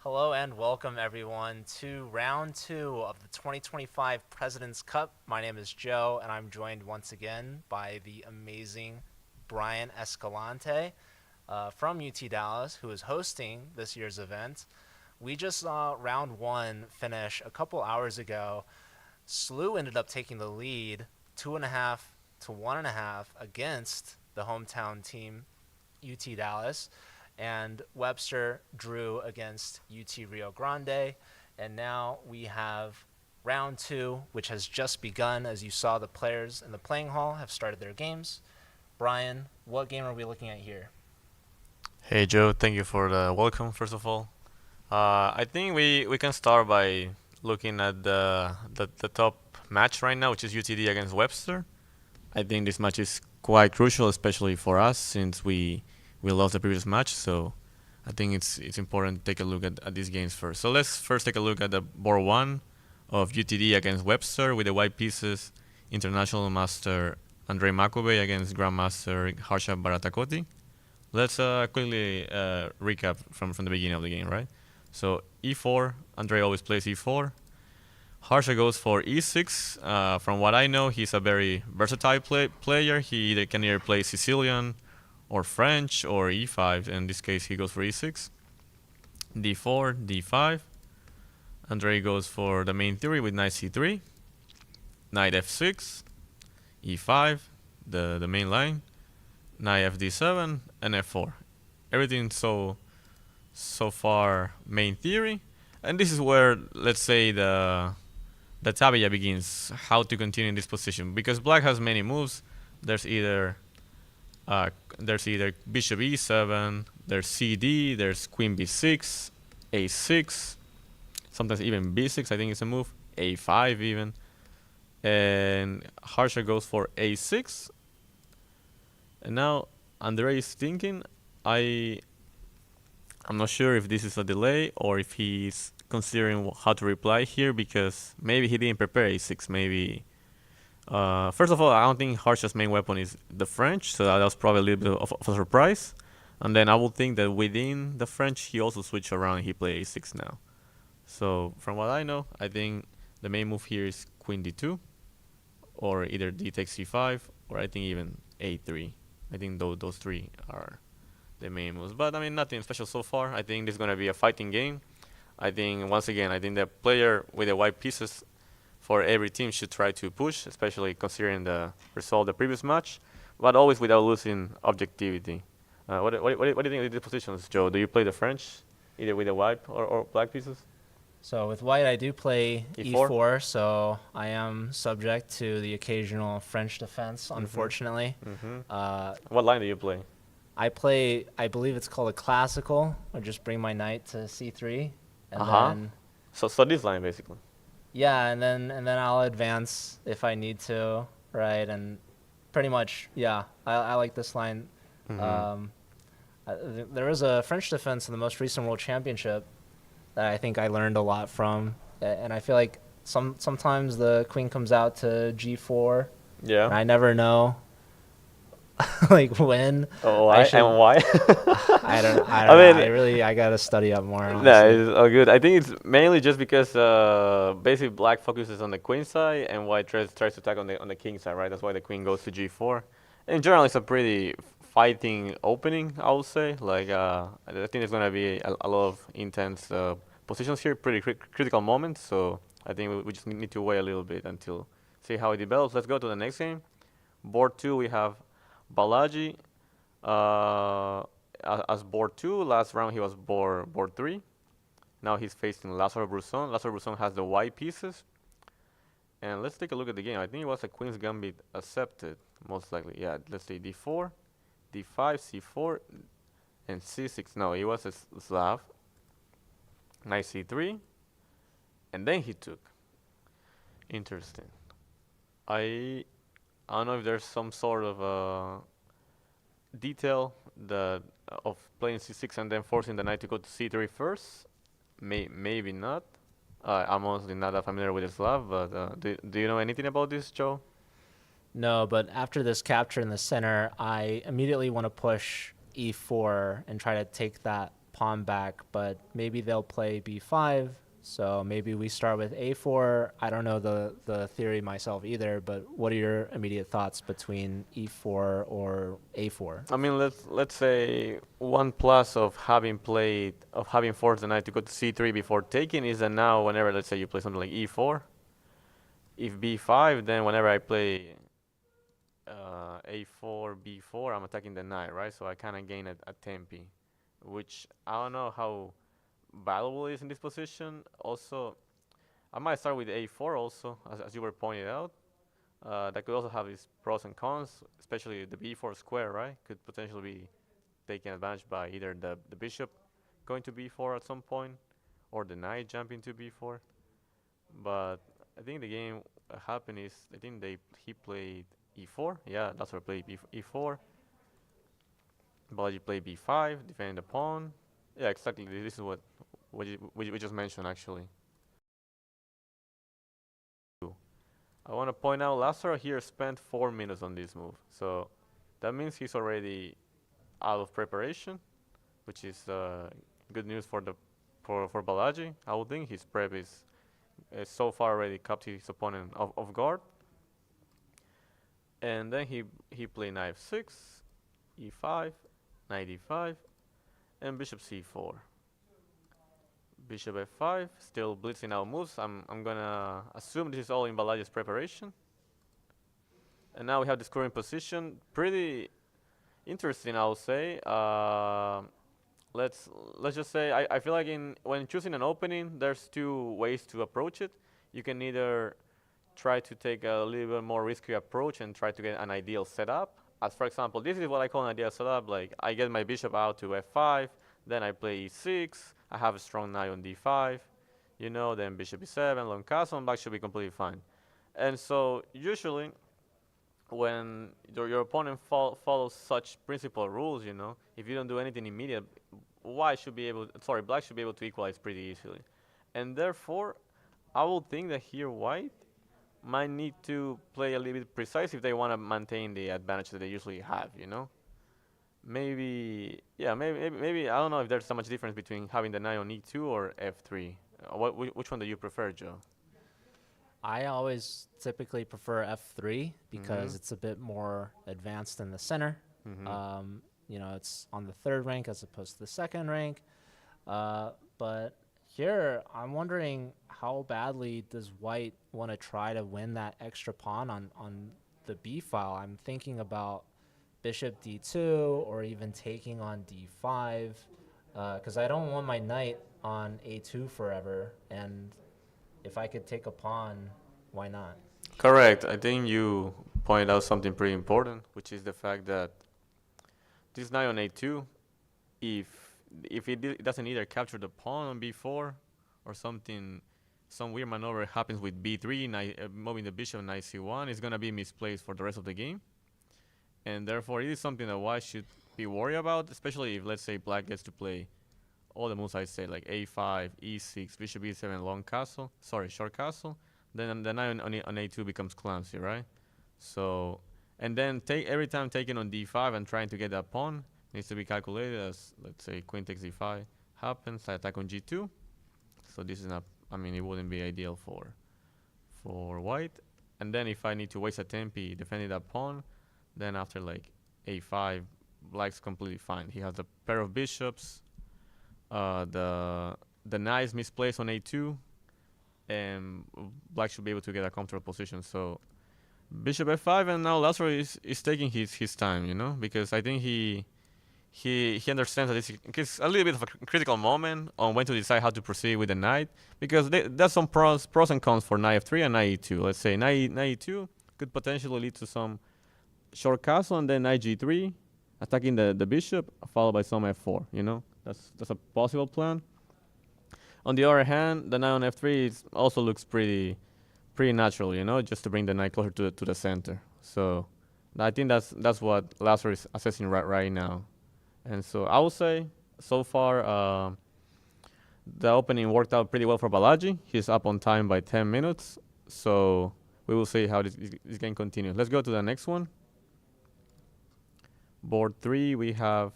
Hello and welcome everyone to round two of the 2025 President's Cup. My name is Joe and I'm joined once again by the amazing Brian Escalante from UT Dallas, who is hosting this year's event. We just saw round one finish a couple hours ago. SLU ended up taking the lead 2.5 to 1.5 against the hometown team UT Dallas, and Webster drew against UT Rio Grande. And now we have round two, which has just begun. As you saw, the players in the playing hall have started their games. Brian, what game are we looking at here? Hey Joe, thank you for the welcome first of all. I think we can start by looking at the top match right now, which is UTD against Webster. I think this match is quite crucial, especially for us since we lost the previous match. So I think it's important to take a look at these games first. So let's first take a look at the board one of UTD against Webster with the white pieces. International Master Andre Makube against Grandmaster Harsha Baratakoti. Let's quickly recap from the beginning of the game, right? So e4, Andre always plays e4. Harsha goes for e6. From what I know, he's a very versatile player. He can either play Sicilian or French or e5. In this case, he goes for e6. d4, d5. Andre goes for the main theory with knight c3. Knight f6, e5, the main line. Knight fd7 and f4. Everything so far main theory, and this is where let's say the tabia begins. How to continue in this position because black has many moves. There's either bishop e7, there's cd, there's queen b6, a6, sometimes even b6. I think it's a move. A5 even, and Harsha goes for a6. And now Andre is thinking, I I'm not sure if this is a delay or if he's considering how to reply here because maybe he didn't prepare a6. Maybe first of all, I don't think Harsha's main weapon is the French, so that was probably a little bit of a surprise. And then I would think that within the French, he also switched around and he played a6 now. So from what I know, I think the main move here is queen d2 or either d takes c5 or I think even a3. I think those three are the main moves. But I mean, nothing special so far. I think this is gonna be a fighting game. I think once again, I think the player with the white pieces for every team should try to push, especially considering the result of the previous match, but always without losing objectivity. What do you think of these positions, Joe? Do you play the French either with the white or black pieces? So with white, I do play E4. e4, so I am subject to the occasional French defense, unfortunately. What line do you play? I believe it's called a classical. I just bring my knight to c3, and Uh huh. then So this line basically. yeah, and then I'll advance if I need to, right? And pretty much, yeah, I like this line. Mhm. Um, there was a French defense in the most recent World Championship that I think I learned a lot from, and I feel like sometimes the queen comes out to g4, Yeah. and I never know like when Oh, I why should. and why? I don't know. I I mean, really I gotta study up more, no, honestly. it's all good. I think it's mainly just because basically black focuses on the queen side and white tries to attack on the king side, right? That's why the queen goes to g4. In general, it's a pretty fighting opening, I would say. Like I think there's gonna be a lot of intense positions here, pretty critical moments. So I think we just need to wait a little bit until see how it develops. Let's go to the next game. Board two, we have Balaji. As board two, last round he was board three. Now he's facing Lazaro Brusson. Lazaro Brusson has the white pieces. And let's take a look at the game. I think it was a Queen's Gambit accepted, most likely. Yeah, let's say d4, d5, c4, and c6. No, it was a Slav. Knight c3, and then he took. Interesting. I I don't know if there's some sort of detail of playing c6 and then forcing the knight to go to c3 first. Maybe not. I'm honestly not that familiar with Slav, but do you know anything about this, Joe? No, but after this capture in the center, I immediately want to push e4 and try to take that pawn back, but maybe they'll play b5. So maybe we start with a4. I don't know the theory myself either, but what are your immediate thoughts between e4 or a4? I mean, let's say one plus of having forced the knight to go to c3 before taking is that now whenever, let's say, you play something like e4, if b5, then whenever I play a4, b4, I'm attacking the knight, right? So I kind of gain a tempi, which I don't know how valuable it is in this position. Also, I might start with a4 also, as you were pointed out. That could also have its pros and cons, especially the b4 square, right? Could potentially be taken advantage by either the bishop going to b4 at some point, or the knight jumping to b4. But I think the game happened is I think he played e4. Yeah, that's what I played e4. Balaji played b5, defending the pawn. Yeah, exactly. This is what we just mentioned actually. I want to point out Lazaro here spent 4 minutes on this move, so that means he's already out of preparation, which is good news for Balaji. I would think his prep is so far already kept his opponent off guard. And then he played knight f6, e5, knight e5, and bishop c4. Bishop f5, still blitzing out moves. I'm gonna assume this is all in Balaji's preparation. And now we have this current position. Pretty interesting, I would say. Let's just say I feel like when choosing an opening, there's two ways to approach it. You can either try to take a little bit more risky approach and try to get an ideal setup. As for example, this is what I call an ideal setup. Like I get my bishop out to f5, then I play e6. I have a strong knight on d5, then bishop e7, long castle, and black should be completely fine. And so usually, when your opponent follows such principal rules, if you don't do anything immediate, black should be able to equalize pretty easily. And therefore, I would think that here white might need to play a little bit precise if they want to maintain the advantage that they usually have. Maybe I don't know if there's so much difference between having the knight on e2 or f3. Which one do you prefer, Joe? I always typically prefer f3 because Mhm. it's a bit more advanced in the center. Mhm. It's on the third rank as opposed to the second rank. But here, I'm wondering how badly does white want to try to win that extra pawn on the b file? I'm thinking about bishop d2 or even taking on d5 because I don't want my knight on a2 forever. And if I could take a pawn, why not? Correct. I think you pointed out something pretty important, which is the fact that this knight on a2, if it doesn't either capture the pawn on b4 or some weird maneuver happens with b3, moving the bishop knight c1, it's gonna be misplaced for the rest of the game, and therefore it is something that white should be worried about, especially if let's say black gets to play all the moves I say like a5, e6, bishop e7, short castle. Then the knight on a2 becomes clumsy, right? So, and then every time taking on d5 and trying to get that pawn needs to be calculated as, let's say, queen takes d5 happens, I attack on g2. So this is not, I mean, it wouldn't be ideal for white. And then if I need to waste a tempi defending that pawn, then after like a5, black's completely fine. He has a pair of bishops. The knight is misplaced on a2, and black should be able to get a comfortable position. So bishop f5, and now Lazaro is taking his time, because I think he understands that it's a little bit of a critical moment on when to decide how to proceed with the knight, because there's some pros and cons for knight f3 and knight e2. Let's say knight e2 could potentially lead to some short castle, and then knight g3, attacking the bishop, followed by some f4. That's a possible plan. On the other hand, the knight on f3 also looks pretty natural, just to bring the knight closer to the center. So I think that's what Lazaro is assessing right now. And so I would say so far the opening worked out pretty well for Balaji. He's up on time by 10 minutes. So we will see how this game continues. Let's go to the next one. Board 3, we have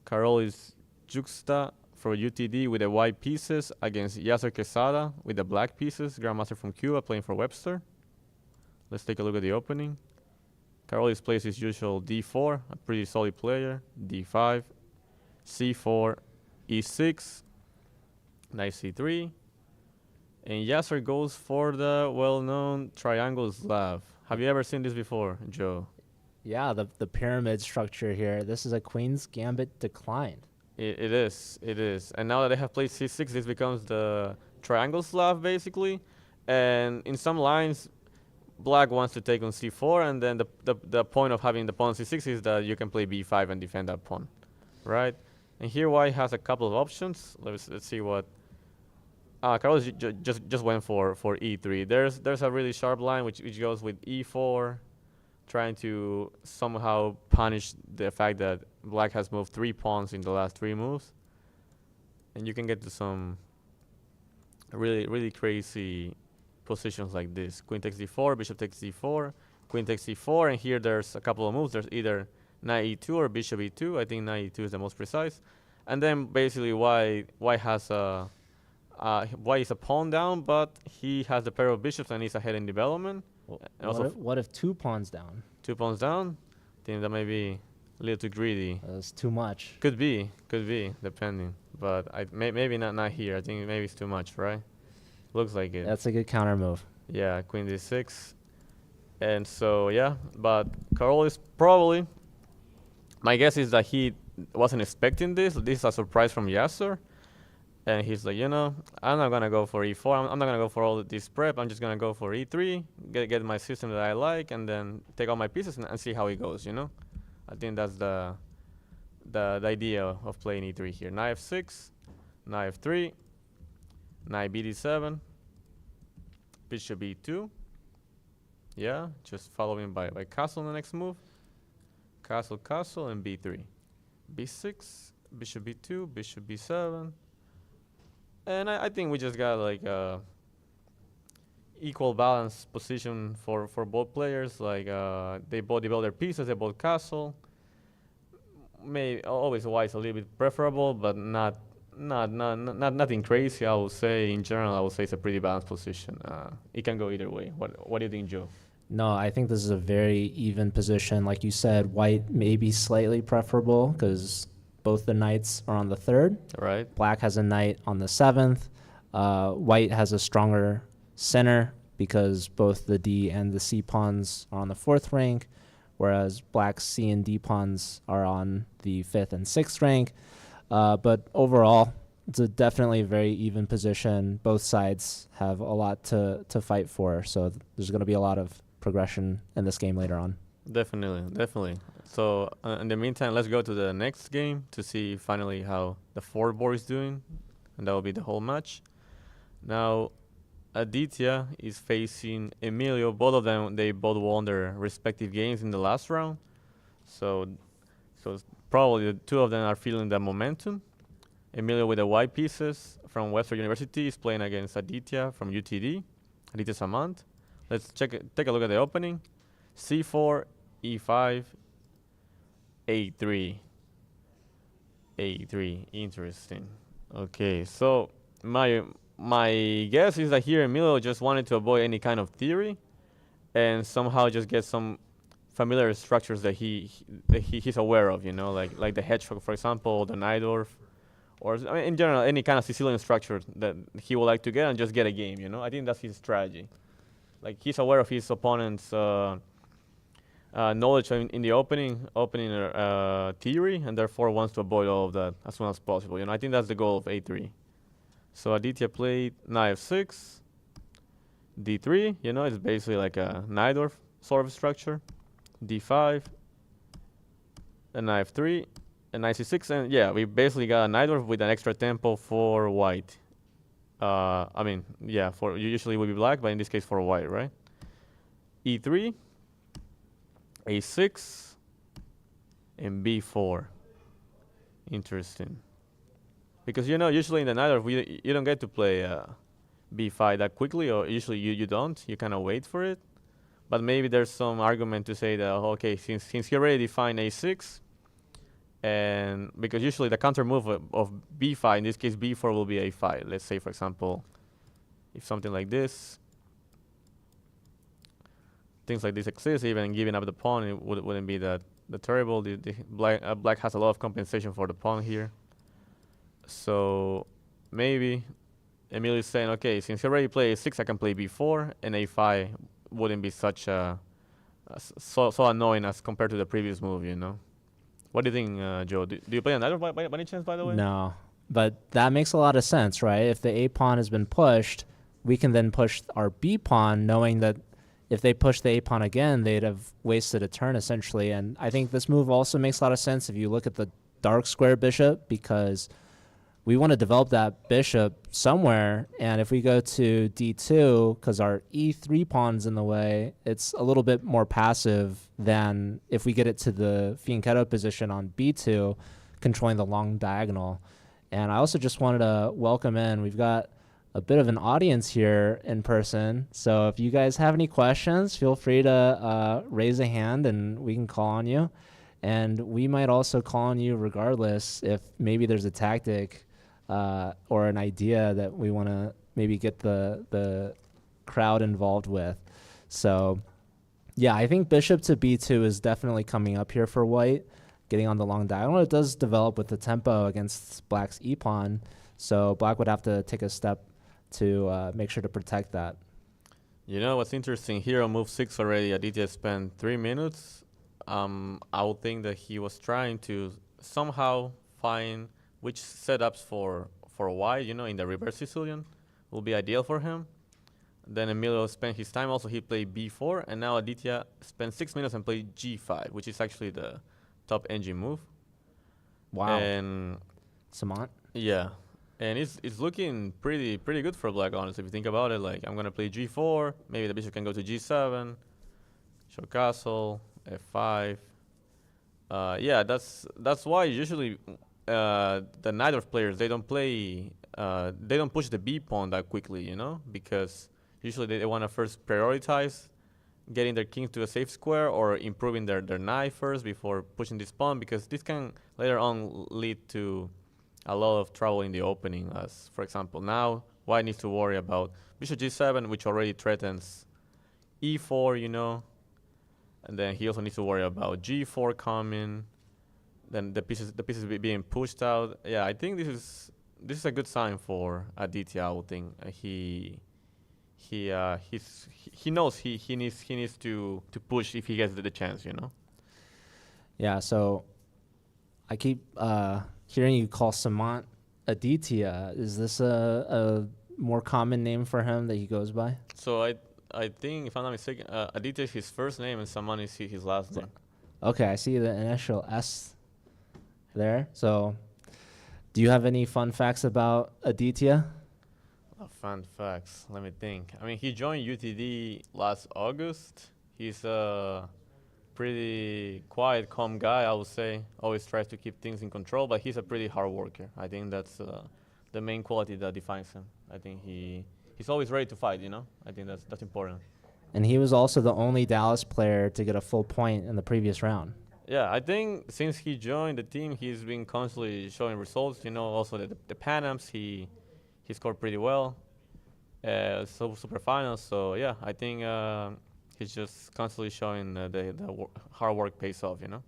Carolis Juxta for UTD with the white pieces against Yasser Quesada with the black pieces. Grandmaster from Cuba playing for Webster. Let's take a look at the opening. Carolis plays his usual d4, a pretty solid player. d5, c4, e6, knight c3. And Yasser goes for the well-known triangle Slav. Have you ever seen this before, Joe? Yeah, the pyramid structure here. This is a Queen's Gambit declined. It is. And now that they have played c6, this becomes the triangle Slav, basically. And in some lines, Black wants to take on c4, and then the point of having the pawn c6 is that you can play b5 and defend that pawn, right? And here White has a couple of options. Let's see what... Carlos just went for e3. There's a really sharp line which goes with e4, trying to somehow punish the fact that Black has moved 3 pawns in the last 3 moves, and you can get to some really crazy positions like this. Queen takes d4, bishop takes d4, queen takes c4, and here there's a couple of moves. There's either knight e2 or bishop e2. I think knight e2 is the most precise. And then basically White has a White is a pawn down, but he has the pair of bishops and he's ahead in development. What if 2 pawns down? 2 pawns down? I think that may be a little too greedy. That's too much. Could be, depending. But maybe not here. I think maybe it's too much, right? Looks like it. That's a good counter move. Yeah, queen d6. And so, yeah. But Carol is probably... My guess is that he wasn't expecting this. This is a surprise from Yasser. And he's like, I'm not going to go for e4. I'm not going to go for all this prep. I'm just going to go for e3, get my system that I like, and then take all my pieces and see how it goes, I think that's the idea of playing e3 here. Knight f6, knight f3, knight bd7, bishop e2. Yeah, just following by castle in the next move. Castle, and b3. b6, bishop b2, bishop b7. And I think we just got like a equal balance position for both players. Like they both develop their pieces, they both castle. Maybe always White is a little bit preferable, but nothing crazy. I would say in general, I would say it's a pretty balanced position. It can go either way. What do you think, Joe? No, I think this is a very even position. Like you said, White may be slightly preferable because both the knights are on the 3rd. Right. Black has a knight on the 7th. White has a stronger center because both the D and the C pawns are on the 4th rank, whereas Black's C and D pawns are on the 5th and 6th rank. But overall, it's definitely a very even position. Both sides have a lot to fight for, so there's going to be a lot of progression in this game later on. Definitely. So in the meantime, let's go to the next game to see finally how the 4th board is doing, and that will be the whole match. Now, Aditya is facing Emilio. Both of them, they both won their respective games in the last round. So probably the 2 of them are feeling the momentum. Emilio with the white pieces from Webster University is playing against Aditya from UTD, Aditya Samant. Let's take a look at the opening. c4, e5, a3. Interesting. Okay, so my guess is that here Emilio just wanted to avoid any kind of theory and somehow just get some familiar structures that he's aware of, like the hedgehog, for example, the Najdorf, or in general any kind of Sicilian structure that he would like to get and just get a game. I think that's his strategy. Like he's aware of his opponent's knowledge in the opening theory, and therefore wants to avoid all of that as soon as possible. I think that's the goal of a3. So Aditya played knight f6, d3. It's basically like a Najdorf sort of structure. d5, and knight f3, and knight c6, and yeah, we basically got a Najdorf with an extra tempo for White. For usually it would be Black, but in this case for White, right? e3, a6, and b4. Interesting. Because usually in the Najdorf you don't get to play b5 that quickly, or usually you don't. You kind of wait for it. But maybe there's some argument to say that okay, since he already defined a6, And because usually the counter move of b5, in this case b4 will be a5. Let's say, for example, if something like this, things like this exist, even giving up the pawn, it wouldn't be that terrible. The black has a lot of compensation for the pawn here. So maybe Emilio is saying, okay, since he already played a6, I can play b4, and a5 wouldn't be such so annoying as compared to the previous move, you know? What do you think, Joe? Do you play another by any chance, by the way? No, but that makes a lot of sense, right? If the A pawn has been pushed, we can then push our B pawn, knowing that if they push the A pawn again, they'd have wasted a turn essentially. And I think this move also makes a lot of sense if you look at the dark square bishop, because we want to develop that bishop somewhere. And if we go to D2, because our E3 pawn's in the way, it's a little bit more passive than if we get it to the fianchetto position on B2, controlling the long diagonal. And I also just wanted to welcome in, we've got a bit of an audience here in person. So if you guys have any questions, feel free to raise a hand and we can call on you. And we might also call on you regardless if maybe there's a tactic or an idea that we want to maybe get the crowd involved with. So yeah, I think bishop to b2 is definitely coming up here for white, getting on the long diagonal. It does develop with the tempo against black's e-pawn, so black would have to take a step to make sure to protect that. You know what's interesting here on move 6 already, Aditya spent 3 minutes. I would think that he was trying to somehow find which setups for white, you know, in the reverse Sicilian will be ideal for him. Then Emilio spent his time also, he played b4, and now Aditya spent 6 minutes and played g5, which is actually the top engine move. Wow. And Samant? yeah. And it's looking pretty good for black, honestly, if you think about it. Like, I'm going to play g4, maybe the bishop can go to g7, show castle, f5. Yeah, that's why usually the Neither players, they don't play, they don't push the b pawn that quickly, you know, because usually they want to first prioritize getting their king to a safe square or improving their knight first before pushing this pawn, because this can later on lead to a lot of trouble in the opening. As for example, now white needs to worry about bishop g7, which already threatens e4, you know, and then he also needs to worry about g4 coming, then the pieces being pushed out. Yeah, I think this is a good sign for Aditya. I would think he knows he needs to push if he gets the chance, you know. Yeah, so I keep hearing you call Samant Aditya. Is this a more common name for him that he goes by? So I think, if I'm not mistaken, Aditya is his first name and Saman is his last name. Okay, I see the initial S there. So do you have any fun facts about Aditya? Fun facts. Let me think. I mean, he joined UTD last August. He's a pretty quiet, calm guy, I would say. Always tries to keep things in control, but he's a pretty hard worker. I think that's the main quality that defines him. I think he's always ready to fight, you know? I think that's important. And he was also the only Dallas player to get a full point in the previous round. Yeah, I think since he joined the team, he's been constantly showing results. You know, also the Pan Ams, he scored pretty well. So super finals. So yeah, I think he's just constantly showing the hard work pays off. You know.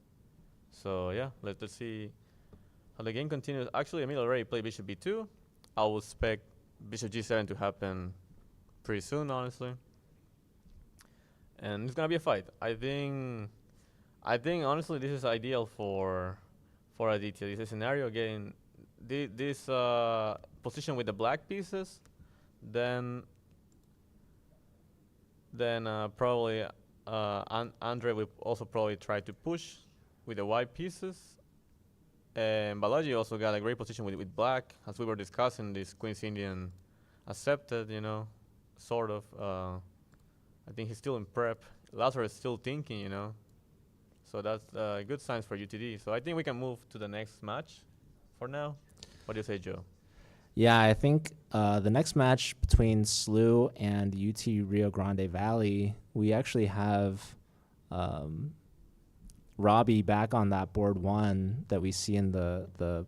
So yeah, let's see how the game continues. Actually, Emil already played bishop b2. I would expect bishop g7 to happen pretty soon, honestly. And it's gonna be a fight. I think honestly this is ideal for Aditya. This scenario, getting this position with the black pieces, then probably Andre will also probably try to push with the white pieces. And Balaji also got a great position with black, as we were discussing. This Queen's Indian accepted, you know, sort of. I think he's still in prep. Lazarus is still thinking, you know. So that's good signs for UTD. So I think we can move to the next match for now. What do you say, Joe? Yeah, I think the next match between SLU and UT Rio Grande Valley, we actually have Robbie back on that board one that we see in the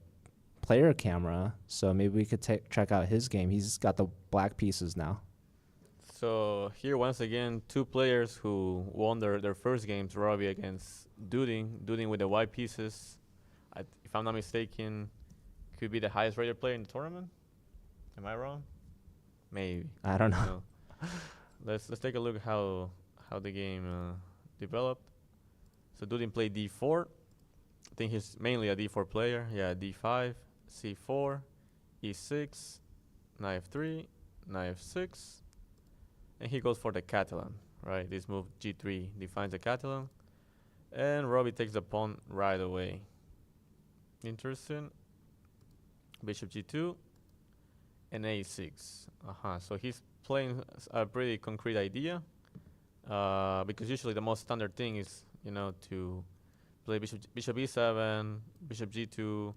player camera. So maybe we could check out his game. He's got the black pieces now. So here once again, two players who won their first games. Robbie against Duding. Duding with the white pieces. If I'm not mistaken, could be the highest rated player in the tournament. Am I wrong? Maybe. I don't know. No. Let's take a look how the game developed. So Dudin played d4. I think he's mainly a d4 player. Yeah, d5, c4, e6, knight f3, knight f6, and he goes for the Catalan. Right, this move g3 defines the Catalan, and Robbie takes the pawn right away. Interesting. Bishop g2 and a6. So he's playing a pretty concrete idea, because usually the most standard thing is to play bishop e7, bishop g2,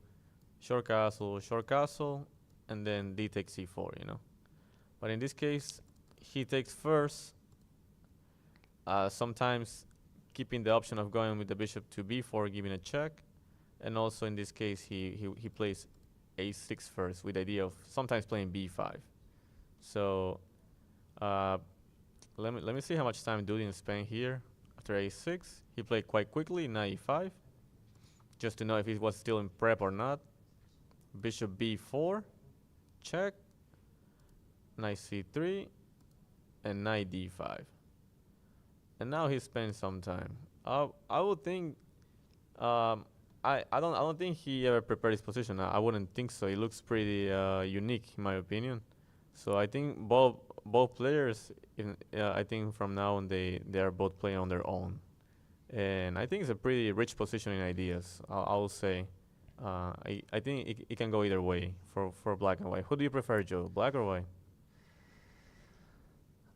short castle, and then d takes c4. But in this case, he takes first. Sometimes keeping the option of going with the bishop to b4, giving a check, and also in this case he plays a6 first with the idea of sometimes playing b5. So let me see how much time Dudin spent here. After a6, he played quite quickly, knight e5, just to know if he was still in prep or not. Bishop b4, check, knight c3, and knight d5. And now he spent some time. I would think, I don't think he ever prepared his position. I wouldn't think so. It looks pretty unique in my opinion. So I think both players, I think from now on they are both playing on their own, and I think it's a pretty rich position in ideas. I will say, I think it can go either way for black and white. Who do you prefer, Joe? Black or white?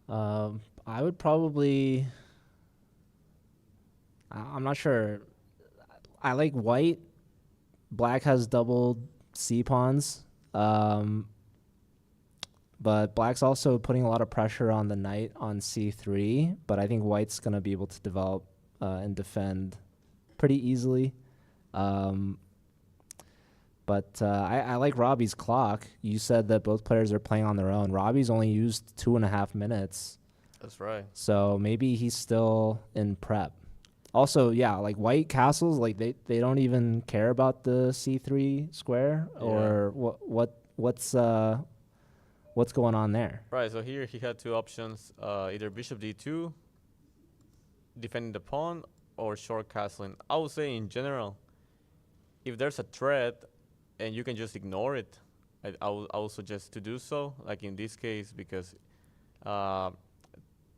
I would probably. I'm not sure. I like white. Black has double C pawns. But black's also putting a lot of pressure on the knight on c3. But I think white's going to be able to develop and defend pretty easily. But I like Robbie's clock. You said that both players are playing on their own. Robbie's only used 2.5 minutes. That's right. So maybe he's still in prep. Also, yeah, like white castles, like they don't even care about the c3 square, or what's going on there? Right. So here he had two options: either bishop d2, defending the pawn, or short castling. I would say in general, if there's a threat and you can just ignore it, I would suggest to do so. Like in this case, because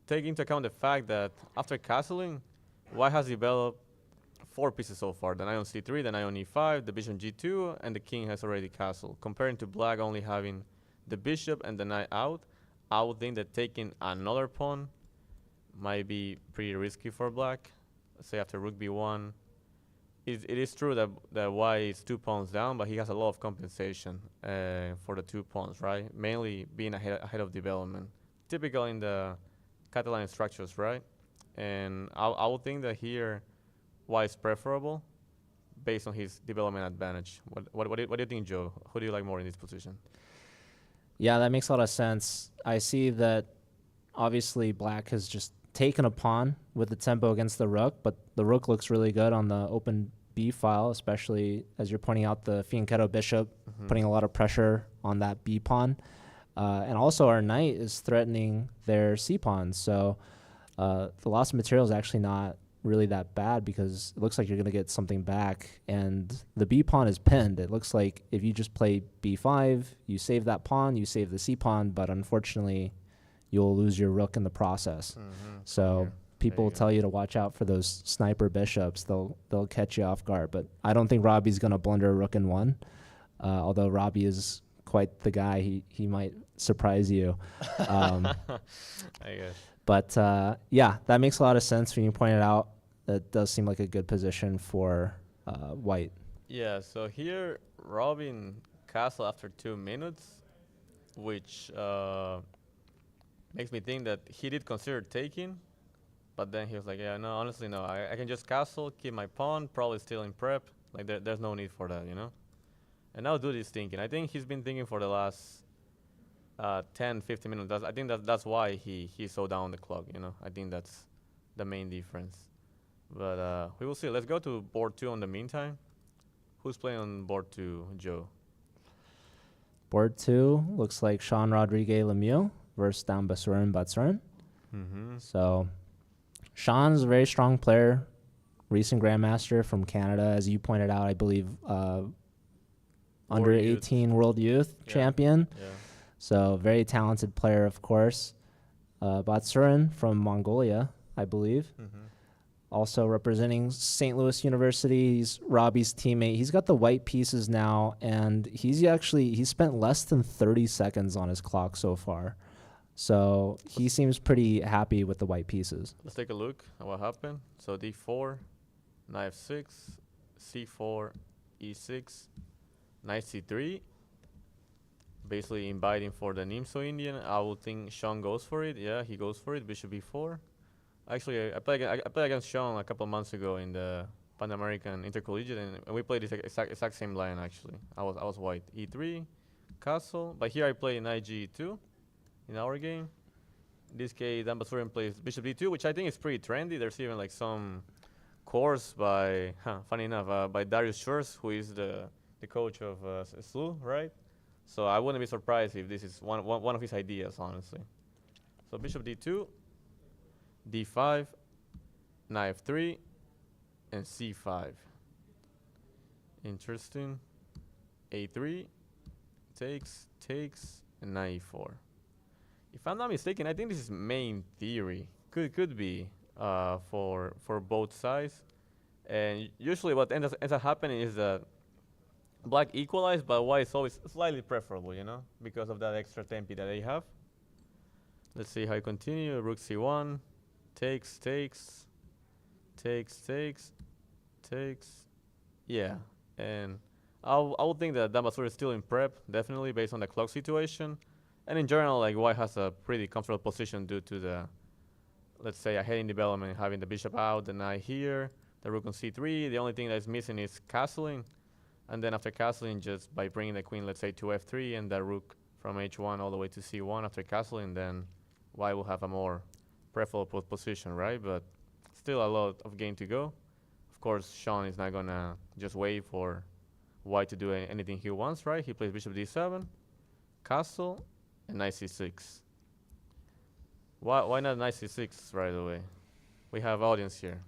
take into account the fact that after castling, white has developed 4 pieces so far: the knight on c3, the knight on e5, the bishop on g2, and the king has already castled. Comparing to black only having the bishop and the knight out, I would think that taking another pawn might be pretty risky for black. Let's say after rook b1. It is true that white is 2 pawns down, but he has a lot of compensation for the 2 pawns, right? Mainly being ahead of development. Typical in the Catalan structures, right? And I would think that here white is preferable based on his development advantage. What do you think, Joe? Who do you like more in this position? Yeah, that makes a lot of sense. I see that obviously black has just taken a pawn with the tempo against the rook, but the rook looks really good on the open B file, especially as you're pointing out the fianchetto bishop, putting a lot of pressure on that B pawn. And also our knight is threatening their C pawn. So the loss of material is actually not really that bad, because it looks like you're going to get something back, and the B pawn is pinned. It looks like if you just play B5, you save that pawn, you save the C pawn, but unfortunately you'll lose your rook in the process. So people will tell you to watch out for those sniper bishops. They'll catch you off guard, but I don't think Robbie's going to blunder a rook in 1, although Robbie is quite the guy. He might surprise you. I guess. But yeah, that makes a lot of sense when you point it out. That does seem like a good position for white. Yeah, so here Robin castle after 2 minutes, which makes me think that he did consider taking, But then he was like, yeah, no, honestly, no. I can just castle, keep my pawn, probably still in prep. Like, there's no need for that, you know? And now dude is thinking. I think he's been thinking for the last 10, 15 minutes. I think that's why he's so down the clock, you know? I think that's the main difference. But we will see. Let's go to board 2 in the meantime. Who's playing on board 2, Joe? Board 2 looks like Sean Rodriguez Lemieux versus Dambasurin Batsurin. Mm-hmm. So Sean's a very strong player, recent Grandmaster from Canada, as you pointed out, I believe, under 18 World Youth champion. Yeah. So very talented player, of course. Batsurin from Mongolia, I believe. Mm-hmm. Also representing St. Louis University. He's Robbie's teammate. He's got the white pieces now, and he spent less than 30 seconds on his clock so far. So he seems pretty happy with the white pieces. Let's take a look at what happened. So d4, knight f6, c4, e6, knight c3. Basically inviting for the Nimso Indian. I would think Sean goes for it. Yeah, he goes for it. Bishop b4. Actually, I played against Sean a couple of months ago in the Pan American Intercollegiate, and we played this exact same line. Actually, I was white. E3, castle. But here I play knight g2 in our game. In this case, Dambasurin plays bishop d2, which I think is pretty trendy. There's even like some course by, funny enough, by Darius Schwartz, who is the coach of SLU, right? So I wouldn't be surprised if this is one of his ideas, honestly. So bishop d2. d5, knight f3, and c5. Interesting. a3, takes, and knight e4. If I'm not mistaken, I think this is main theory. Could be for both sides. And usually what ends up happening is that black equalize, but white is always slightly preferable, you know, because of that extra tempi that they have. Let's see how you continue. Rook c1. Takes. Yeah, and I would think that Dambasur is still in prep, definitely based on the clock situation, and in general, like white has a pretty comfortable position due to the, let's say, a heading development, having the bishop out, the knight here, the rook on c3. The only thing that is missing is castling, and then after castling, just by bringing the queen, let's say, to f3, and the rook from h1 all the way to c1 after castling, then white will have a more preferable position, right? But still a lot of game to go. Of course, Sean is not gonna just wait for white to do anything he wants, right? He plays bishop d7, castle, and knight c6. Why not knight c6 right away? We have audience here.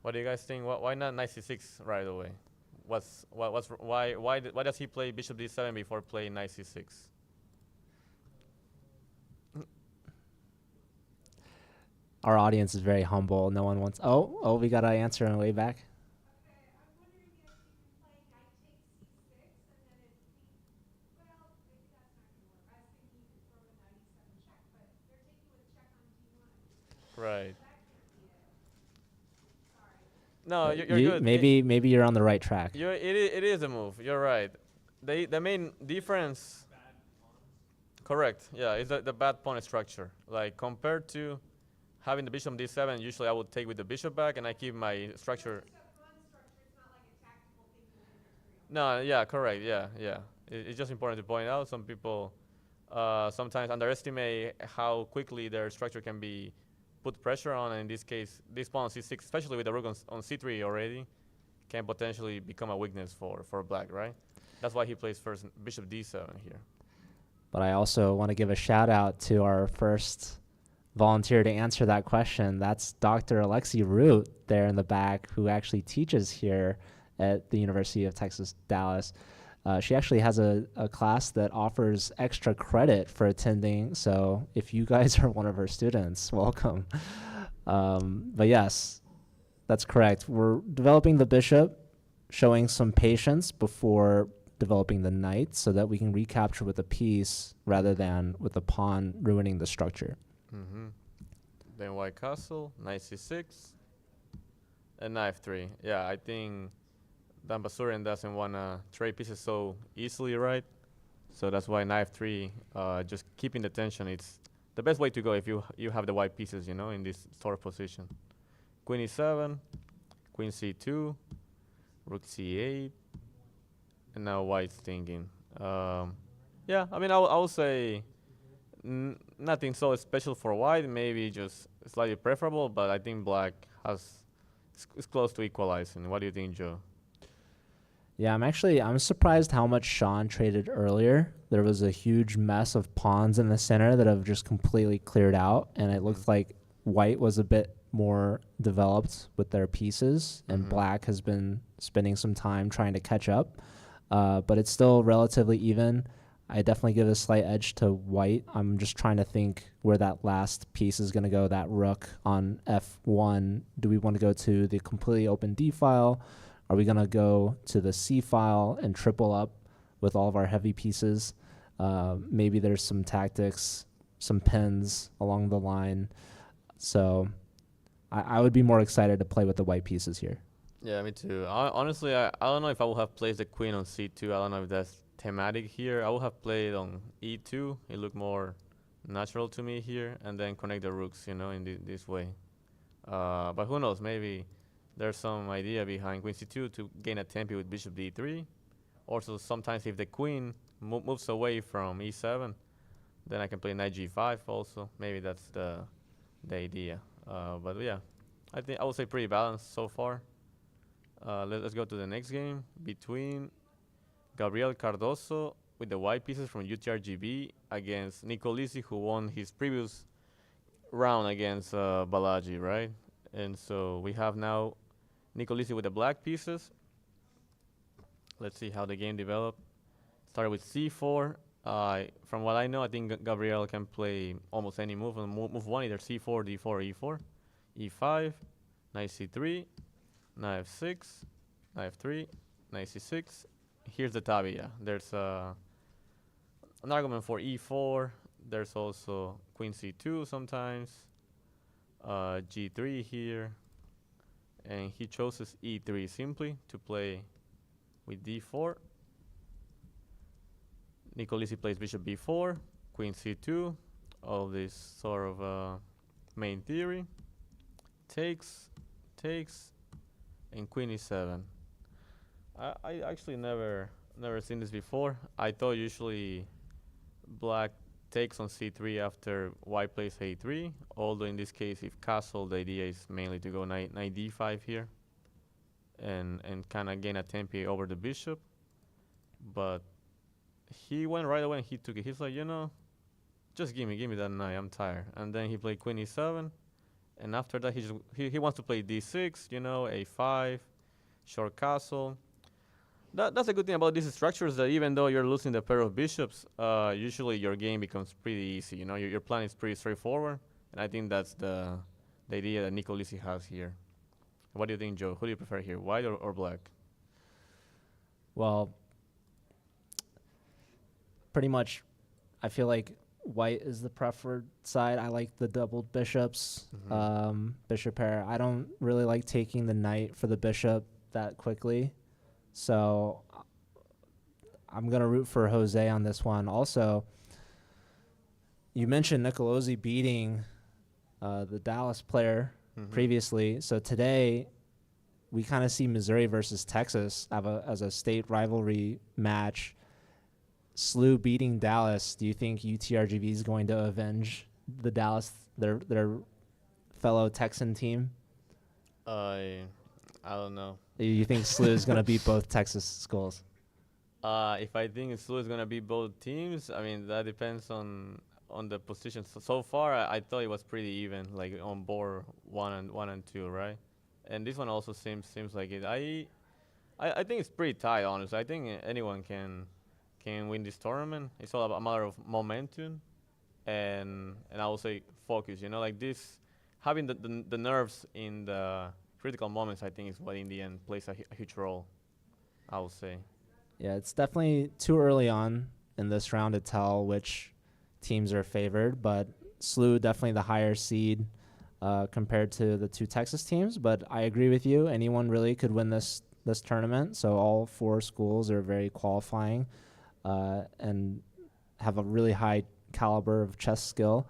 What do you guys think? Why not knight c6 right away? Why does he play bishop d7 before playing knight c6? Our audience is very humble. No one wants. Oh, we got an answer on the way back. Okay, I'm wondering if you can play knight takes c6 and then if well, maybe that's not going to work. I was thinking you could throw a knight e7 check, but they're taking with check on d1. Right. That can't be it. Sorry. No, you're good. Maybe you're on the right track. It is a move. You're right. The main difference. Correct. Yeah, is the bad pawn structure. Like compared to having the bishop on d7, usually I would take with the bishop back and I keep my structure. It's a fun structure. It's not like a tactical thing you interfere No, on. yeah, correct. Yeah. It's just important to point out. Some people sometimes underestimate how quickly their structure can be put pressure on. And in this case, this pawn on c6, especially with the rook on c3 already, can potentially become a weakness for black, right? That's why he plays first bishop d7 here. But I also want to give a shout out to our first volunteer to answer that question. That's Dr. Alexi Root there in the back, who actually teaches here at the University of Texas, Dallas. She actually has a class that offers extra credit for attending. So if you guys are one of her students, welcome. But yes, that's correct. We're developing the bishop, showing some patience before developing the knight so that we can recapture with a piece rather than with the pawn ruining the structure. Mm-hmm. Then white castle, knight c6, and knight f3. Yeah, I think Dambasurin doesn't want to trade pieces so easily, right? So that's why knight f3, just keeping the tension, it's the best way to go if you have the white pieces, in this sort of position. Queen e7, queen c2, rook c8, and now white's thinking. Yeah, I mean, I would say nothing so special for white. Maybe just slightly preferable, but I think black is close to equalizing. What do you think, Joe? Yeah, I'm surprised how much Sean traded earlier. There was a huge mess of pawns in the center that have just completely cleared out, and it looked like white was a bit more developed with their pieces, and black has been spending some time trying to catch up. But it's still relatively even. I definitely give a slight edge to white. I'm just trying to think where that last piece is going to go, that rook on f1. Do we want to go to the completely open d file? Are we going to go to the c file and triple up with all of our heavy pieces? Maybe there's some tactics, some pins along the line. So I would be more excited to play with the white pieces here. Yeah, me too. Honestly, I don't know if I would have placed the queen on c2. I don't know if that's thematic here. I would have played on e2. It looked more natural to me here, and then connect the rooks, in this way. But who knows? Maybe there's some idea behind queen c2 to gain a tempo with bishop d3. Also, sometimes if the queen moves away from e7, then I can play knight g5 also. Maybe that's the idea. But yeah, I would say pretty balanced so far. Let's go to the next game between Gabriel Cardoso with the white pieces from UTRGV against Nicolisi, who won his previous round against Balaji, right? And so we have now Nicolisi with the black pieces. Let's see how the game developed. Started with c4. From what I know, I think Gabriel can play almost any move. On move one, either c4, d4, e4, e5, knight c3, knight f6, knight f3, knight c6. Here's the tabia. There's an argument for e4. There's also queen c2 sometimes, g3 here, and he chooses e3 simply to play with d4. Nicolisi plays bishop b4, queen c2, all this sort of main theory. Takes, and queen e7. I actually never seen this before. I thought usually black takes on c3 after white plays a3, although in this case if castle, the idea is mainly to go knight d5 here and kind of gain a tempo over the bishop. But he went right away and he took it. He's like, just give me that knight, I'm tired. And then he played queen e7, and after that he wants to play d6, a5, short castle. That's a good thing about these structures, that even though you're losing the pair of bishops, usually your game becomes pretty easy. Your plan is pretty straightforward, and I think that's the idea that Nicolisi has here. What do you think, Joe? Who do you prefer here, white or black? Well, pretty much, I feel like white is the preferred side. I like the doubled bishops, bishop pair. I don't really like taking the knight for the bishop that quickly. So I'm going to root for Jose on this one. Also, you mentioned Nicolosi beating the Dallas player previously. So today we kind of see Missouri versus Texas as a state rivalry match. SLU beating Dallas. Do you think UTRGV is going to avenge the Dallas, their fellow Texan team? I don't know. You think SLU is going to beat both Texas schools? If I think SLU is gonna beat both teams, I mean that depends on the position. So far, I thought it was pretty even, like on board one and two, right? And this one also seems like it. I think it's pretty tight, honestly. I think anyone can win this tournament. It's all about a matter of momentum, and I will say focus. Like this, having the nerves in the critical moments, I think is what in the end plays a huge role, I will say. Yeah, it's definitely too early on in this round to tell which teams are favored, but SLU definitely the higher seed compared to the two Texas teams. But I agree with you. Anyone really could win this tournament. So all four schools are very qualifying and have a really high caliber of chess skill.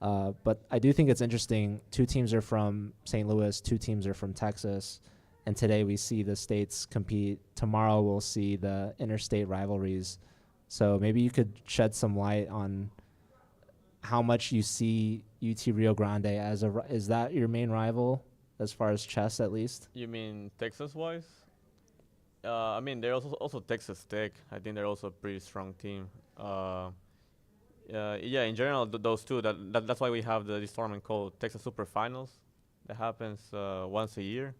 But I do think it's interesting. Two teams are from St. Louis, two teams are from Texas, and today we see the states compete. Tomorrow we'll see the interstate rivalries. So maybe you could shed some light on how much you see UT Rio Grande as is that your main rival as far as chess at least? You mean Texas-wise? I mean, they're also Texas Tech. I think they're also a pretty strong team. Yeah, in general, those two. That's why we have this tournament called Texas Super Finals. That happens once a year,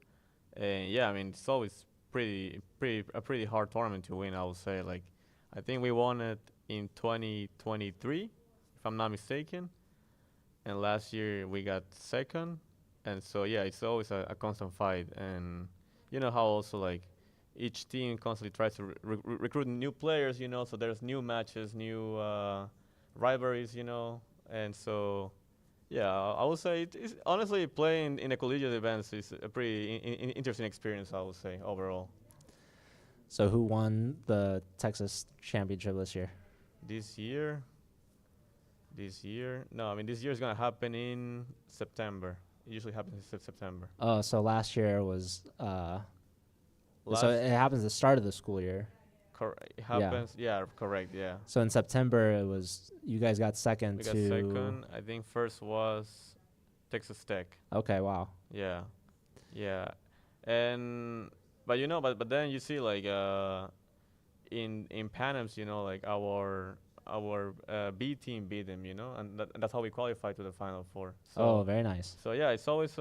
and yeah, I mean, it's always a pretty hard tournament to win. I would say, like, I think we won it in 2023, if I'm not mistaken, and last year we got second, and so yeah, it's always a constant fight, and you know how also like each team constantly tries to recruit new players, you know, so there's new matches, new rivalries, you know, and so yeah, I would say it's honestly playing in a collegiate events is a pretty interesting experience. I would say overall. So who won the Texas championship this year? This year, no, I mean this year is gonna happen in September. It usually happens in September. Oh, so last year was Last, so it happens at the start of the school year. it happens. Yeah, correct. Yeah, So in September it was you guys got second we to got second. I think first was Texas Tech. Okay, wow. Yeah, yeah, and but you know, but then you see like in Panems, you know, like our B team beat them, you know, and that's how we qualified to the final four. So Oh, very nice. so yeah, it's always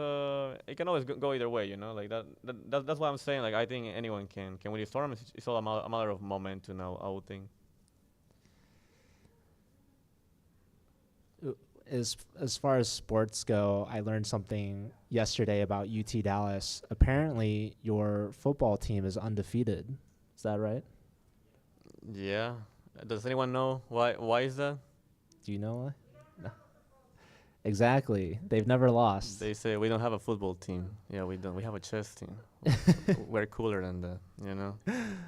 it can always go either way, you know, like that's why I'm saying like I think anyone can win these tournaments. It's all a matter of momentum now, I would think. As far as sports go, I learned something yesterday about UT Dallas. Apparently, your football team is undefeated. Is that right? Yeah. Does anyone know why is that? Do you know why? No. Exactly. They've never lost. They say we don't have a football team. Yeah, we don't. We have a chess team. We're cooler than that, you know.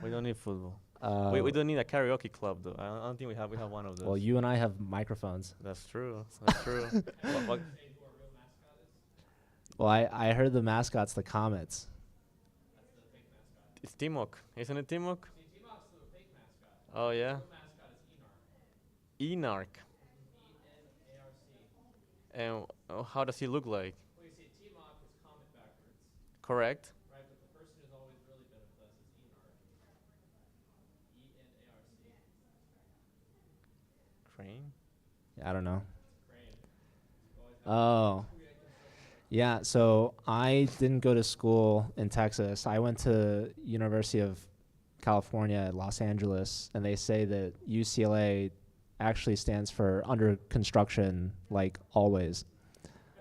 We don't need football. We don't need a karaoke club though. I don't think we have one of those. Well, you and I have microphones. That's true. That's true. What? Well, I heard the mascot's the Comets. It's Timok, isn't it Timok? Oh yeah. Enark. And how does he look like? Correct. Crane. I don't know. Oh. Yeah, so I didn't go to school in Texas. I went to University of California at Los Angeles, and they say that UCLA actually stands for under construction, like always.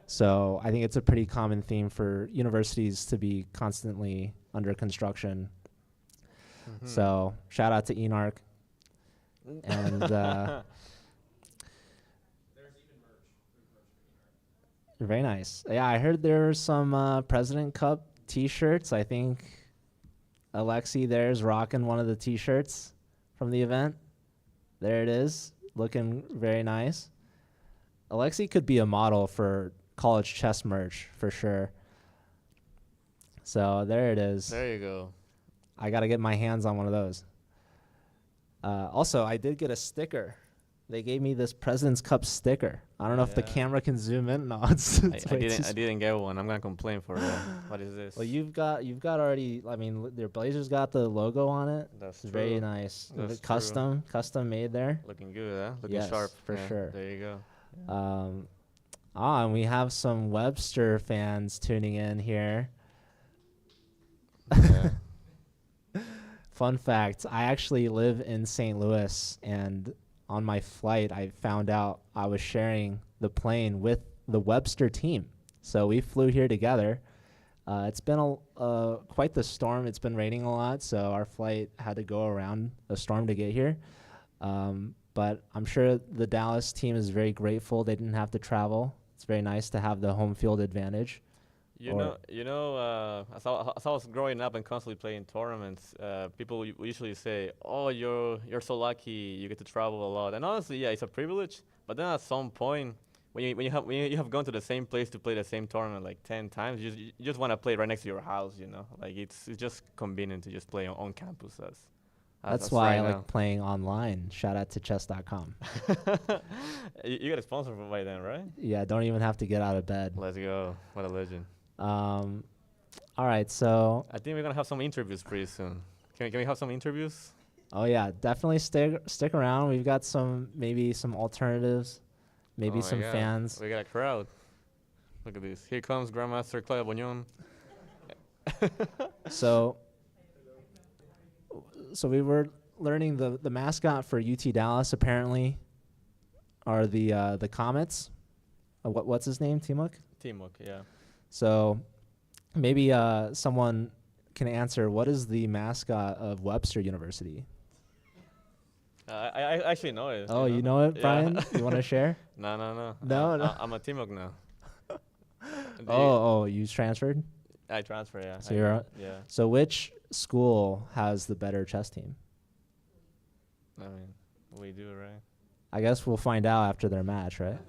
So I think it's a pretty common theme for universities to be constantly under construction. Mm-hmm. So shout out to Enark. And very nice. Yeah, I heard there were some President Cup T-shirts. I think Alexi there's rocking one of the T-shirts from the event. There it is, looking very nice. Alexi could be a model for college chess merch for sure. So there it is. There you go. I got to get my hands on one of those. Also, I did get a sticker. They gave me this President's Cup sticker. I don't know if the Yeah. camera can zoom in. No, it's I way too didn't. I didn't get one. I'm gonna complain for that. What is this? Well, you've got already. I mean, their Blazers got the logo on it. That's It's very true. nice. That's Custom made there. Looking good, huh? Looking Yes, sharp. for Yeah, sure. There you go. And we have some Webster fans tuning in here. Yeah. Fun fact: I actually live in St. Louis, and on my flight, I found out I was sharing the plane with the Webster team. So we flew here together. It's been quite the storm. It's been raining a lot, so our flight had to go around a storm to get here. But I'm sure the Dallas team is very grateful they didn't have to travel. It's very nice to have the home field advantage. You know, as I was growing up and constantly playing tournaments, people would usually say, "Oh, you're so lucky, you get to travel a lot." And honestly, yeah, it's a privilege. But then at some point, when you have gone to the same place to play the same tournament like 10 times, you just want to play right next to your house, you know. Like it's just convenient to just play on campus That's as why I right like playing online. Shout out to chess.com. now. You got a sponsor by then, right? Yeah, don't even have to get out of bed. Let's go. What a legend. All right, so I think we're gonna have some interviews pretty soon. Can we have some interviews? oh yeah, definitely stick around. We've got maybe some alternatives, maybe Oh my some God. fans. We got a crowd. Look at this. Here comes Grandmaster Claudia Boñón. So we were learning the mascot for UT Dallas apparently are the Comets. What's his name? Timok? Timok, yeah. So maybe someone can answer, what is the mascot of Webster University? I actually know it. Oh, you know it, Yeah. Brian? You want to share? No. No. I'm a Timok now. Oh, you transferred? I transfer, yeah. So you're yeah. So which school has the better chess team? I mean, we do, right? I guess we'll find out after their match, right?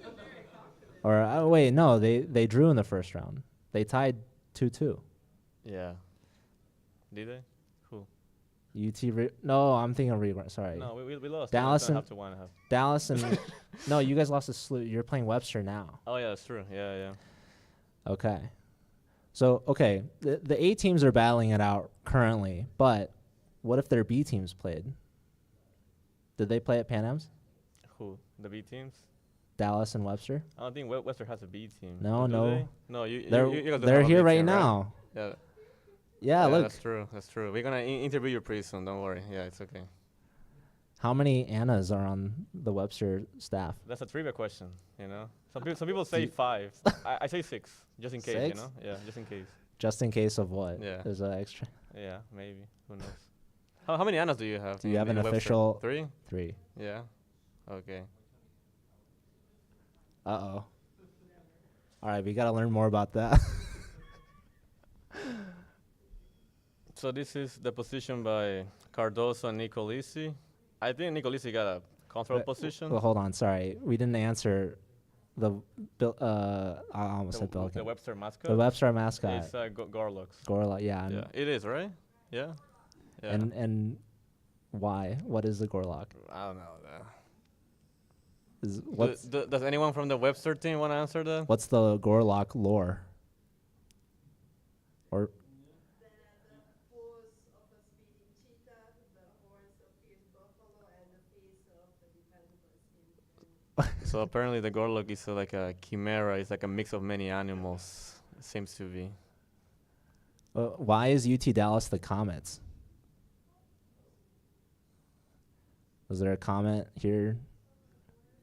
Or wait, no, they drew in the first round. They tied 2-2. Yeah. Did they? Who? No, I'm thinking Rio Grande. Sorry. No, we lost. Dallas and half to 1.5. Dallas and no, you guys lost to SLU. You're playing Webster now. Oh yeah, that's true. Yeah. Okay. So the A teams are battling it out currently, but what if their B teams played? Did they play at Pan Am's? Who? The B teams? Dallas and Webster? I don't think Webster has a B team. No, Do no. they? No, you They're guys don't they're have a here B right team, now. Yeah. Yeah, look. That's true. We're gonna interview you pretty soon. Don't worry. Yeah, it's okay. How many Annas are on the Webster staff? That's a trivia question. You know, some people say 5. I say 6, just in case. 6? You know, yeah, just in case. Just in case of what? Yeah. There's an extra. Yeah, maybe. Who knows? How many Annas do you have? Do you have an Webster? official 3? 3? Yeah. Okay. Uh-oh. All right, we got to learn more about that. So this is the position by Cardoso and Nicolisi. I think Nicolisi got a comfortable position. Well, hold on. Sorry. We didn't answer I almost said the Belkin. Webster mascot. The Webster mascot. It's Gorlux. Gorla, yeah. Yeah, it is, right? Yeah. Yeah. And why? What is the Gorlock? I don't know. Does anyone from the Webster team want to answer that? What's the Gorlock lore? Or The paws of a speeding cheetah, the horns of fierce buffalo, and the face of the defensive skin. So apparently the Gorlock is like a chimera. It's like a mix of many animals. It seems to be. why is UT Dallas the Comets? Was there a comment here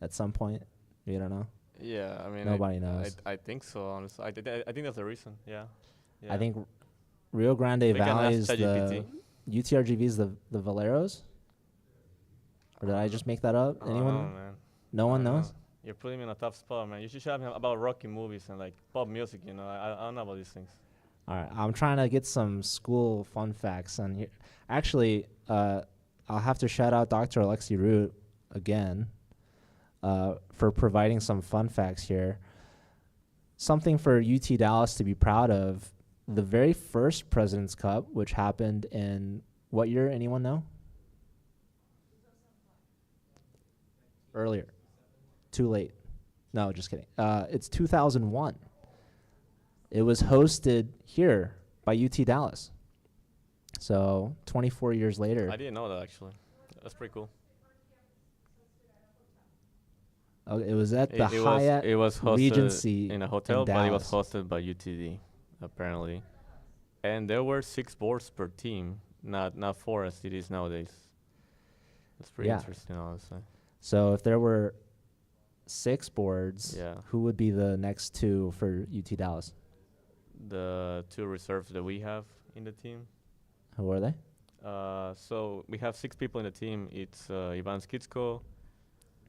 at some point? You don't know? Yeah, I mean. Nobody knows. I think so, honestly. I think that's the reason. Yeah. I think Rio Grande We can Valley ask is the ChatGPT. UTRGV is the Valeros? Or did I just make that up? I don't Anyone? know, man. No one I don't knows? know. You're putting me in a tough spot, man. You should have him about Rocky movies and like pop music. You know, I don't know about these things. All right, I'm trying to get some school fun facts on here. Actually, I'll have to shout out Dr. Alexi Root again for providing some fun facts here. Something for UT Dallas to be proud of. The very first President's Cup, which happened in what year? Anyone know? Earlier. Too late. No, just kidding. It's 2001. It was hosted here by UT Dallas. So 24 years later. I didn't know that actually. That's pretty cool. It was at the It Hyatt was hosted Regency in a hotel, but it was Dallas. hosted by UTD apparently. And there were 6 boards per team, not 4 as it is nowadays. That's pretty Yeah. interesting, honestly. So if there were 6 boards, Yeah. who would be the next 2 for UT Dallas? The 2 reserves that we have in the team. Who are they? So we have 6 people in the team. It's Ivan Skitsko,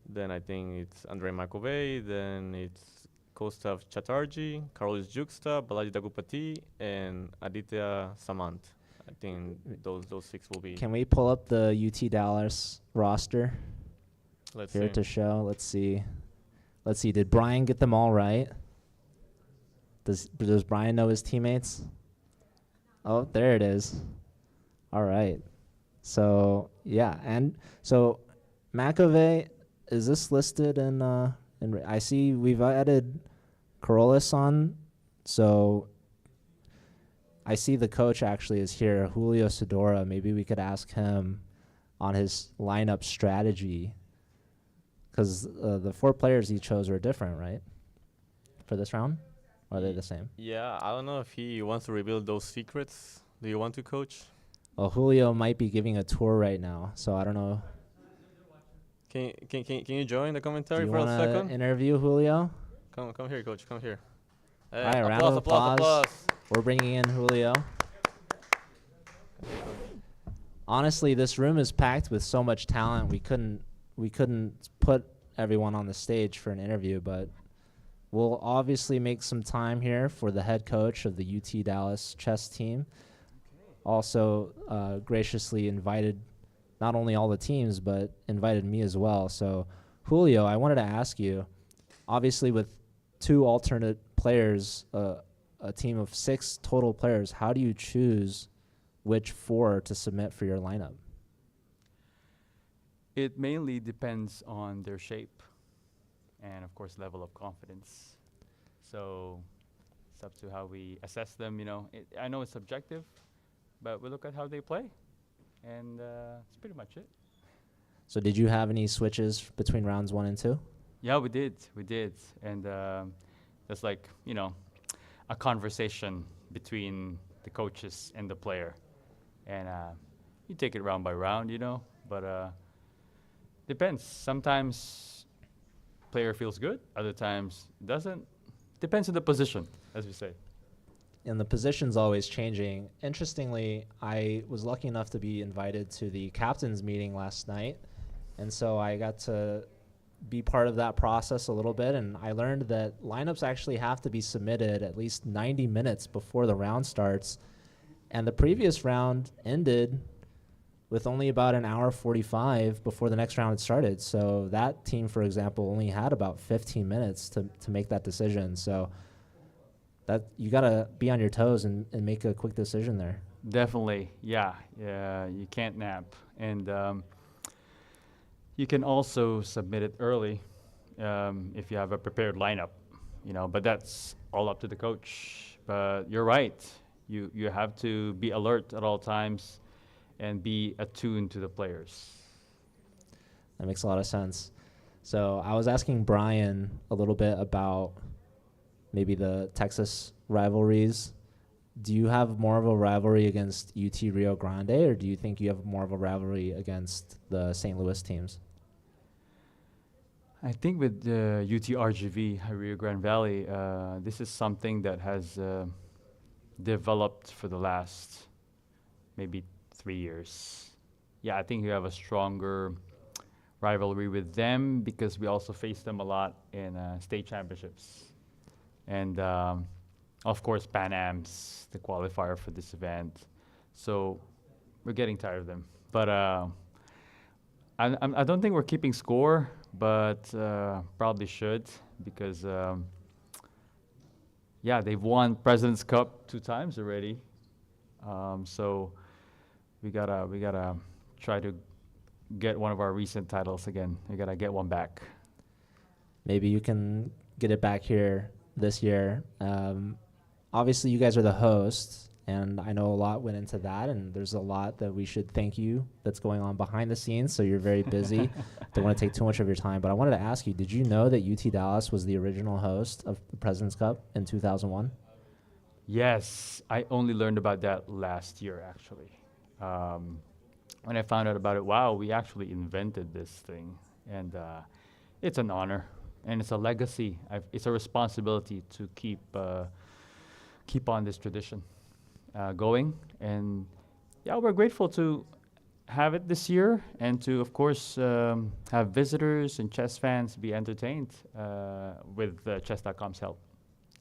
then I think it's Andrei Makovey, then it's Kostav Chatterjee, Carlos Juxta, Balaji Dagupati, and Aditya Samant. I think those 6 will be. Can we pull up the UT Dallas roster Let's here see. to show? Let's see. Let's see. Did Brian get them all right? Does Brian know his teammates? Oh, there it is. All right. So yeah, and so McAvey, is this listed in I see we've added Corollas on, so I see the coach actually is here, Julio Sedora. Maybe we could ask him on his lineup strategy, because the 4 players he chose were different, right? For this round, or are they the same? Yeah, I don't know if he wants to reveal those secrets. Do you want to, coach? Well, Julio might be giving a tour right now, so I don't know. Can you join the Do commentary you for a want second? to interview Julio? Come here, coach. Come here. All right, round of applause. We're bringing in Julio. Honestly, this room is packed with so much talent. We couldn't put everyone on the stage for an interview, but we'll obviously make some time here for the head coach of the UT Dallas chess team. Also graciously invited not only all the teams, but invited me as well. So, Julio, I wanted to ask you, obviously with 2 alternate players, a team of 6 total players, how do you choose which 4 to submit for your lineup? It mainly depends on their shape and, of course, level of confidence. So it's up to how we assess them. I know it's subjective, but we look at how they play, and that's pretty much it. So did you have any switches between rounds 1 and 2? Yeah, we did, and there's like a conversation between the coaches and the player, and you take it round by round, but depends. Sometimes player feels good, other times doesn't. Depends on the position, as we say. And the position's always changing. Interestingly, I was lucky enough to be invited to the captain's meeting last night, and so I got to be part of that process a little bit, and I learned that lineups actually have to be submitted at least 90 minutes before the round starts, and the previous round ended with only about an hour 45 before the next round had started. So that team, for example, only had about 15 minutes to make that decision. So that you got to be on your toes and make a quick decision there. Definitely, yeah. You can't nap, and you can also submit it early if you have a prepared lineup, But that's all up to the coach. But you're right. You have to be alert at all times and be attuned to the players. That makes a lot of sense. So I was asking Brian a little bit about maybe the Texas rivalries. Do you have more of a rivalry against UT Rio Grande, or do you think you have more of a rivalry against the St. Louis teams? I think with UT RGV, Rio Grande Valley, this is something that has developed for the last maybe 3 years. Yeah, I think you have a stronger rivalry with them because we also face them a lot in state championships. And of course, Pan Am's the qualifier for this event. So we're getting tired of them. But I don't think we're keeping score, but probably should because, they've won President's Cup 2 times already. So we gotta try to get one of our recent titles again. We gotta get one back. Maybe you can get it back here this year. Obviously, you guys are the hosts, and I know a lot went into that, and there's a lot that we should thank you that's going on behind the scenes, so you're very busy. Don't want to take too much of your time, but I wanted to ask you, did you know that UT Dallas was the original host of the President's Cup in 2001? Yes, I only learned about that last year, actually. When I found out about it, wow, we actually invented this thing. And it's an honor, and it's a legacy. It's a responsibility to keep on this tradition going. And yeah, we're grateful to have it this year and to, of course, have visitors and chess fans be entertained with chess.com's help.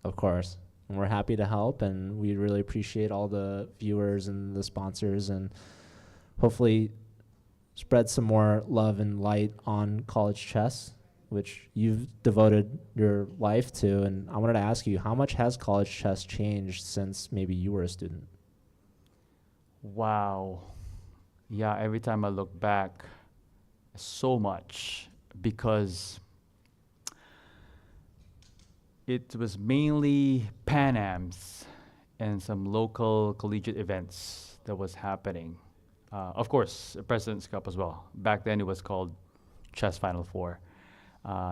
Of course. And we're happy to help, and we really appreciate all the viewers and the sponsors, and hopefully spread some more love and light on college chess which you've devoted your life to. And I wanted to ask you, how much has college chess changed since maybe you were a student? Wow. Yeah, every time I look back, so much, because it was mainly Pan Ams and some local collegiate events that was happening. Of course, the President's Cup as well. Back then, it was called Chess Final Four.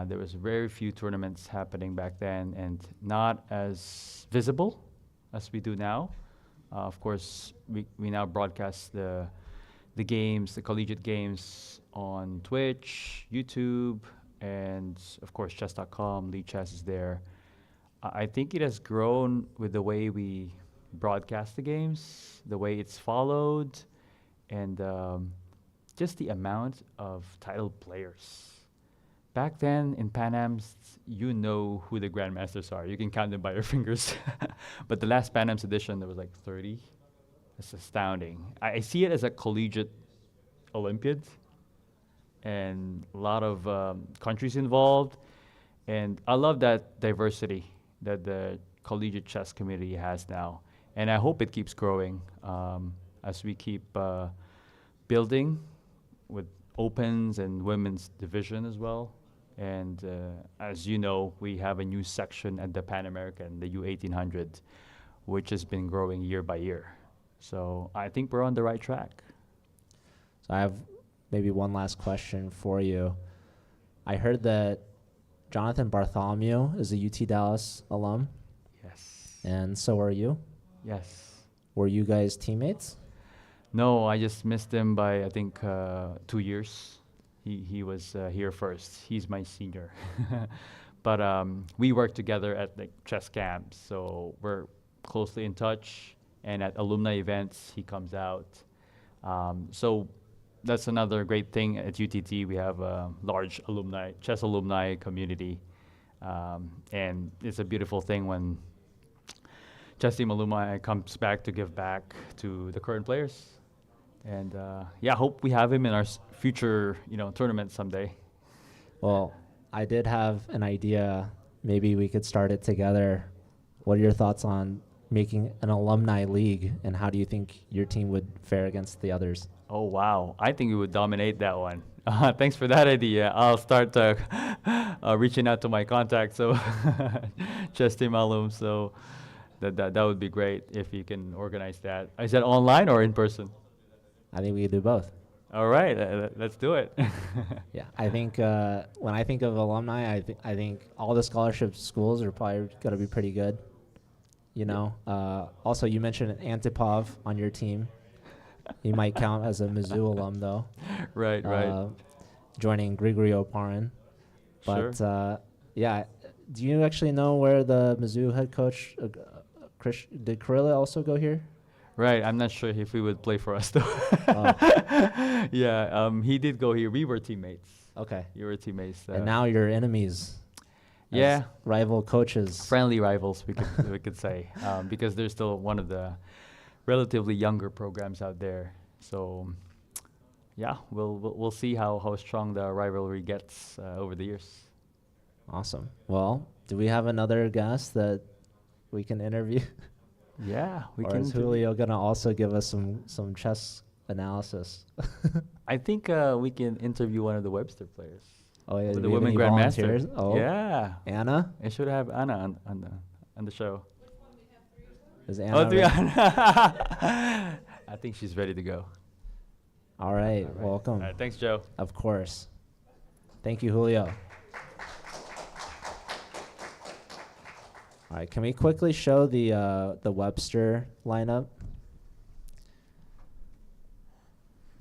There was very few tournaments happening back then, and not as visible as we do now. Of course, we now broadcast the games, the collegiate games, on Twitch, YouTube, and of course chess.com. Lead Chess is there. I think it has grown with the way we broadcast the games, the way it's followed, and just the amount of title players. Back then in Pan Am's, you know who the grandmasters are. You can count them by your fingers. But the last Pan Am's edition, there was like 30. It's astounding. I see it as a collegiate Olympiad, and a lot of countries involved. And I love that diversity that the collegiate chess community has now. And I hope it keeps growing as we keep building with opens and women's division as well. And as you know, we have a new section at the Pan American, the U1800, which has been growing year by year. So I think we're on the right track. So I have maybe one last question for you. I heard that Jonathan Bartholomew is a UT Dallas alum, Yes. and so are you. Yes. Were you guys teammates? No, I just missed him by, I think, 2 years. He was here first. He's my senior. But we work together at the chess camps, so we're closely in touch. And at alumni events, he comes out. So that's another great thing at UTT. We have a large chess alumni community. And it's a beautiful thing when chess team alumni comes back to give back to the current players. And yeah, hope we have him in our future, tournament someday. Well, I did have an idea. Maybe we could start it together. What are your thoughts on making an alumni league, and how do you think your team would fare against the others? Oh, wow. I think we would dominate that one. Thanks for that idea. I'll start reaching out to my contacts, so chess team alum. So that would be great if you can organize that. Is that online or in person? I think we could do both. All right, let's do it. Yeah, I think when I think of alumni, I think all the scholarship schools are probably going to be pretty good. Also, you mentioned Antipov on your team. He might count as a Mizzou alum, though. Right. Joining Grigorio Parin. But, Sure. yeah, do you actually know where the Mizzou head coach, did Kurilla also go here? Right, I'm not sure if he would play for us, though. Oh. Yeah, he did go here. We were teammates. Okay. You were teammates. And now you're enemies. Yeah. Rival coaches. Friendly rivals, we could say, because they're still one of the relatively younger programs out there. So, yeah, we'll see how strong the rivalry gets over the years. Awesome. Well, do we have another guest that we can interview? Yeah, we or can. is Julio gonna also give us some chess analysis? I think we can interview one of the Webster players. Oh yeah, The do we have women any grandmaster. volunteers? Oh, Yeah, Anna. I should have Anna on the show. Is Anna? Oh, three ready? Anna. I think she's ready to go. All right, All right. welcome. All right, thanks, Joe. Of course. Thank you, Julio. All right, can we quickly show the Webster lineup?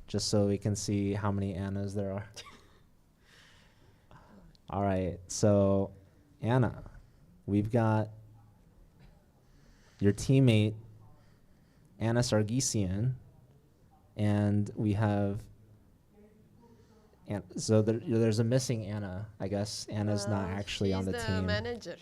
Just so we can see how many Annas there are. All right, so Anna, we've got your teammate, Anna Sargisian, and we have, so there's a missing Anna. I guess Anna's not actually on the team. He's the manager.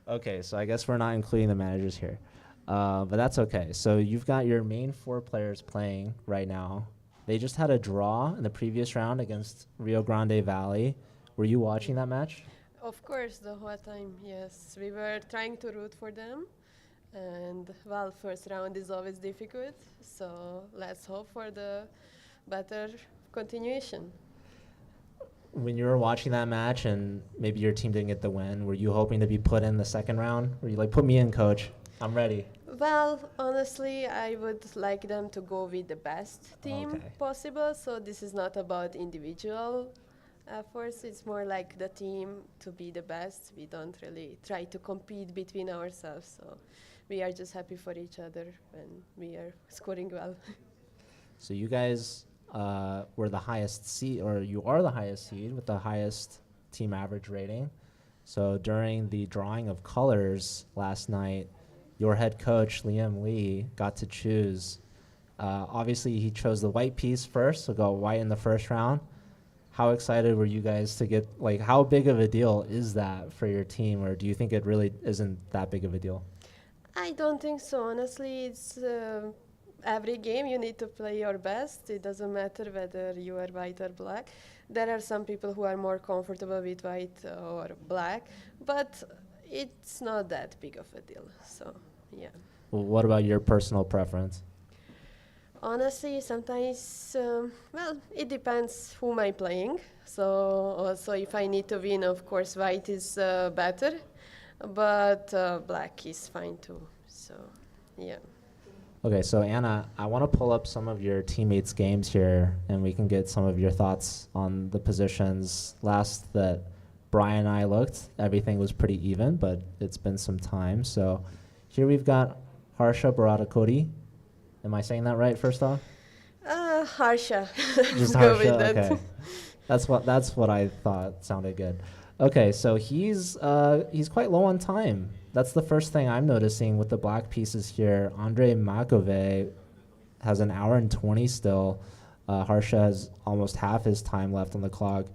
Okay, so I guess we're not including the managers here. But that's okay. So you've got your main 4 players playing right now. They just had a draw in the previous round against Rio Grande Valley. Were you watching that match? Of course, the whole time, yes. We were trying to root for them. And, well, first round is always difficult. So let's hope for the better continuation. When you were watching that match and maybe your team didn't get the win, were you hoping to be put in the second round? Were you like, put me in, coach? I'm ready. Well, honestly, I would like them to go with the best team Okay. possible. So this is not about individual efforts. It's more like the team to be the best. We don't really try to compete between ourselves. So we are just happy for each other when we are scoring well. So you guys were the highest seed, or you are the highest seed with the highest team average rating. So during the drawing of colors last night, your head coach, Liam Lee, got to choose. Obviously, he chose the white piece first, so go white in the first round. How excited were you guys to get, like, how big of a deal is that for your team, or do you think it really isn't that big of a deal? I don't think so. Honestly, it's every game you need to play your best. It doesn't matter whether you are white or black. There are some people who are more comfortable with white or black, but it's not that big of a deal. So, yeah. Well, what about your personal preference? Honestly, sometimes, well, it depends whom I'm playing. So, also if I need to win, of course, white is better, but black is fine too. So, yeah. Okay, so Anna, I want to pull up some of your teammates' games here, and we can get some of your thoughts on the positions. Last that Brian and I looked, everything was pretty even, but it's been some time. So here we've got Harsha Baratakoti. Am I saying that right, first off? Harsha. Just Go Harsha, with that. okay. That's what I thought sounded good. Okay, so he's quite low on time. That's the first thing I'm noticing with the black pieces here. Andre Makove has an hour and 20 still. Harsha has almost half his time left on the clock.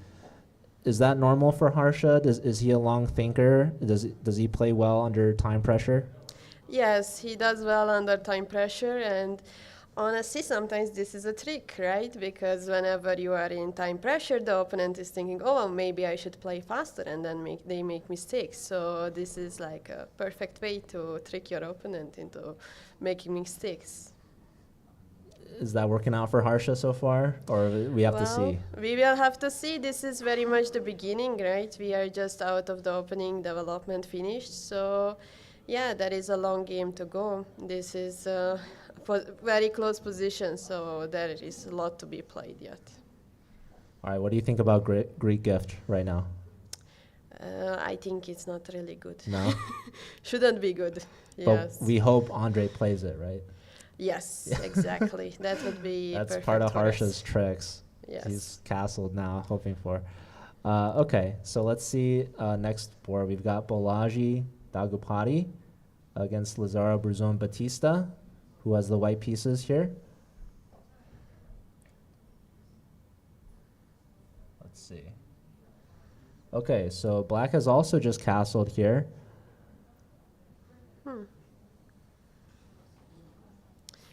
Is that normal for Harsha? Is he a long thinker? Does he play well under time pressure? Yes, he does well under time pressure, and honestly, sometimes this is a trick, right? Because whenever you are in time pressure, the opponent is thinking, oh, well, maybe I should play faster, and then they make mistakes. So this is like a perfect way to trick your opponent into making mistakes. Is that working out for Harsha so far, or we have to see? We will have to see. This is very much the beginning, right? We are just out of the opening development finished, so yeah, there is a long game to go. This is a very close position, so there is a lot to be played yet. All right, what do you think about Greek Gift right now? I think it's not really good. No? Shouldn't be good. Yes. But we hope Andre plays it, right? Yes, exactly. That would be That's perfect part of for us. Harsha's tricks. Yes. He's castled now, hoping for. Okay, so let's see next board. We've got Bolaji Dagupati against Lazaro Bruzon Batista, who has the white pieces here. Let's see. Okay, so black has also just castled here.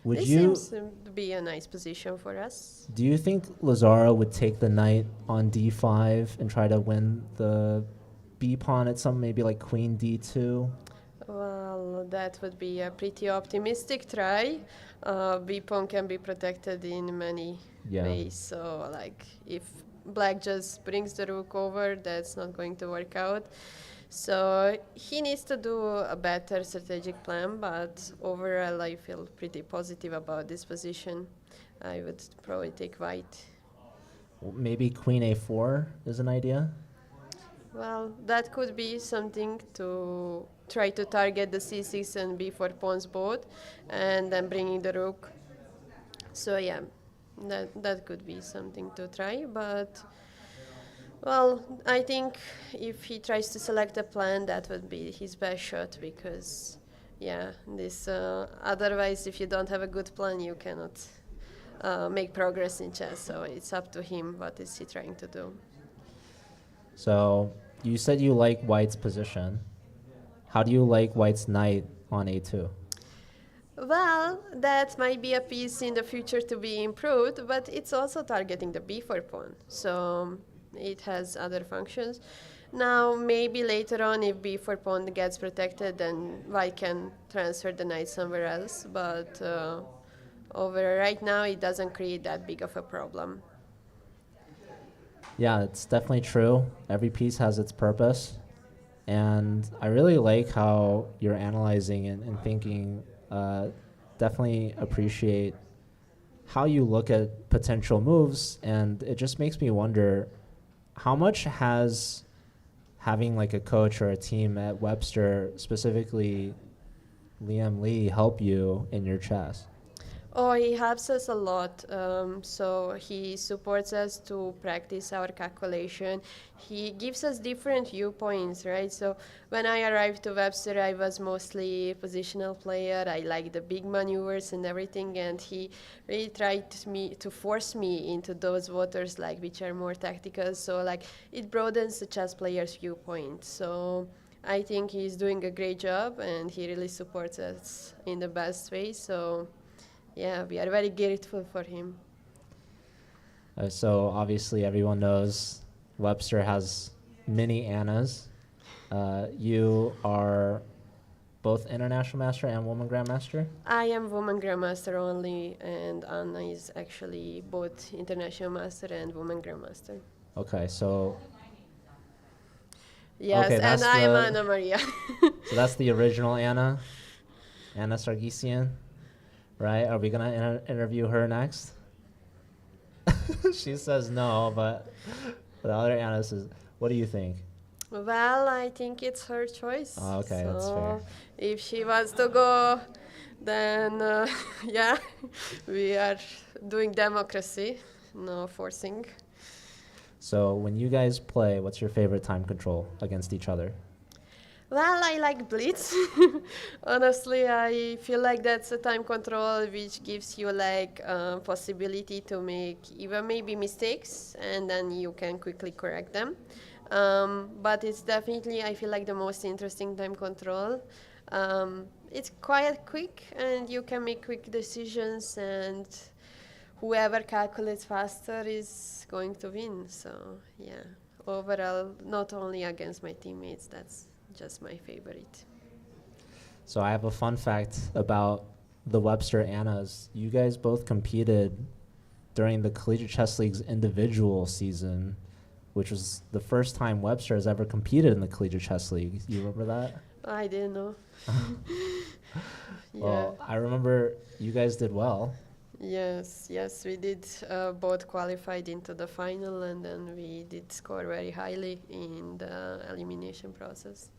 Would This you seems to be a nice position for us. do you think Lazaro would take the knight on d5 and try to win the b pawn at some maybe like queen d2? Well, that would be a pretty optimistic try. B-pawn can be protected in many Yeah. ways. So, like, if black just brings the rook over, that's not going to work out. So he needs to do a better strategic plan, but overall I feel pretty positive about this position. I would probably take white. Maybe queen a4 is an idea. Well, that could be something to try to target the c6 and b4 pawns both, and then bringing the rook. So yeah, that could be something to try, but well, I think if he tries to select a plan, that would be his best shot, because yeah, this otherwise if you don't have a good plan, you cannot make progress in chess. So it's up to him, what is he trying to do. So you said you like white's position. How do you like white's knight on a2? Well, that might be a piece in the future to be improved, but it's also targeting the b4 pawn, so it has other functions. Now, maybe later on, if b4 pawn gets protected, then white can transfer the knight somewhere else, but over right now, it doesn't create that big of a problem. Yeah, it's definitely true. Every piece has its purpose. And I really like how you're analyzing and thinking. Definitely appreciate how you look at potential moves. And it just makes me wonder how much has having like a coach or a team at Webster, specifically Liam Lee, help you in your chess? Oh, he helps us a lot. So he supports us to practice our calculation. He gives us different viewpoints, right? So when I arrived to Webster, I was mostly a positional player. I liked the big maneuvers and everything, and he really tried to force me into those waters, like which are more tactical. So like it broadens the chess player's viewpoint. So I think he's doing a great job, and he really supports us in the best way. So. Yeah, we are very grateful for him. So obviously everyone knows Webster has many Annas. You are both international master and woman grandmaster. I am woman grandmaster only, and Anna is actually both international master and woman grandmaster. Okay, so Yes, Okay, and that's I am the- Anna Maria. so that's the original Anna, Anna Sargisian, right? Are we gonna interview her next? She says no, but the other Anna says, "What do you think?" Well, I think it's her choice. Oh, okay, that's fair. If she wants to go, then yeah, we are doing democracy, no forcing. So when you guys play, what's your favorite time control against each other? Well, I like Blitz. Honestly, I feel like that's a time control which gives you like possibility to make even maybe mistakes, and then you can quickly correct them. But it's definitely, I feel like, the most interesting time control. It's quite quick, and you can make quick decisions, and whoever calculates faster is going to win. So yeah, overall, not only against my teammates, that's just my favorite. So I have a fun fact about the Webster Annas. You guys both competed during the Collegiate Chess League's individual season, which was the first time Webster has ever competed in the Collegiate Chess League. You remember that? I didn't know. Well, I remember you guys did well. Yes, we did both qualified into the final, and then we did score very highly in the elimination process.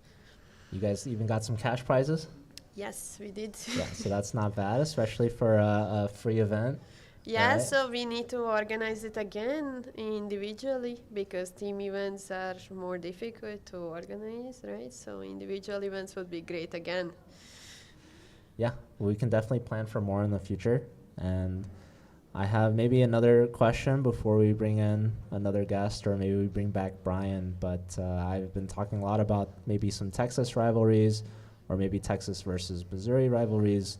You guys even got some cash prizes. Yes, we did. Yeah, so that's not bad, especially for a free event. Yeah, right? so we need to organize it again individually because team events are more difficult to organize, right? So individual events would be great again. Yeah, we can definitely plan for more in the future. And I have maybe another question before we bring in another guest, or maybe we bring back Brian. But I've been talking a lot about maybe some Texas rivalries, or maybe Texas versus Missouri rivalries.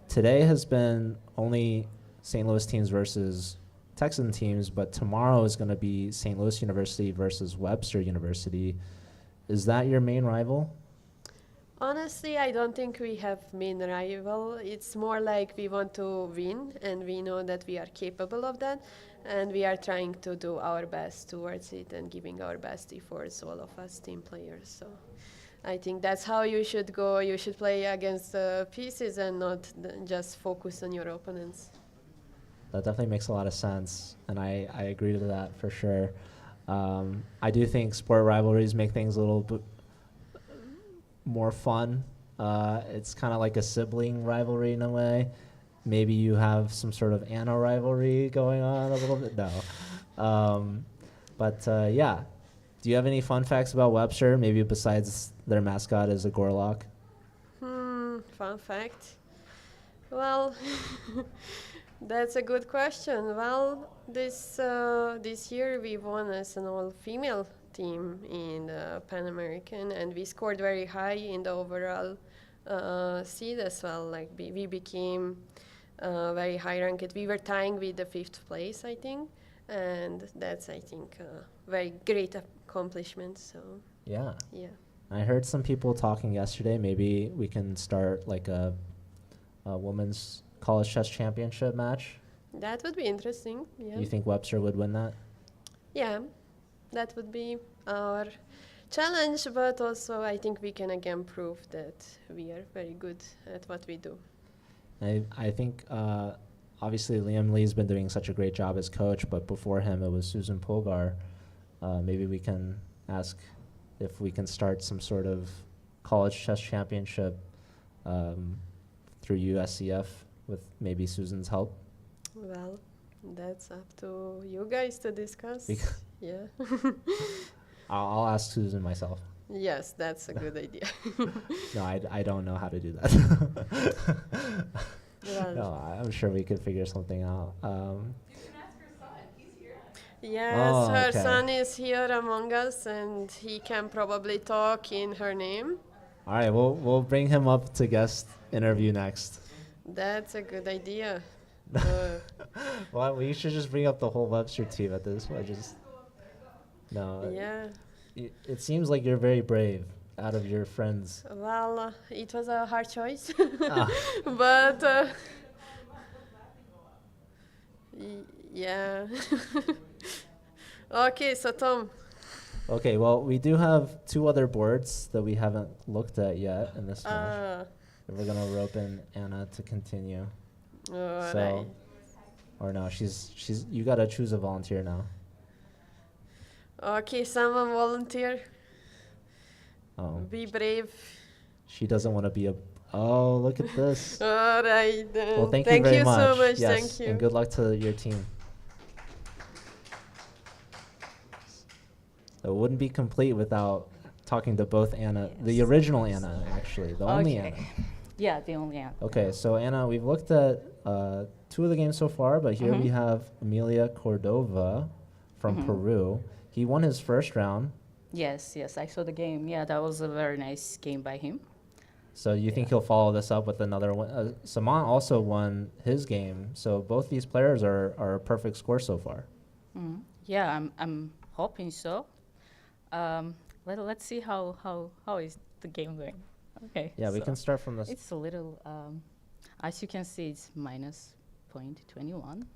Today has been only St. Louis teams versus Texan teams, but tomorrow is going to be St. Louis University versus Webster University. Is that your main rival? Honestly, I don't think we have main rival. It's more like we want to win, and we know that we are capable of that, and we are trying to do our best towards it and giving our best efforts, all of us team players. So I think that's how you should go. You should play against the pieces and not just focus on your opponents. That definitely makes a lot of sense, and I agree to that for sure. I do think sport rivalries make things a little bit more fun. It's kind of like a sibling rivalry in a way. Maybe you have some sort of Anna rivalry going on a little bit. No. Yeah. Do you have any fun facts about Webster, maybe besides their mascot is a Gorlock? Fun fact. Well, that's a good question. Well, this year we won as an all-female team in the Pan American, and we scored very high in the overall seed as well. Like we became very high ranked. We were tying with the fifth place, I think, and that's I think a very great accomplishment. So Yeah. yeah, I heard some people talking yesterday. Maybe we can start like a women's college chess championship match. that would be interesting. Yeah, You think Webster would win that? yeah, that would be our challenge. But also, I think we can again prove that we are very good at what we do. I think obviously Liam Lee's been doing such a great job as coach, but before him it was Susan Polgar. Maybe we can ask if we can start some sort of college chess championship through USCF with maybe Susan's help. Well, that's up to you guys to discuss. Bec- Yeah. I'll ask Susan myself. Yes, that's a good idea. No, I don't know how to do that. Well, No, I'm sure we could figure something out. yes, Oh, her okay. son is here among us, and he can probably talk in her name. All right, we'll bring him up to guest interview next. That's a good idea. Well, we should just bring up the whole Webster team at this point. Just no. Yeah. It seems like you're very brave out of your friends. Well, it was a hard choice, Ah. but yeah. Okay, so Tom. Okay, well, we do have two other boards that we haven't looked at yet in this match. Uh, We're gonna rope in Anna to continue. all So, right. or no, she's you gotta choose a volunteer now. Okay, someone volunteer. Oh, Be brave. she doesn't want to be a. Oh, look at this. All right. Then. Well, thank you very much. so much. Yes, Thank you. and good luck to your team. It wouldn't be complete without talking to both Anna, the Yes. original Anna, actually, the only Okay. Anna. Yeah, the only Anna. Okay, so Anna, we've looked at two of the games so far, but here we Mhm. have Emilia Cordova from Mhm. Peru. He won his first round. Yes, I saw the game. Yeah, that was a very nice game by him. So you think he'll follow this up with another one? Saman also won his game, so both these players are a perfect score so far. Yeah, I'm hoping so. Let's see how is the game going. Okay. Yeah, we so can start from this. It's a little, as you can see, it's minus 0.21.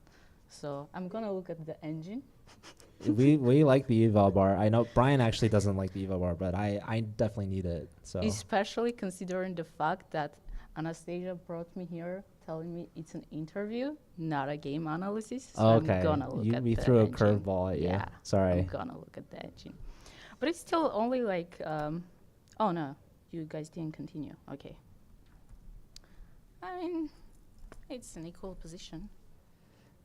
So I'm gonna look at the engine. we like the eval bar. I know Brian actually doesn't like the eval bar, but I definitely need it. So Especially considering the fact that Anastasia brought me here telling me it's an interview, not a game analysis. So okay, I'm gonna look at we the threw a engine. curveball at you. Yeah, Sorry. I'm gonna look at the engine. But it's still only like, oh no, you guys didn't continue. Okay. I mean, it's an equal position.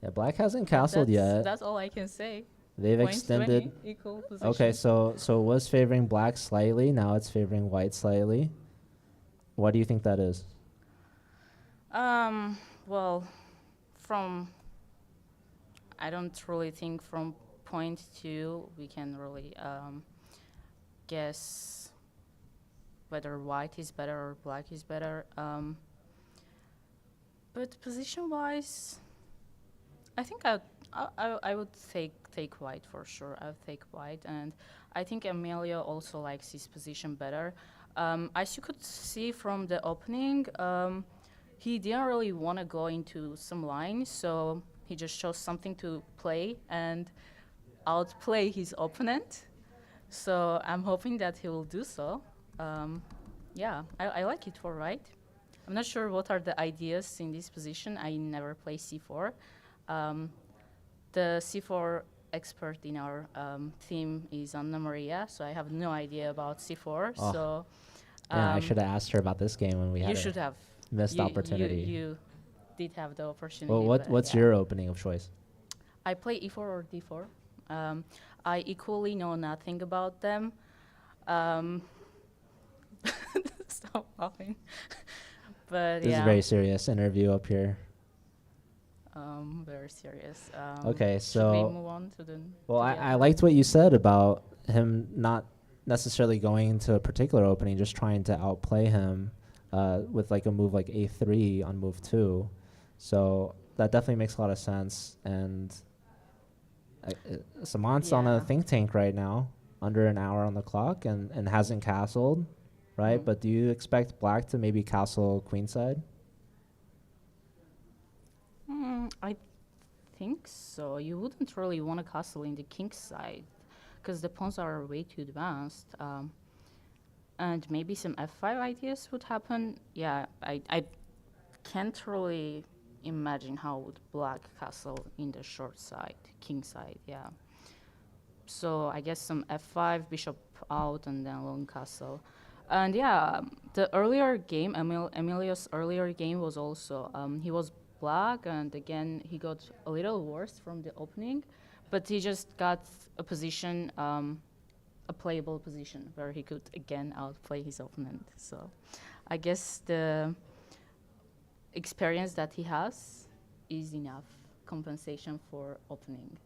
Yeah, Black hasn't castled yet. That's all I can say. They've Point extended. 20, equal position. Okay, so it was favoring Black slightly. Now it's favoring White slightly. Why do you think that is? Well, I don't really think from point two we can really guess whether white is better or black is better. But position-wise, I think I would take white for sure. I would take white, and I think Amelia also likes his position better. As you could see from the opening, he didn't really want to go into some line, so he just chose something to play and outplay his opponent. So I'm hoping that he will do so. Yeah, I like it for white. I'm not sure what are the ideas in this position. I never play c4. The c4 expert in our team is Anna Maria, so I have no idea about c4. Oh. So Yeah, I should have asked her about this game when we had you a should have missed opportunity. You did have the opportunity. Well, but what's yeah. your opening of choice? I play e4 or d4. I equally know nothing about them. Stop laughing. But This is yeah, a very serious interview up here. very serious. Okay, should we so move on to the? well, to I the I other? liked what you said about him not necessarily going into a particular opening, just trying to outplay him. with like a move like a3 on move 2. So that definitely makes a lot of sense. And Samant's on a Yeah. think tank right now, under an hour on the clock, and hasn't castled, right? Mhm. But do you expect black to maybe castle queenside? I think so. You wouldn't really want to castle in the king side because the pawns are way too advanced. And maybe some f5 ideas would happen. Yeah, I can't really imagine how would black castle in the short side, king side. Yeah. So I guess some f5, bishop out, and then lone castle. And yeah, the earlier game, Emilio's earlier game was also he was black, and again he got a little worse from the opening, but he just got a position, a playable position where he could again outplay his opponent. So I guess the experience that he has is enough compensation for opening.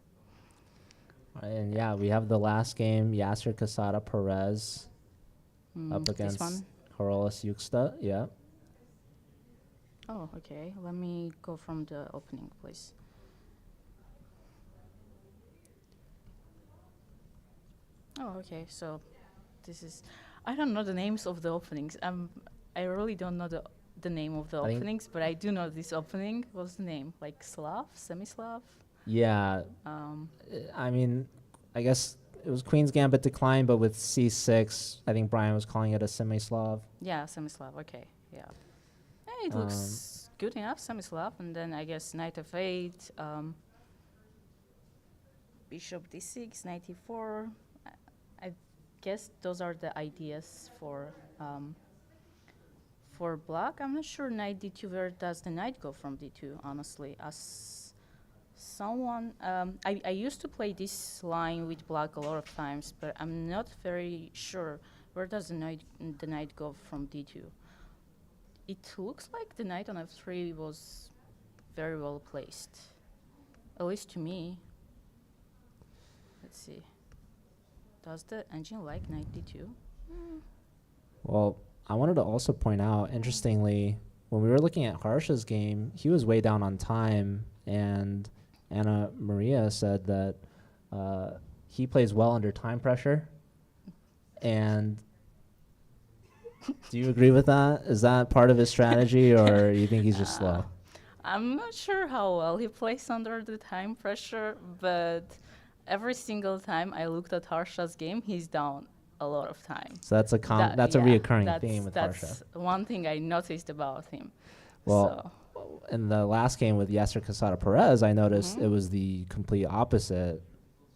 And yeah, we have the last game, Yasser Casada Perez up This against one. Carolus Yuxta. Yeah. Oh, okay. Let me go from the opening, please. Oh, okay. So this is. I don't know the names of the openings. I really don't know the name of the I think- openings, but I do know this opening. What's the name? Like Slav, semi-Slav. Yeah. I mean, I guess it was Queen's Gambit decline, but with c6, I think Brian was calling it a semi-Slav. Yeah, semi-Slav. Okay. Yeah. It looks good enough, semi-Slav, and then I guess knight f8, bishop d6, knight e4. I guess those are the ideas for black. I'm not sure knight d2. Where does the knight go from d2? Honestly, as someone, I used to play this line with black a lot of times, but I'm not very sure where does the knight go from d2. It looks like the knight on f3 was very well placed, at least to me. Let's see. Does the engine like knight d2? Well, I wanted to also point out, interestingly, when we were looking at Harsha's game, he was way down on time, and Anna Maria said that he plays well under time pressure. And do you agree with that? Is that part of his strategy, or you think he's just slow? I'm not sure how well he plays under the time pressure, but every single time I looked at Harsha's game, he's down a lot of time. So that's a that's a reoccurring theme with Harsha. That's one thing I noticed about him. Well, in the last game with Yasser Casada Perez, I noticed it was the complete opposite.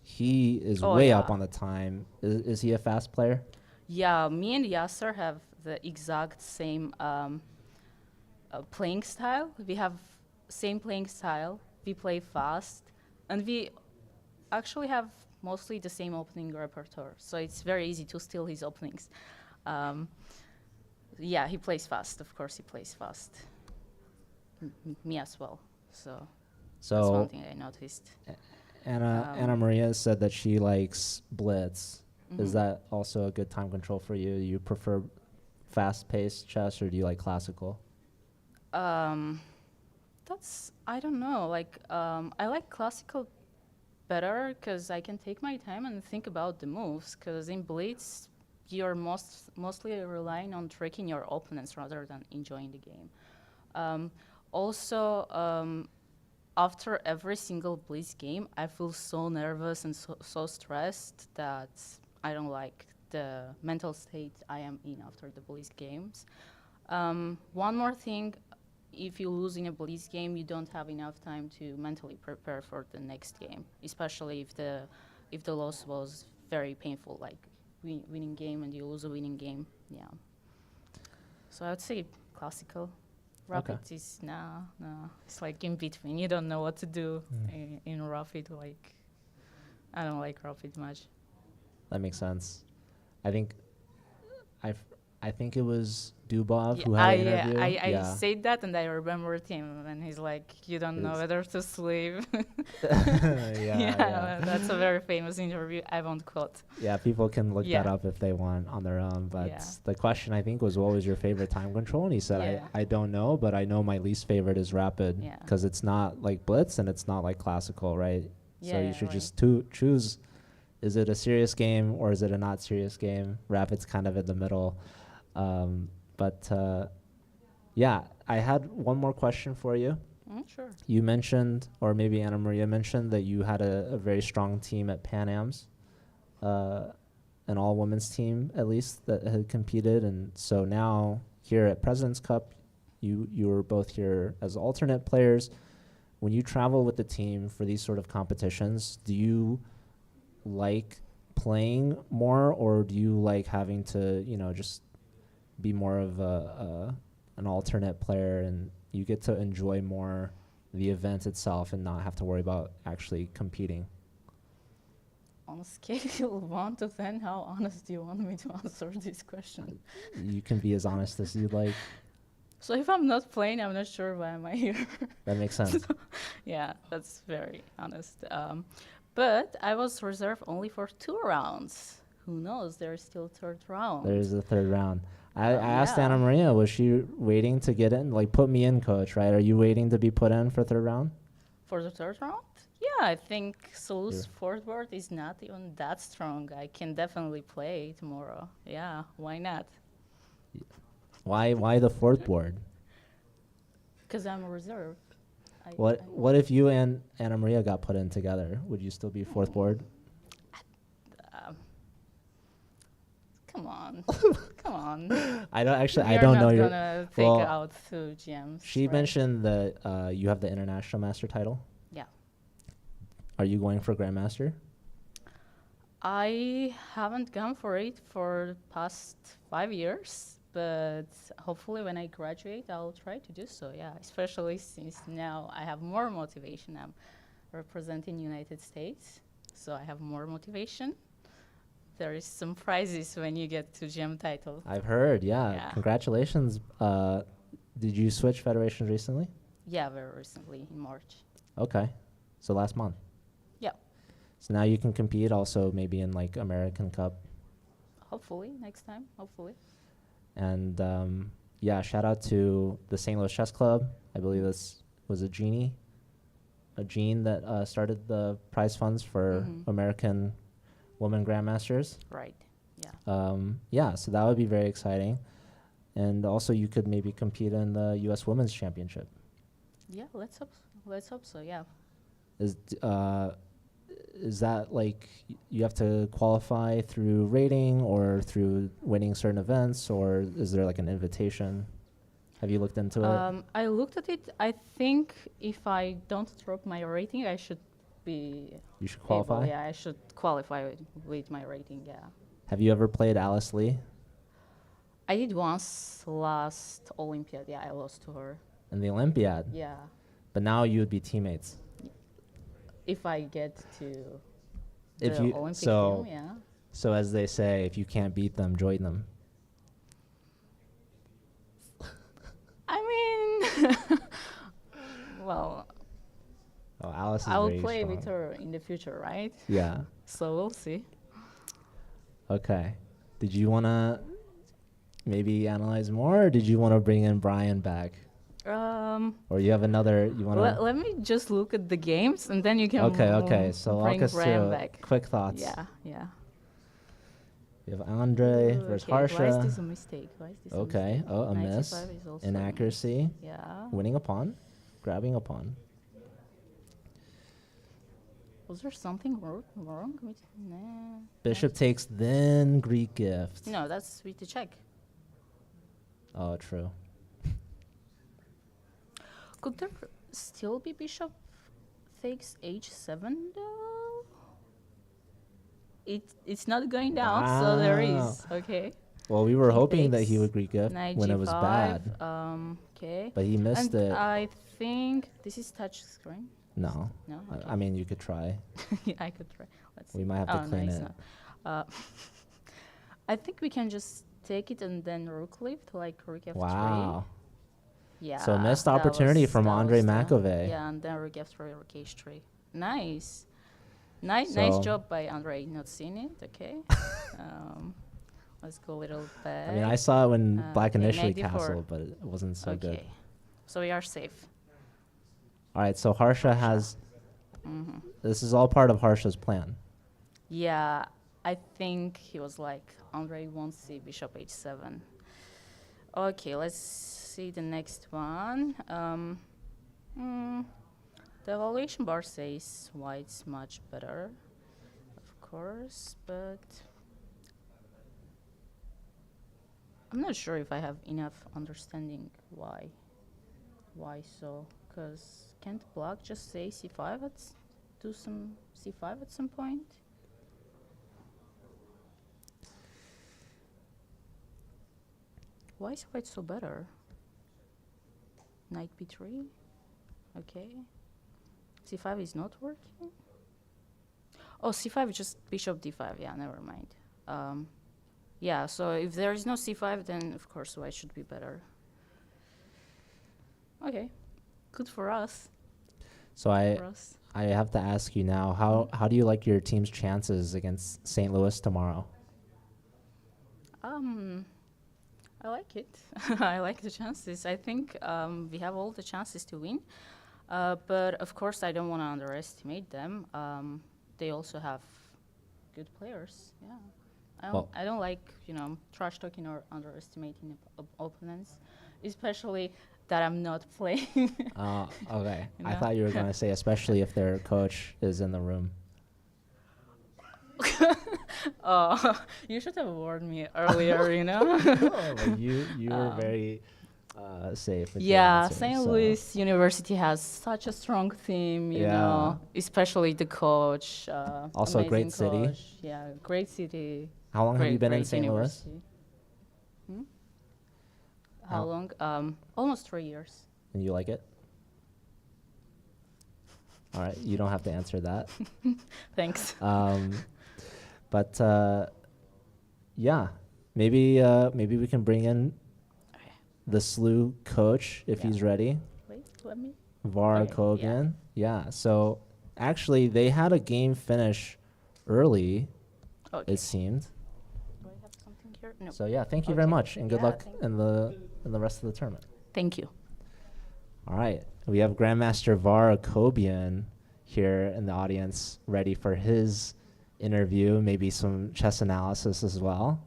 He is way up on the time. Is he a fast player? Yeah, me and Yasser have the exact same playing style. We have same playing style. We play fast, and we actually have mostly the same opening repertoire. So it's very easy to steal his openings. Yeah, he plays fast. Of course, he plays fast. Me as well. So that's one thing I noticed. Anna Maria said that she likes blitz. Is that also a good time control for you? You prefer fast-paced chess, or do you like classical? That's, I don't know. Like, I like classical better because I can take my time and think about the moves. Because in blitz, you're mostly relying on tricking your opponents rather than enjoying the game. Also, after every single blitz game, I feel so nervous and so stressed that I don't like the mental state I am in after the blitz games. One more thing, if you lose in a blitz game, you don't have enough time to mentally prepare for the next game, especially if the loss was very painful, like winning game and you lose a winning game. Yeah. So I would say classical. Rapid is no. It's like in between. You don't know what to do in rapid. Like, I don't like rapid much. That makes sense. I think it was Dubov, Yeah, who had I, an interview. I Yeah. said that and I remembered him and he's like, you don't know It's- whether to sleep. yeah. That's a very famous interview. I won't quote. Yeah, people can look that Yeah. up if they want on their own. But Yeah. the question I think was, what was your favorite time control? And he said, Yeah. I don't know, but I know my least favorite is rapid Yeah. because it's not like blitz and it's not like classical, right? So Yeah, you should right. just choose, is it a serious game or is it a not serious game? Rapid's kind of in the middle. Yeah, I had one more question for you. Sure. You mentioned, or maybe Anna Maria mentioned, that you had a very strong team at Pan Am's, an all-women's team at least that had competed, and so now here at President's Cup, you were both here as alternate players. When you travel with the team for these sort of competitions, do you like playing more, or do you like having to, just be more of an alternate player and you get to enjoy more the event itself and not have to worry about actually competing? On a scale of 1 to 10, how honest do you want me to answer this question? You can be as honest as you'd like. So if I'm not playing, I'm not sure why am I here. That makes sense. Yeah, that's very honest. But I was reserved only for 2 rounds. Who knows? There's still third round. There's a third round. I asked Yeah. Anna Maria, was she waiting to get in? Like, put me in, coach, right? Are you waiting to be put in for third round? For the third round? Yeah, I think Solu's forward is not even that strong. I can definitely play tomorrow. Yeah, why not? Why the fourth board? Because I'm a reserve. What if you and Anna Maria got put in together? Would you still be fourth board? Come on. Come on. I don't actually. You're I don't not know your. gonna take well, out 2 gems. She right? mentioned that you have the international master title. Yeah. Are you going for grandmaster? I haven't gone for it for the past 5 years, but hopefully when I graduate, I'll try to do so. Yeah, especially since now I have more motivation. I'm representing United States, so I have more motivation. There is some prizes when you get to gem title. I've heard. Yeah. Yeah. Congratulations. Did you switch federations recently? Yeah, very recently in March. Okay. So last month. Yeah, So now you can compete also maybe in like American Cup. hopefully next time. Hopefully. And yeah, shout out to the St. Louis Chess Club. I believe this was a Jean that started the prize funds for American women grandmasters. Right. Yeah. Yeah, so that would be very exciting. And also you could maybe compete in the U.S. Women's Championship. Yeah. Let's hope so. Yeah. Is that like you have to qualify through rating or through winning certain events, or is there like an invitation? Have you looked into it? I looked at it. I think if I don't drop my rating, I should be. You should qualify? Able, yeah, I should qualify with my rating. Yeah. Have you ever played Alice Lee I did once last Olympiad. Yeah, I lost to her. in the Olympiad? Yeah. But now you would be teammates. If I get to If the you- Olympic so- team, yeah. So as they say, if you can't beat them, join them. I mean, well, Oh, Alice is I'll very play strong. with her in the future, right? Yeah. So we'll see. Okay. Did you want to maybe analyze more, or did you want to bring in Brian back? Or you have another, you want to... Let me just look at the games, and then you can. Okay. So walk bring us Brian through back. quick thoughts. Yeah. We have Andre versus Okay, why is Harsha. this a mistake? Why is this a Okay. mistake? Oh, a miss. 95 is also Inaccuracy. Yeah. Winning a pawn. Grabbing a pawn. Was there something wrong with? Nah. Bishop takes, then Greek gift. No, that's with the check. Oh, true. Could there still be bishop takes h7 though? It's not going down, so there is. Okay. Well, we were King hoping that he takes, would Greek gift Knight when it was bad, G5. Okay. but he missed And it. I think this is touch screen. No. No. Okay. I mean, you could try. Yeah, I could try. Let's see. We might have to Oh, clean no, it's it. not. I think we can just take it and then rook lift, like rook f3. Wow. Yeah. So missed that opportunity was- from that Andre was the- McAvey. Yeah, and then rook f3, rook h3. Nice. Nice So- job by Andre. Not seen it. Okay. Let's go a little back. I mean, I saw it when Black okay, initially knight d4. castled, but it wasn't so good. Okay. So we are safe. All right, so Harsha has. Hmm. This is all part of Harsha's plan. Yeah, I think he was like, Andre won't see bishop h7. Okay, let's see the next one. The evaluation bar says white's much better, of course, but I'm not sure if I have enough understanding why. Why so? Because can't black just say c5 do some c5 at some point? Why is white so better? Knight b3. Okay. c5 is not working. Oh, c5 is just bishop d5. Yeah, never mind. Yeah, so if there is no c5, then of course white should be better. Okay, good for us. So I For us. have to ask you now, how do you like your team's chances against St. Louis tomorrow? I like it. I like the chances. I think we have all the chances to win. But of course, I don't want to underestimate them. They also have good players. Yeah. I don't like, trash talking or underestimating opponents, especially that I'm not playing. Okay. You I know? thought you were going to say, especially if their coach is in the room. Oh, you should have warned me earlier, But you were very safe. With your Yeah, answer, St. so- Louis University has such a strong team, you Yeah. know, especially the coach. Also a great amazing city. coach. Yeah, great city. How long have you been in great St. Louis? university. How How- long? Almost 3 years. And you like it? All right, you don't have to answer that. Thanks. But yeah, maybe we can bring in Okay. the SLU coach if Yeah. he's ready, Wait, let me. Var Okay, yeah. Kogan. Yeah. So actually, they had a game finish early. Okay. It seemed. Do I have something here? No. So yeah, thank you very Okay. much, and good Yeah, luck thank in the rest of the tournament. Thank you. All right, we have Grandmaster Var Kobian here in the audience, ready for his interview, maybe some chess analysis as well.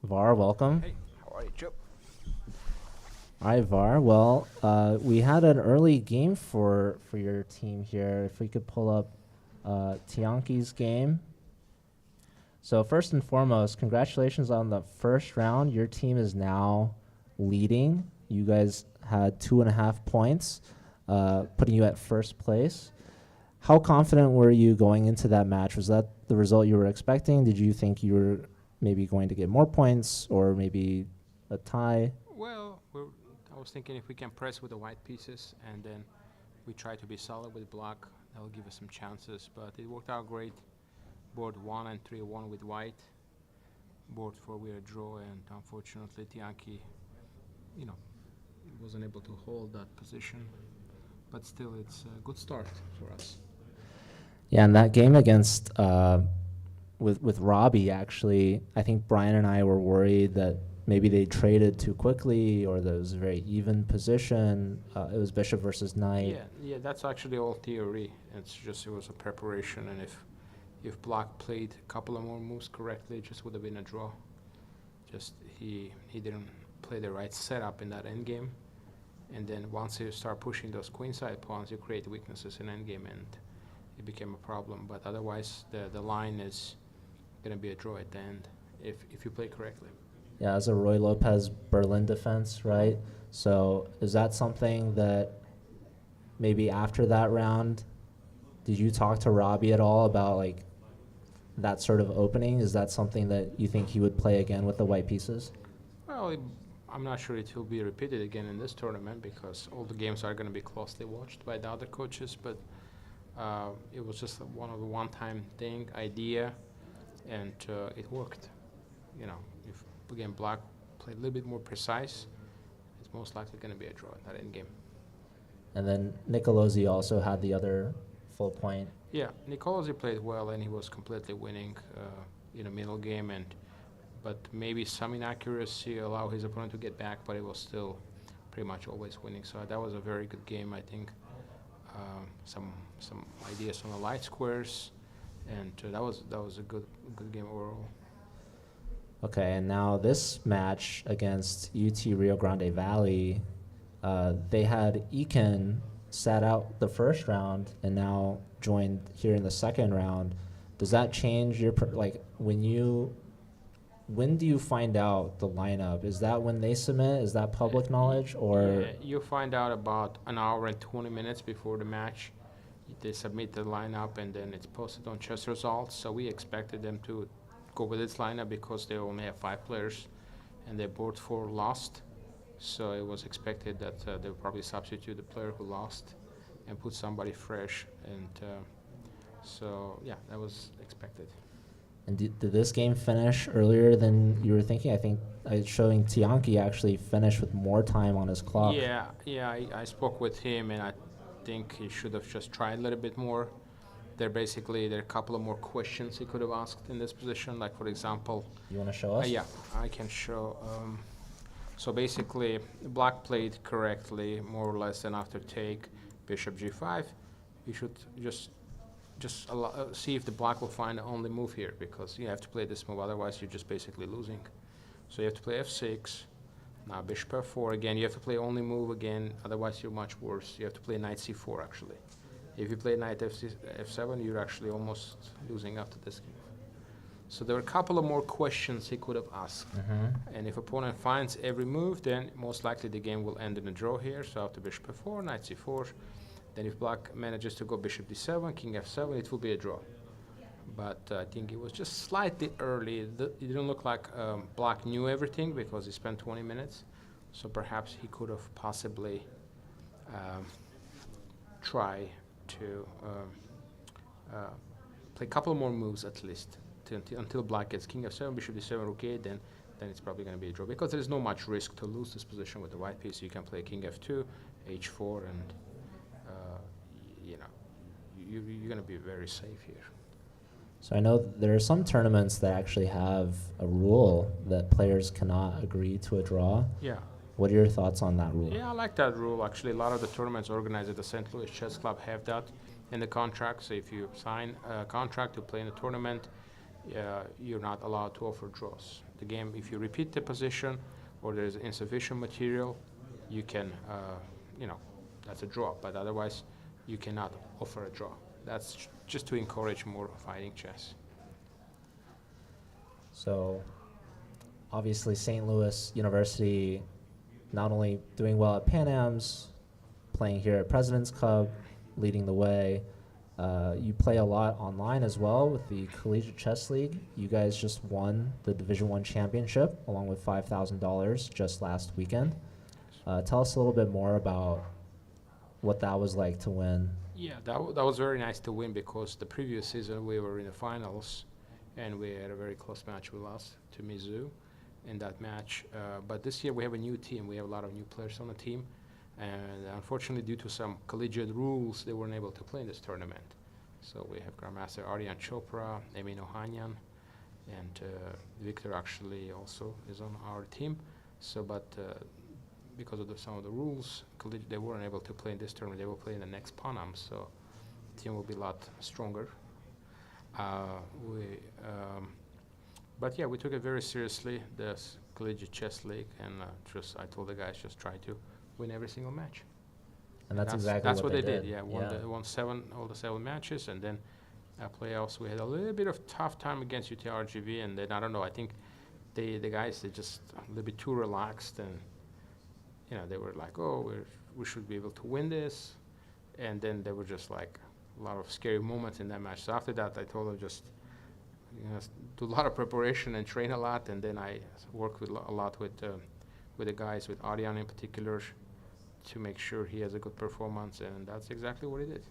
Var, welcome. Hey, how are you, Joe? All right, Var. Well, we had an early game for your team here. If we could pull up Tianki's game. So first and foremost, congratulations on the first round. Your team is now leading. You guys had 2.5 points, putting you at first place. How confident were you going into that match? Was that the result you were expecting? Did you think you were maybe going to get more points or maybe a tie? Well, I was thinking if we can press with the white pieces and then we try to be solid with black, that will give us some chances. But it worked out great. Board 1 and 3-1 with white. Board 4 we had a draw, and unfortunately Tianki, wasn't able to hold that position. But still, it's a good start for us. Yeah, and that game against with Robbie, actually, I think Brian and I were worried that maybe they traded too quickly or there was a very even position. It was bishop versus knight. Yeah, that's actually all theory. It was a preparation, and if black played a couple of more moves correctly, it just would have been a draw. Just he didn't play the right setup in that endgame, and then once you start pushing those queenside pawns, you create weaknesses in endgame, and it became a problem. But otherwise, the line is going to be a draw at the end if you play correctly. Yeah, as a Roy Lopez Berlin defense, right? So is that something that maybe after that round, did you talk to Robbie at all about like that sort of opening? Is that something that you think he would play again with the white pieces? Well, I'm not sure it will be repeated again in this tournament because all the games are going to be closely watched by the other coaches. But it was just one-time thing, idea, and it worked. If again, Black played a little bit more precise, it's most likely going to be a draw in that end game. And then Nicolosi also had the other full point. Yeah, Nicolosi played well, and he was completely winning in the middle game, but maybe some inaccuracy allowed his opponent to get back, but it was still pretty much always winning. So that was a very good game, I think. Some ideas on the light squares, and that was a good game overall. Okay, and now this match against UT Rio Grande Valley, they had Ekin sat out the first round and now joined here in the second round. Does that change your when do you find out the lineup? Is that when they submit? Is that public knowledge, or? Yeah, you find out about an hour and 20 minutes before the match. They submit the lineup, and then it's posted on chess results. So we expected them to go with this lineup because they only have 5 players, and they both 4 lost. So it was expected that they would probably substitute the player who lost and put somebody fresh. And so yeah, that was expected. And did this game finish earlier than you were thinking? I think it's showing Tianki actually finished with more time on his clock. Yeah, I spoke with him, and I think he should have just tried a little bit more. There are a couple of more questions he could have asked in this position, like for example. You want to show us? Yeah, I can show. So basically, Black played correctly, more or less, and after take, Bishop G5, you should just see if the Black will find the only move here, because you have to play this move, otherwise you're just basically losing. So you have to play F6, now Bishop F4 again, you have to play only move again, otherwise you're much worse. You have to play Knight C4 actually. If you play Knight F7, you're actually almost losing after this game. So there are a couple of more questions he could have asked. And if opponent finds every move, then most likely the game will end in a draw here. So after Bishop F4, Knight C4, then if Black manages to go Bishop D7, King F7, it will be a draw. But I think it was just slightly early. It didn't look like Black knew everything because he spent 20 minutes. So perhaps he could have possibly try to play a couple more moves at least until Black gets King F7, Bishop D7, Rook A, then it's probably going to be a draw. Because there's no much risk to lose this position with the white piece. You can play King F2, H4, and you're going to be very safe here. So I know there are some tournaments that actually have a rule that players cannot agree to a draw. Yeah. What are your thoughts on that rule? Yeah, I like that rule. Actually, a lot of the tournaments organized at the St. Louis Chess Club have that in the contract. So if you sign a contract to play in a tournament, you're not allowed to offer draws. The game, if you repeat the position or there's insufficient material, you can, that's a draw. But otherwise, you cannot offer a draw. That's just to encourage more fighting chess. So obviously St. Louis University not only doing well at Pan Am's, playing here at President's Cup, leading the way. You play a lot online as well with the Collegiate Chess League. You guys just won the Division I championship along with $5,000 just last weekend. Tell us a little bit more about what that was like to win. Yeah, that was very nice to win because the previous season we were in the finals and we had a very close match. We lost to Mizzou in that match. But this year we have a new team. We have a lot of new players on the team. And unfortunately, due to some collegiate rules, they weren't able to play in this tournament. So we have Grandmaster Aryan Chopra, Emin Ohanyan, and Victor actually also is on our team. So, but because of some of the rules, they weren't able to play in this tournament. They will play in the next Pan Am, so the team will be a lot stronger. But yeah, we took it very seriously, the Collegiate Chess League, and I told the guys just try to win every single match. And that's exactly what they did. Yeah, Won all the 7 matches, and then playoffs. We had a little bit of tough time against UT RGV, and then I don't know. I think the guys they just a little bit too relaxed, and they were like, oh, we should be able to win this, and then there were just like a lot of scary moments in that match. So after that, I told them just do a lot of preparation and train a lot, and then I worked a lot with the guys, with Aryan in particular, to make sure he has a good performance, and that's exactly what he did.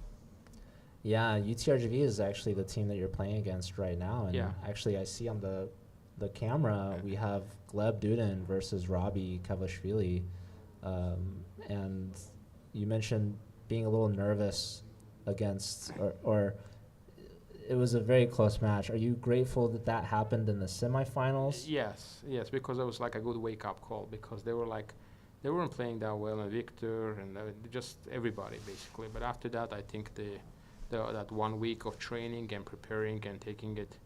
Yeah, UTRGV is actually the team that you're playing against right now, and Yeah. actually I see on the the camera, we have Gleb Dudin versus Robbie Kavashvili. And you mentioned being a little nervous against, or it was a very close match. Are you grateful that that happened in the semifinals? Yes, because it was like a good wake-up call because they weren't playing that well, and Victor and just everybody basically. But after that, I think that 1 week of training and preparing and taking it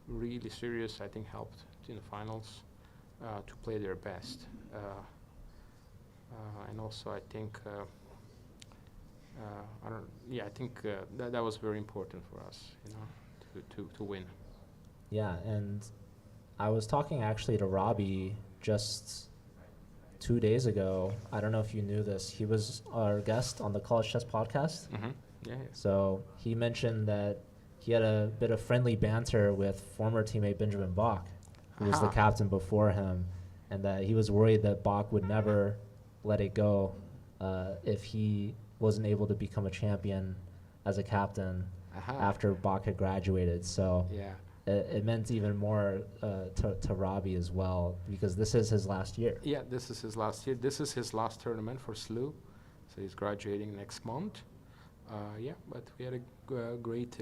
really serious, I think helped in the finals to play their best. And also, I think I think that was very important for us, to win. Yeah, and I was talking actually to Robbie just 2 days ago. I don't know if you knew this. He was our guest on the College Chess Podcast. Mm-hmm. Yeah. So he mentioned that he had a bit of friendly banter with former teammate Benjamin Bach, who was the captain before him, and that he was worried that Bach would never let it go if he wasn't able to become a champion as a captain after Bach had graduated. So Yeah. it meant even more to Robbie as well, because this is his last year. Yeah, this is his last year. This is his last tournament for SLU, so he's graduating next month. But we had a great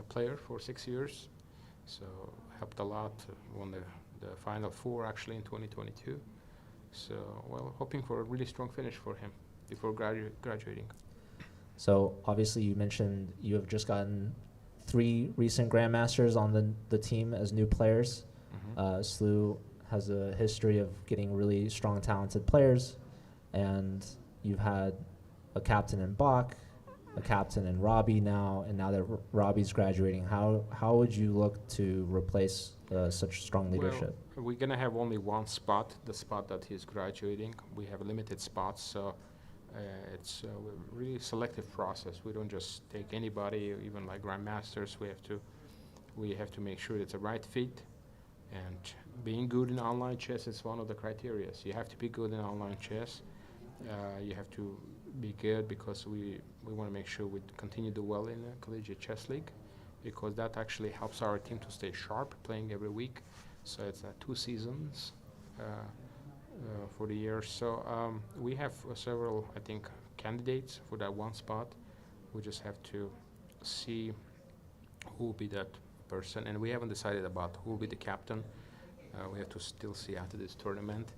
player for 6 years, so helped a lot. Won the Final Four actually in 2022. So, hoping for a really strong finish for him before graduating. So obviously you mentioned you have just gotten 3 recent Grandmasters on the team as new players. Mm-hmm. SLU has a history of getting really strong, talented players, and you've had a captain in Bach, a captain in Robbie now, and now that Robbie's graduating, how would you look to replace such strong leadership? Well, we're gonna have only one spot, the spot that he's graduating. We have limited spots, so it's a really selective process. We don't just take anybody, even like Grandmasters. We have to make sure it's a right fit, and being good in online chess is one of the criteria. So you have to be good in online chess. You have to be good because we want to make sure we continue to do well in the collegiate chess league, because that actually helps our team to stay sharp, playing every week. So it's 2 seasons for the year. So we have several, I think, candidates for that one spot. We just have to see who will be that person, and we haven't decided about who will be the captain. We have to still see after this tournament.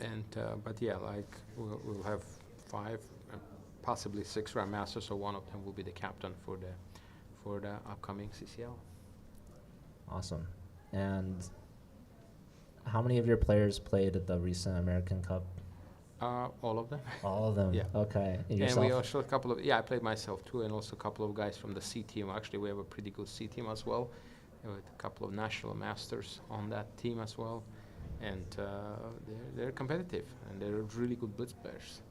And but yeah, like we'll have 5, possibly 6 Grandmasters, so one of them will be the captain for the upcoming CCL. Awesome. And how many of your players played at the recent American Cup? All of them. All of them. Yeah. Okay. And And yourself? we also I played myself too, and also a couple of guys from the C team. Actually, we have a pretty good C team as well, with a couple of national masters on that team as well, and they're competitive and they're really good blitz players.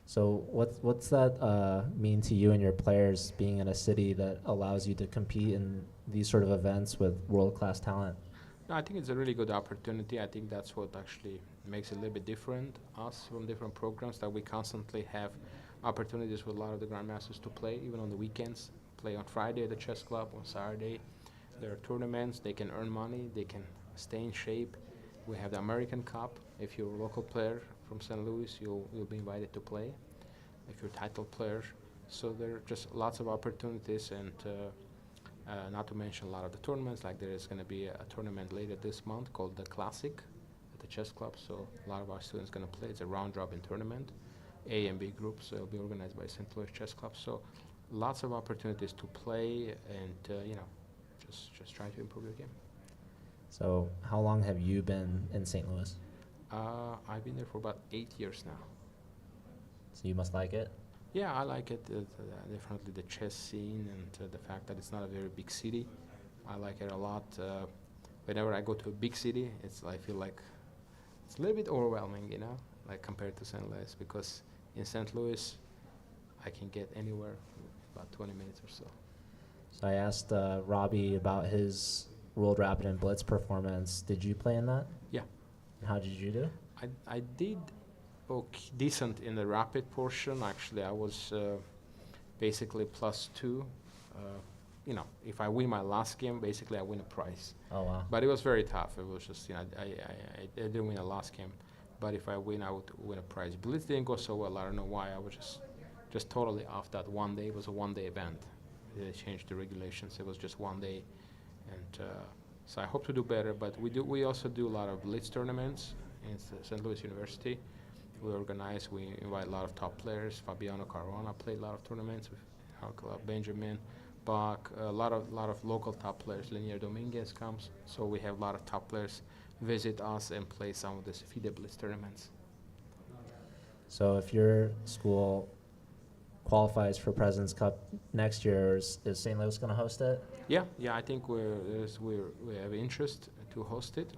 So what's that mean to you and your players, being in a city that allows you to compete in these sort of events with world-class talent? No, I think it's a really good opportunity. I think that's what actually makes it a little bit different, us from different programs, that we constantly have opportunities with a lot of the Grandmasters to play, even on the weekends. Play on Friday at the chess club, on Saturday there are tournaments, they can earn money, they can stay in shape. We have the American Cup. If you're a local player from St. Louis, you'll be invited to play, if you're a title player. So there are just lots of opportunities, and not to mention a lot of the tournaments. Like there is going to be a tournament later this month called the Classic at the chess club. So a lot of our students going to play. It's a round-robin tournament, A and B groups. So it'll be organized by St. Louis Chess Club. So lots of opportunities to play, and just try to improve your game. So how long have you been in St. Louis? I've been there for about 8 years now. So you must like it? Yeah, I like it. Definitely the chess scene, and the fact that it's not a very big city. I like it a lot. Whenever I go to a big city, I feel like it's a little bit overwhelming, like compared to St. Louis, because in St. Louis, I can get anywhere in about 20 minutes or so. So I asked Robbie about his World Rapid and Blitz performance. Did you play in that? Yeah. And how did you do? I did decent in the rapid portion. Actually, I was basically +2 if I win my last game, basically I win a prize. Oh wow. But it was very tough. It was just, I didn't win the last game. But if I win, I would win a prize. Blitz didn't go so well. I don't know why. I was just totally off that one day. It was a one-day event. They changed the regulations. It was just one day. And so I hope to do better. But we also do a lot of blitz tournaments in St. Louis University. We organize, we invite a lot of top players. Fabiano Caruana played a lot of tournaments with our club. Benjamin Bach, a lot of local top players. Linier Dominguez comes, so we have a lot of top players visit us and play some of the FIDE Blitz tournaments. So if your school qualifies for President's Cup next year, is St. Louis going to host it? Yeah, I think we have interest to host it.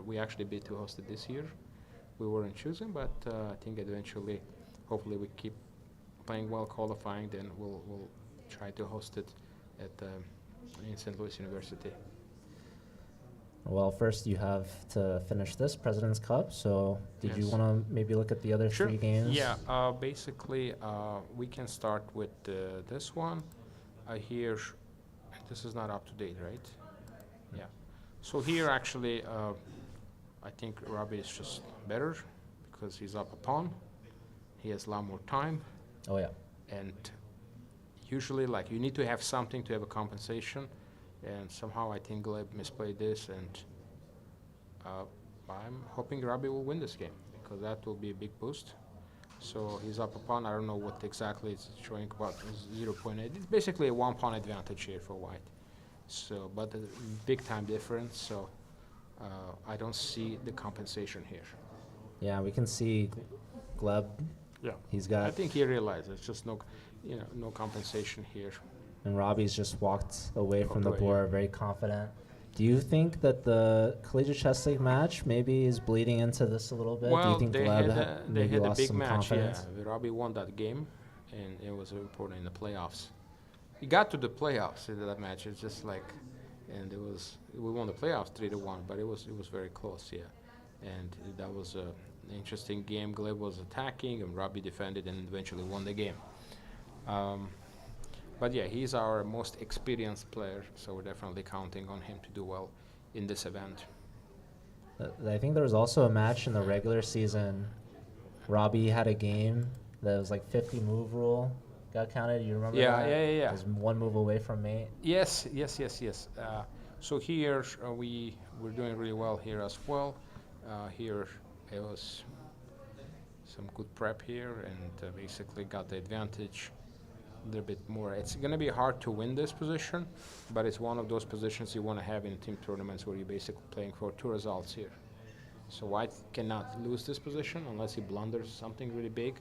We actually bid to host it this year. We weren't choosing, but I think eventually, hopefully, we keep playing well, qualifying. Then we'll try to host it in St. Louis University. Well, first you have to finish this President's Cup. So, did you Yes. want to maybe look at the other Sure. 3 games? Yeah. Basically, we can start with this one. Here, this is not up to date, right? Yeah. So here, actually, I think Robbie is just better because he's up a pawn. He has a lot more time, Oh yeah. and usually, like, you need to have something to have a compensation. And somehow I think Gleb misplayed this, and I'm hoping Robbie will win this game because that will be a big boost. So he's up a pawn. I don't know what exactly it's showing, about 0.8. It's basically a 1 pawn advantage here for white. So, but a big time difference. So I don't see the compensation here. Yeah, we can see Gleb. Yeah. He's I got, think he realizes it's just no compensation here. and Robbie's just walked away from the Walked away, board, very confident. Do you think that the Collegiate Chess League match maybe is bleeding into this a little bit? Do Well, you think they Gleb had they maybe had a lost big some match. confidence? Yeah, Robbie won that game, and it was important in the playoffs. He got to the playoffs in that match. It's just like, and we won the playoffs 3-1, but it was very close. Yeah, and that was an interesting game. Gleb was attacking, and Robbie defended, and eventually won the game. But yeah, he's our most experienced player, so we're definitely counting on him to do well in this event. I think there was also a match in the regular season. Robbie had a game that was like 50 move rule got counted. You remember Yeah, that? yeah. It was 1 move away from mate. Yes. So here we're doing really well here as well. Here it was some good prep here, and basically got the advantage a little bit more. It's going to be hard to win this position, but it's one of those positions you want to have in team tournaments where you're basically playing for 2 results here. So white cannot lose this position unless he blunders something really big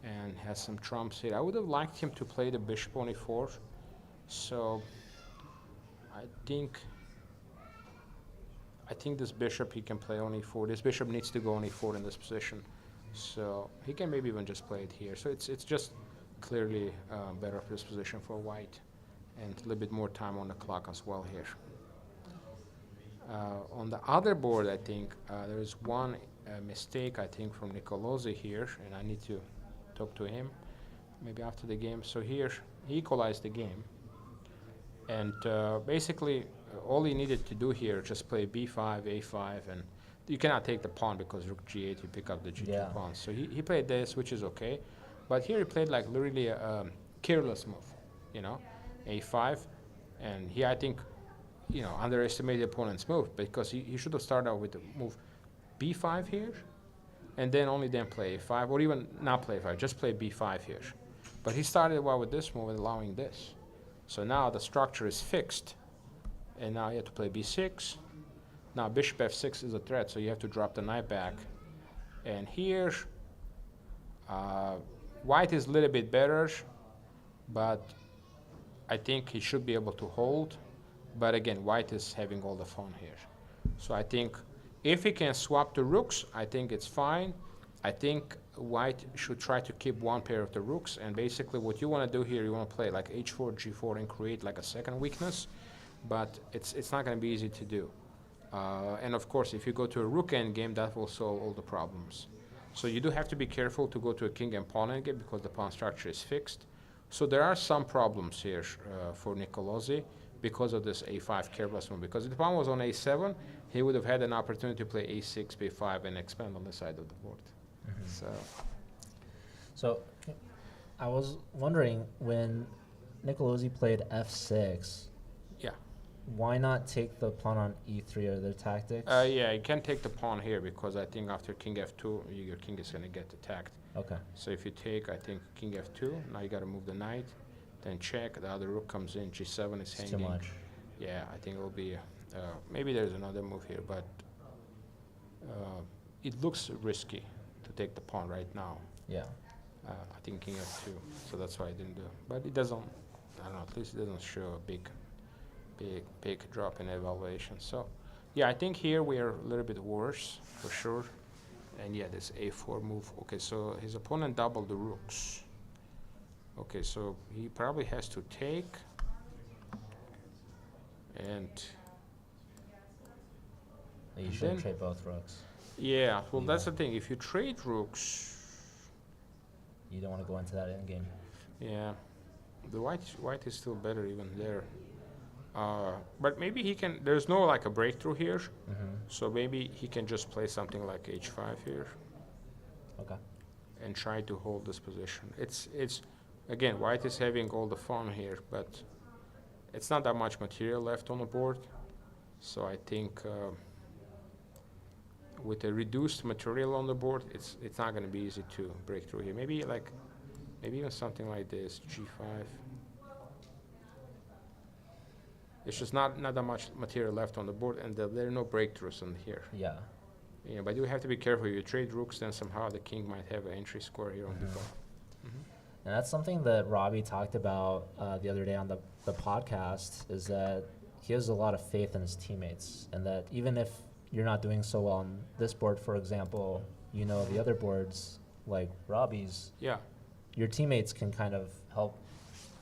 and has some trumps here. I would have liked him to play the bishop on e4. So I think this bishop he can play on e4. This bishop needs to go on e4 in this position. So he can maybe even just play it here. So it's just clearly better for this position for white, and a little bit more time on the clock as well here. On the other board, I think there is one mistake, I think, from Nicolosi here, and I need to talk to him maybe after the game. So here, he equalized the game, and basically all he needed to do here, just play b5, a5, and you cannot take the pawn because rook g8, you pick up the g2 pawn. So he played this, which is okay. But here he played like literally a careless move, a5, and he, I think, underestimated the opponent's move because he should have started out with the move b5 here, and then play a5, or even not play a5, just play b5 here. But he started well with this move and allowing this. So now the structure is fixed, and now you have to play b6. Now bishop f6 is a threat, so you have to drop the knight back. And here, white is a little bit better, but I think he should be able to hold. But again, white is having all the fun here. So I think if he can swap the rooks, I think it's fine. I think white should try to keep one pair of the rooks. And basically what you want to do here, you want to play like h4, g4 and create like a second weakness. But it's not going to be easy to do. And of course, if you go to a rook endgame, that will solve all the problems. So you do have to be careful to go to a king and pawn endgame because the pawn structure is fixed. So there are some problems here for Nicolosi because of this a5 careless move. Because if the pawn was on a7, he would have had an opportunity to play a6, b5, and expand on the side of the board. So So I was wondering, when Nicolosi played f6, yeah. why not take the pawn on e3? Are there tactics? Yeah, you can take the pawn here because I think after king f2, your king is going to get attacked. Okay. So if you take, I think, king f2, now you got to move the knight, then check, the other rook comes in, g7 is It's hanging. too much. Yeah, I think it will be, maybe there's another move here, but it looks risky to take the pawn right now. Yeah. I think king f2, so that's why I didn't do it. But it doesn't, I don't know, at least it doesn't show a big drop in evaluation. So, yeah, I think here we are a little bit worse, for sure. And yeah, this a4 move. Okay, so his opponent doubled the rooks. Okay, so he probably has to take. And You And should then- trade both rooks. yeah, well, that's Yeah. the thing. If you trade rooks, You don't want to go into that endgame. yeah, the white is still better even there. But maybe he can. There's no like a breakthrough here, so maybe he can just play something like h5 here Okay. and try to hold this position. It's again, white is having all the fun here, but it's not that much material left on the board. So I think with a reduced material on the board, it's not going to be easy to break through here. Maybe even something like this, g5. It's just not that much material left on the board, and there are no breakthroughs in here. Yeah. Yeah, but you have to be careful. You trade rooks, then somehow the king might have an entry score here on d5. And that's something that Robbie talked about the other day on the podcast, is that he has a lot of faith in his teammates, and that even if you're not doing so well on this board, for example, you know, the other boards, like Robbie's, Yeah. your teammates can kind of help.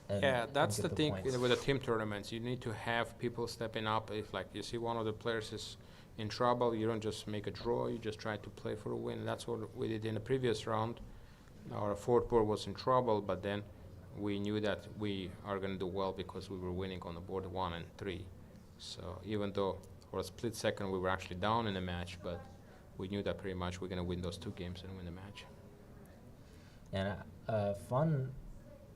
Yeah, that's get the thing points. with the team tournaments. You need to have people stepping up. If like you see one of the players is in trouble, you don't just make a draw. You just try to play for a win. That's what we did in the previous round. Our fourth board was in trouble, but then we knew that we are going to do well because we were winning on the board 1 and 3. So even though for a split second we were actually down in the match, but we knew that pretty much we're going to win those 2 games and win the match. And a fun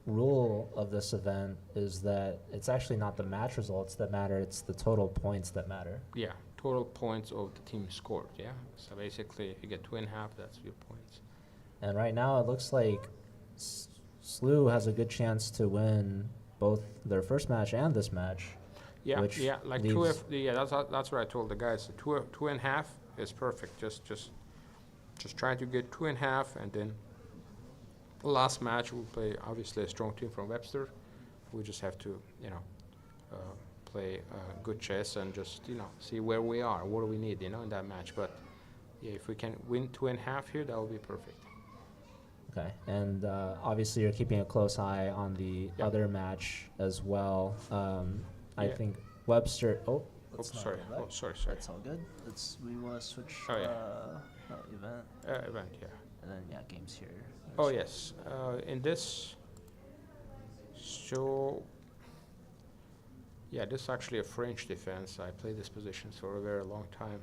rule of this event is that it's actually not the match results that matter, it's the total points that matter. Yeah, total points of the team scored. Yeah, so basically if you get 2.5, that's your points. And right now it looks like SLU has a good chance to win both their first match and this match. Yeah, which yeah, like leaves- 2F. Yeah, that's what I told the guys. 2.5 is perfect. Just try to get 2.5, and then last match we'll play obviously a strong team from Webster. We just have to, play good chess and just see where we are, what do we need, in that match. But yeah, if we can win 2.5 here, that would be perfect. Okay, and obviously you're keeping a close eye on the Yeah. other match as well. I Yeah. think Webster. Oh, Oops, not sorry. go back. Oh, sorry. That's all good. We want to switch Oh, yeah. event, Event, yeah. and then games here. Oh yes, in this, so yeah, this is actually a French defense. I played this position for a very long time.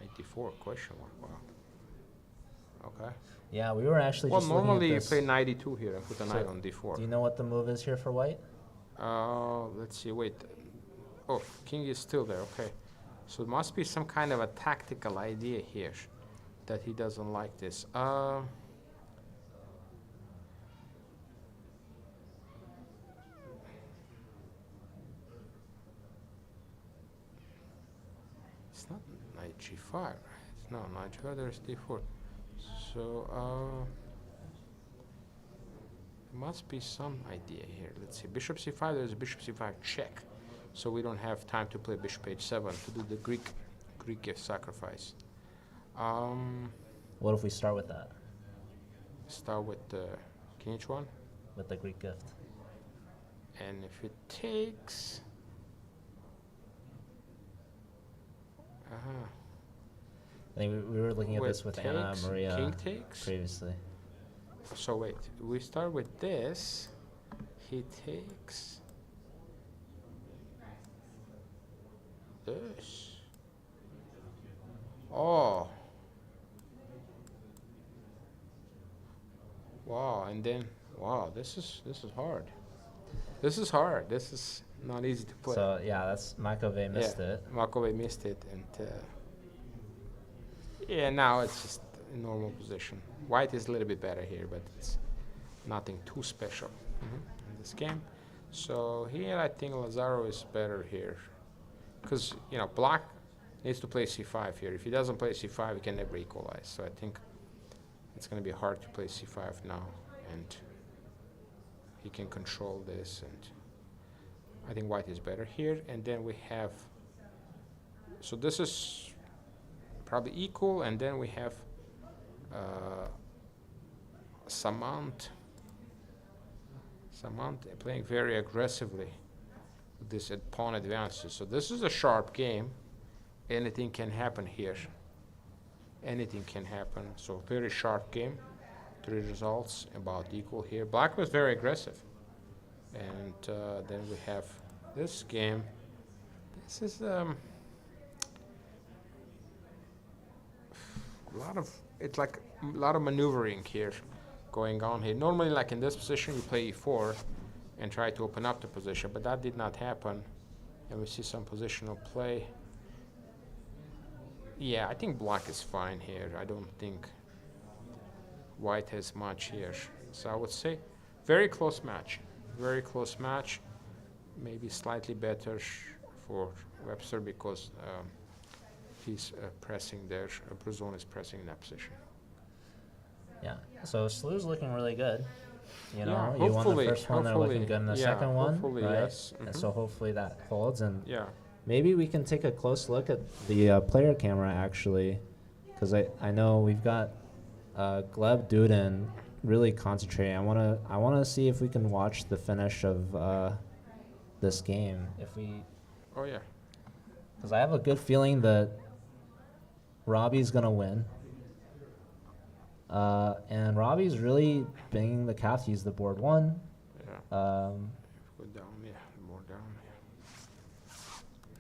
94 question mark. Wow. Okay. Yeah, we were actually Well, just looking at normally you this. play 92 here and put a So, knight on d4. Do you know what the move is here for white? Let's see. Wait. Oh, king is still there. Okay. So it must be some kind of a tactical idea here that he doesn't like this. It's not knight g5, right? No, knight g5, there's d4. So, there must be some idea here. Let's see. Bishop c5, there's a bishop c5 check. So we don't have time to play bishop h7 to do the Greek gift sacrifice. What if we start with that, Start with the king h1. with the Greek gift? And if it takes... I think we were looking at With this with Anna takes, Maria king takes. previously. So wait, we start with this. He takes this. Oh. Wow, and then wow, this is hard. This is hard. This is not easy to play. So yeah, that's Makove missed it. Makove missed it, and yeah, now it's just a normal position. White is a little bit better here, but it's nothing too special in this game. So here I think Lazaro is better here, because Black needs to play c5 here. If he doesn't play c5, he can never equalize. So I think it's going to be hard to play c5 now, and he can control this, and I think White is better here. And then we have, so this is probably equal, and then we have Samant playing very aggressively with this pawn advances. So this is a sharp game. Anything can happen here. Anything can happen. So very sharp game. 3 results about equal here. Black was very aggressive. And then we have this game. This is it's like a lot of maneuvering here going on here. Normally, like in this position, you play e4 and try to open up the position, but that did not happen. And we see some positional play. Yeah, I think Black is fine here. I don't think White has much here. So I would say very close match. Very close match. Maybe slightly better for Webster because he's pressing there. Bruzon is pressing in that position. Yeah. So Slew's looking really good. You know, Yeah, you won the hopefully, first one, they're looking good in the yeah, second one, hopefully, right? yes. And Mhm. so hopefully that holds, and Yeah. maybe we can take a close look at the player camera actually, because I know we've got Gleb Duden really concentrating. I wanna see if we can watch the finish of this game. If we, Oh yeah. because I have a good feeling that Robbie's gonna win. And Robbie's really banging the calf to use the board one. Yeah. Go down. Yeah. More down.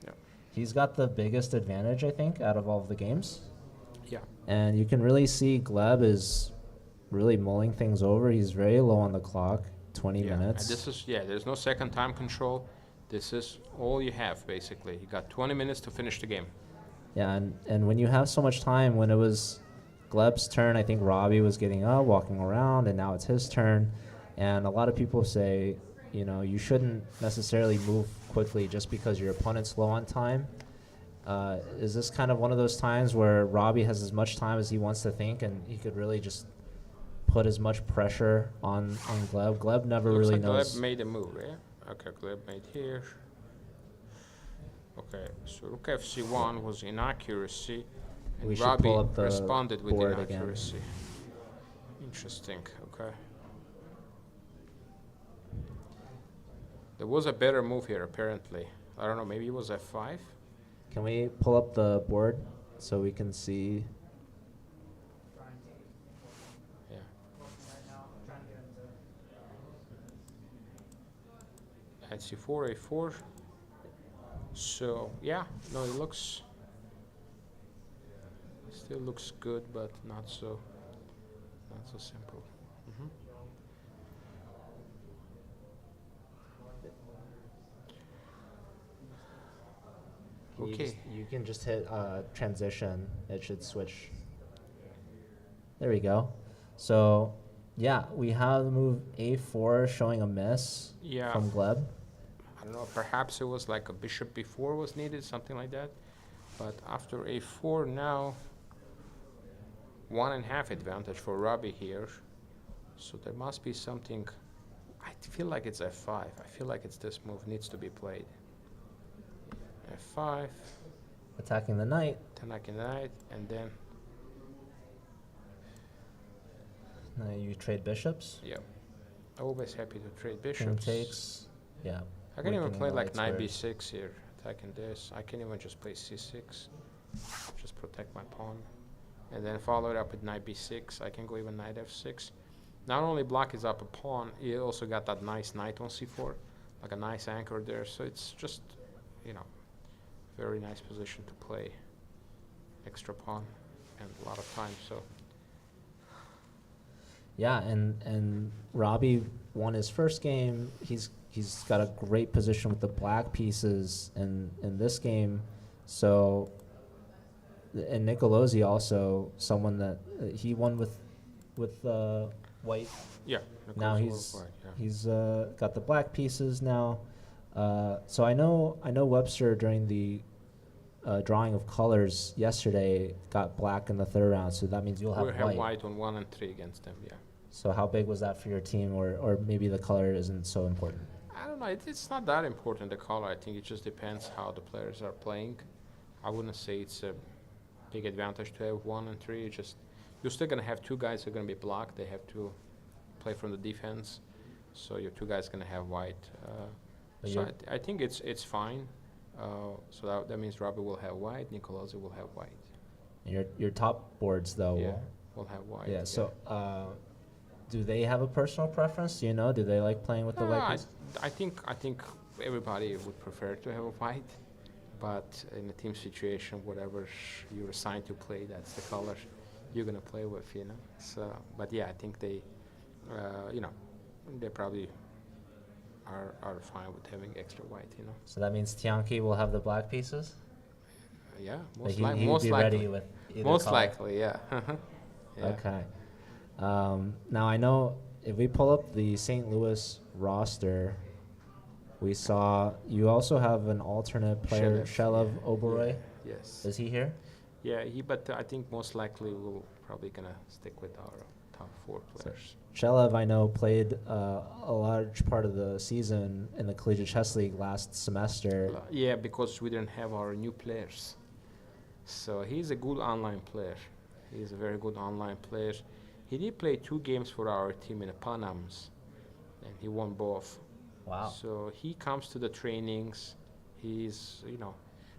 Yeah. He's got the biggest advantage, I think, out of all of the games. Yeah. And you can really see Gleb is really mulling things over. He's very low on the clock, 20 Yeah. minutes. And this is there's no second time control. This is all you have basically. You got 20 minutes to finish the game. Yeah, and when you have so much time, when it was Gleb's turn, I think Robbie was getting up, walking around, and now it's his turn. And a lot of people say, you shouldn't necessarily move quickly just because your opponent's low on time. Is this kind of one of those times where Robbie has as much time as he wants to think, and he could really just put as much pressure on Gleb? Gleb never Looks really like knows. Gleb made a move, yeah? Okay, Gleb made here. Okay, so rook fc1 was inaccuracy, and We should Robbie pull up the responded with board again. inaccuracy. Interesting, okay. There was a better move here, apparently. I don't know, maybe it was f5? Can we pull up the board so we can see? Yeah. At c4, a4. So, yeah, no, it looks... Still looks good, but not so simple. Mhm. Okay. You can just hit transition. It should switch. There we go. So, yeah, we have the move a4 showing a miss Yeah. from Gleb. I don't know, perhaps it was like a bishop before was needed, something like that. But after a4 now, 1.5 advantage for Robbie here. So there must be something. I feel like it's f5. I feel like it's this move needs to be played. f5, Attacking the knight. attacking the knight, and then, Now you trade bishops. yeah. Always happy to trade King bishops. takes. Yeah. I can even working play the like light knight squares. b6 here, attacking this. I can even just play c6, just protect my pawn. and then follow it up with knight b6. I can go even knight f6. Not only black is up a pawn, he also got that nice knight on c4, like a nice anchor there. So it's just, you know, very nice position to play. Extra pawn and a lot of time. So Yeah, and Robbie won his first game. He's got a great position with the black pieces in this game. So, and Nicolosi also someone that he won with white. yeah, Now he's got the black pieces now. So I know Webster during the drawing of colors yesterday got black in the third round. So that means you'll have we'll white. have white on 1 and 3 against them. Yeah. So how big was that for your team, or maybe the color isn't so important? I don't know. It's not that important, the color. I think it just depends how the players are playing. I wouldn't say it's a big advantage to have 1 and 3. It's just you're still gonna have two guys who are gonna be blocked. They have to play from the defense, so your two guys gonna have white. So I think it's fine. So that means Robbie will have white, Nicolosi will have white. And your top boards though. Yeah, will have white. Yeah. So do they have a personal preference? Do you know? Do they like playing with the No, white piece? I think everybody would prefer to have a white, but in a team situation, whatever you're assigned to play, that's the color you're gonna play with, you know. So, but yeah, I think they, you know, they probably are fine with having extra white, you know. So that means Tianki will have the black pieces. Yeah, Like most he'd be likely. ready with either Most color. likely, yeah. Yeah. Okay. Now I know if we pull up the St. Louis roster, we saw you also have an alternate player, Shelev yeah, Oberoi. yeah, yes. Is he here? Yeah, but I think most likely we'll probably gonna stick with our top 4 players. Shelev, I know, played a large part of the season in the Collegiate Chess League last semester. Yeah, because we didn't have our new players. So he's a good online player. He's a very good online player. He did play 2 games for our team in the Panams, and he won both. Wow. So he comes to the trainings. He's, you know,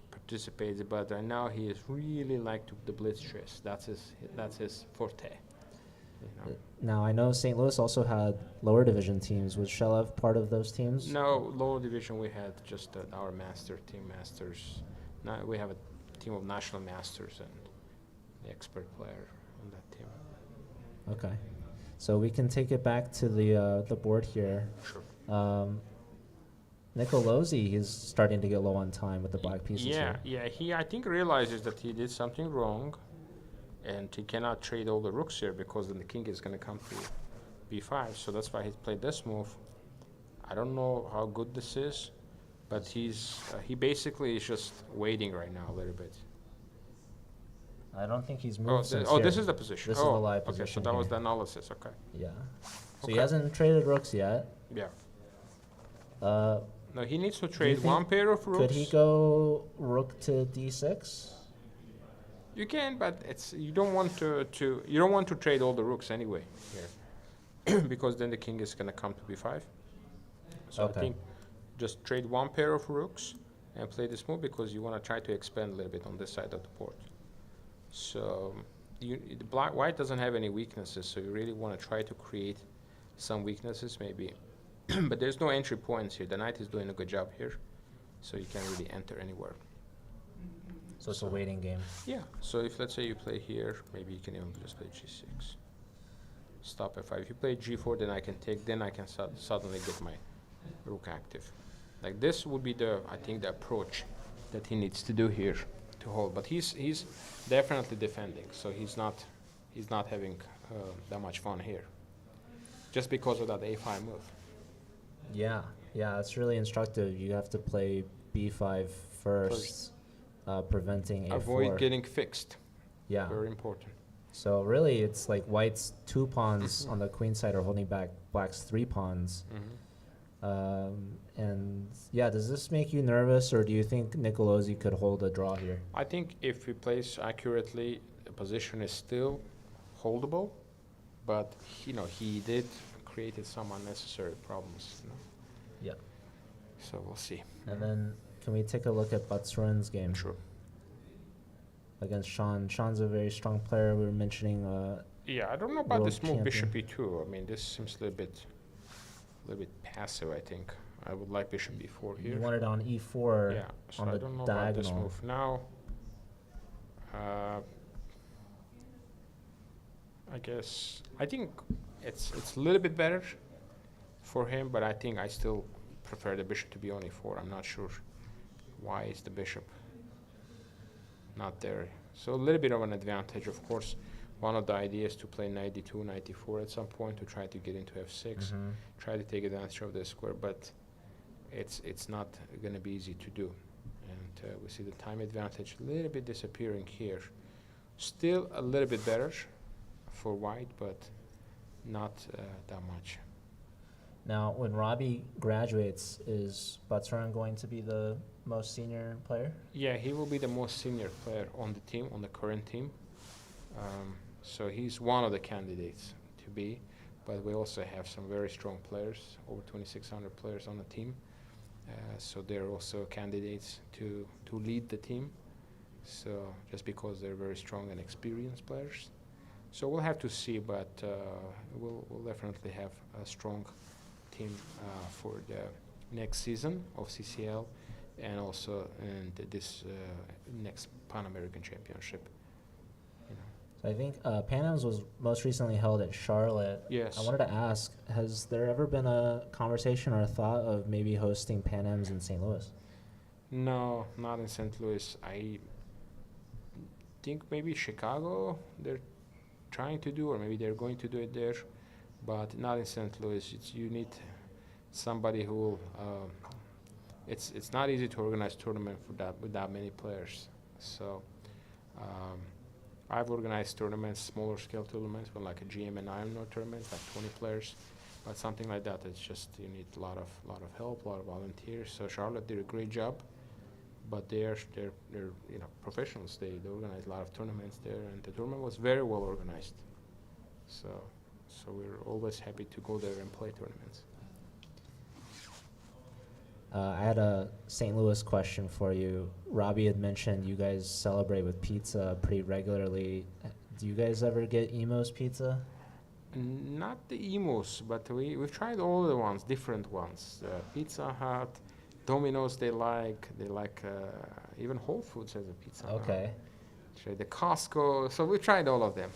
participates, but right now he is really like to the blitz chess. That's his forte. You know. Now I know St. Louis also had lower division teams. Was Shelev part of those teams? No, lower division we had just our master team masters. Now we have a team of national masters and the expert player on that team. Okay. So we can take it back to the board here. Sure. Nicolosi, he's starting to get low on time with the black pieces Yeah, here. yeah. He I think realizes that he did something wrong, and he cannot trade all the rooks here because then the king is going to come to b5. So that's why he played this move. I don't know how good this is, but he basically is just waiting right now a little bit. I don't think he's Oh, moved since this here. is the position. This is the live okay, so position that was here. the analysis. Okay. Yeah. So Okay. he hasn't traded rooks yet. Yeah. Uh, No, he needs to you trade think- one pair of rooks. could he go rook to d6? You can, but you don't want to trade all the rooks anyway here, because then the king is gonna come to b5. So Okay. I think just trade one pair of rooks and play this move because you want to try to expand a little bit on this side of the board. So the white doesn't have any weaknesses, so you really want to try to create some weaknesses maybe. But there's no entry points here. The knight is doing a good job here, so you can't really enter anywhere. So it's a waiting game. Yeah, so if let's say you play here, maybe you can even just play g6. Stop f5. If you play g4, then I can take, then I can suddenly get my rook active. Like this would be I think the approach that he needs to do here to hold. But he's definitely defending, so he's not having that much fun here. Just because of that a5 move. Yeah, it's really instructive. You have to play b5 first, preventing a4. Avoid getting fixed. Yeah. Very important. So really, it's like white's 2 pawns on the queen side are holding back black's 3 pawns. And yeah, does this make you nervous, or do you think Nicolosi could hold a draw here? I think if he plays accurately, the position is still holdable, but he did created some unnecessary problems. Yeah. So we'll see. And then can we take a look at Batsurin's game? Sure. against Sean. Sean's a very strong player. We were mentioning Yeah, I don't know about World this move champion. bishop e2. I mean, this seems a little bit passive. I think I would like bishop b4 you here. wanted on e4 Yeah, so on I the don't know about this diagonal. move now. I guess I think it's a little bit better for him, but I think I still prefer the bishop to be on e4. I'm not sure why is the bishop not there. So a little bit of an advantage, of course. One of the ideas to play knight d2, knight d4 at some point to try to get into f6, try to take advantage of the square, but it's not going to be easy to do. And we see the time advantage a little bit disappearing here. Still a little bit better for white, but not that much. Now, when Robbie graduates, is Baturin going to be the most senior player? Yeah, he will be the most senior player on the team, on the current team. So he's one of the candidates to be, but we also have some very strong players, over 2,600 players on the team. So they're also candidates to lead the team. So just because they're very strong and experienced players. So we'll have to see, but we'll definitely have a strong team for the next season of CCL and also in this next Pan American Championship. You know. So I think Pan Am's was most recently held at Charlotte. Yes. I wanted to ask, has there ever been a conversation or a thought of maybe hosting Pan Am's in St. Louis? No, not in St. Louis. I think maybe Chicago they're trying to do, or maybe they're going to do it there, but not in St. Louis. You need somebody who will. It's not easy to organize tournament for that with that many players. So I've organized tournaments, smaller scale tournaments, but like a GM and IMNO tournament, like 20 players. But something like that, it's just you need a lot of help, a lot of volunteers. So Charlotte did a great job, but they're professionals. They organize a lot of tournaments there, and the tournament was very well organized. So we're always happy to go there and play tournaments. I had a St. Louis question for you. Robbie had mentioned you guys celebrate with pizza pretty regularly. Do you guys ever get Emo's pizza? Not the emos, but we've tried all the ones, different ones. Pizza Hut, Domino's they like even Whole Foods has a Pizza Hut. Okay. Tried the Costco, so we tried all of them.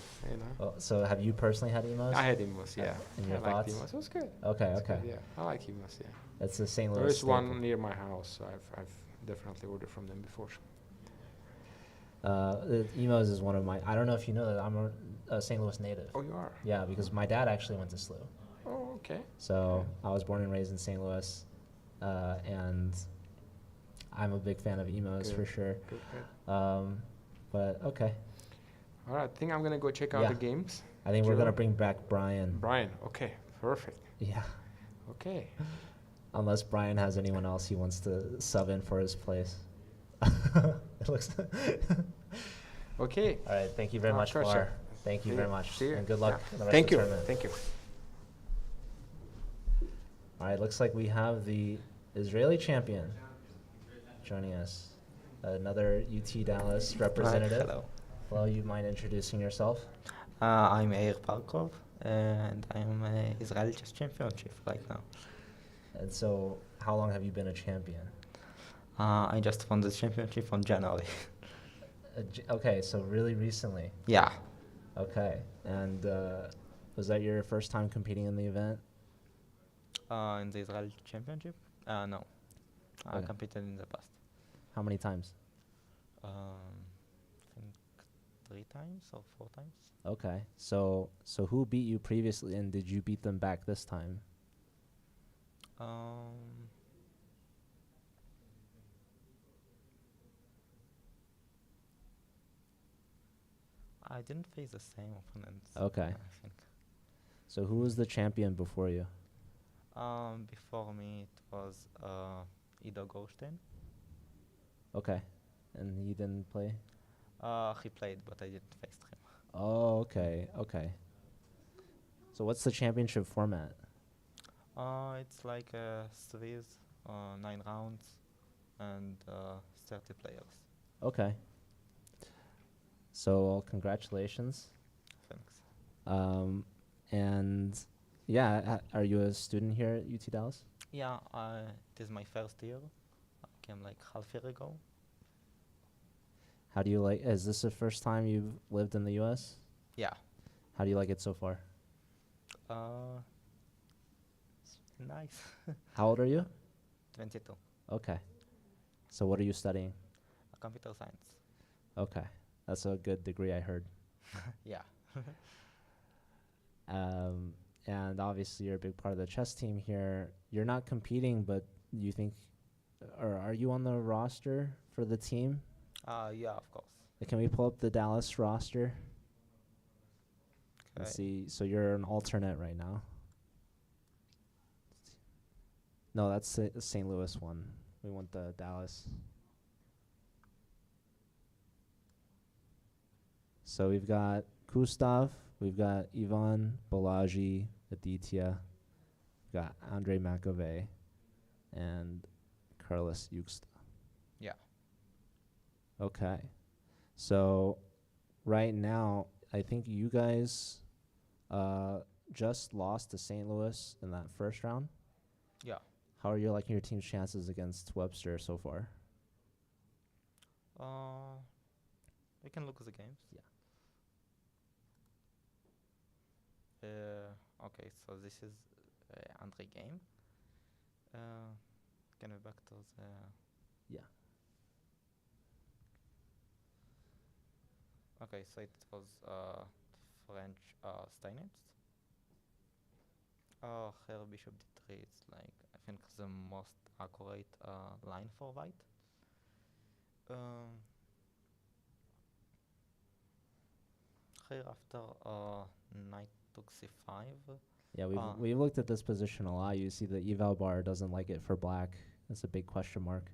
Well, so have you personally had Emo's? I had emos, yeah. And your I liked thoughts? emos. It was good. Okay, It's okay. good, yeah, I like emos, yeah. That's the St. Louis. There is staple. one near my house, so I've definitely ordered from them before. The Emo's is one of my. I don't know if you know that I'm a St. Louis native. Oh, you are? Yeah, because my dad actually went to SLU. Oh, okay. So I was born and raised in St. Louis, and I'm a big fan of Emo's for Good. sure. Good. But okay, All right, I think I'm gonna go check out Yeah. the games. I think we're Sure. gonna bring back Brian. Brian, okay, perfect. Yeah, Okay. unless Brian has anyone else he wants to sub in for his place. It looks. Okay. All right, thank you very much, Sure, Flar. sir. Thank you See very ya. much, See you. and good luck. Yeah. in the rest Thank of you. the tournament. Thank you. All right, looks like we have the Israeli champion joining us. Another UT Dallas representative. Hello. Hello, you mind introducing yourself? I'm Eir Parkov, and I'm a Israeli chess championship right now. And so, how long have you been a champion? I just won the championship on January. Okay, so really recently. Yeah. Okay, and was that your first time competing in the event? In the Israeli championship? No. I Okay. competed in the past. How many times? I think 3 times or 4 times. Okay, so who beat you previously, and did you beat them back this time? I didn't face the same opponents. Okay. I think. So who was the champion before you? Before me, it was Ido Goldstein. Okay, and he didn't play? He played, but I didn't face him. Oh, okay, okay. So what's the championship format? It's like a Swiss, 9 rounds, and 30 players. Okay. So congratulations. Thanks. And yeah, are you a student here at UT Dallas? Yeah, it is my first year. I came like half year ago. How do you like? Is this the first time you've lived in the U.S.? Yeah. How do you like it so far? Uh, it's nice. How old are you? 22. Okay. So what are you studying? Computer science. Okay, that's a good degree, I heard. Yeah. And obviously you're a big part of the chess team here. You're not competing, but you think, or are you on the roster for the team? Yeah, of course. Can we pull up the Dallas roster? Let's Okay. see. So you're an alternate right now. No, that's the St. Louis one. We want the Dallas. So we've got Gustav, we've got Ivan, Balaji, Aditya, we've got Andre McAvey, and Carlos Yuxta. Yeah. Okay. So right now, I think you guys just lost to St. Louis in that first round. Yeah. How are you liking your team's chances against Webster so far? We can look at the games. Yeah. Okay, so this is Andre game. Can we back to the... Yeah. Okay, so it was French Steinitz. Here bishop d3 is like, I think, the most accurate line for white. Here after knight took c5. Yeah, we've looked at this position a lot. You see the eval bar doesn't like it for black. That's a big question mark.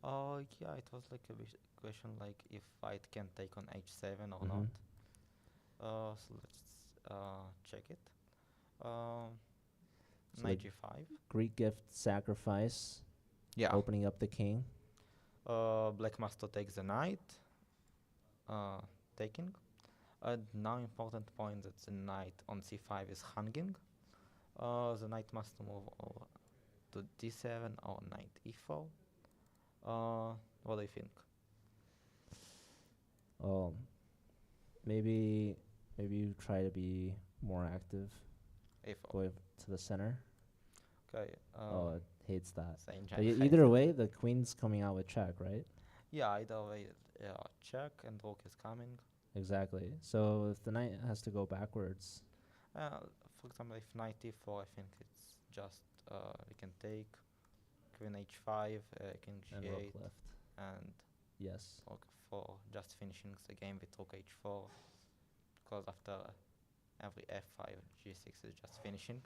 Yeah, it was like a question like if white can take on h7 or Mhm. not. So let's check it. So Knight the g5. Greek gift sacrifice, Yeah. opening up the king. Black must to take the knight. Taking. Now important point that the knight on c5 is hanging. The knight must move over to d7 or knight e4. What do you think? Oh, maybe you try to be more active. A4. Go to the center. Okay. Oh, it hates that. Same But giant either hates it. way, the queen's coming out with check, right? Yeah, either way, check and rook is coming. Exactly. So if the knight has to go backwards, For example, if knight e4, I think it's just we can take queen h5, king and g8, rook left. and Yes. rook 4, just finishing the game with rook h4, because after every f5, g6 is just finishing.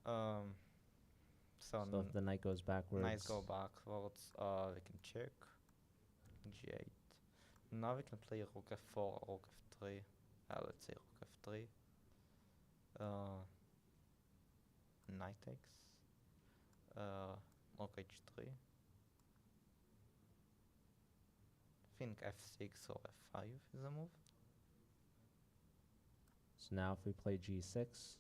So So if the knight goes backwards, knight go backwards, we can check g8. Now we can play rook f4, rook f3. Let's say rook f3. Knight takes. Rook h3. Think f6 or f5 is a move. So now if we play g6,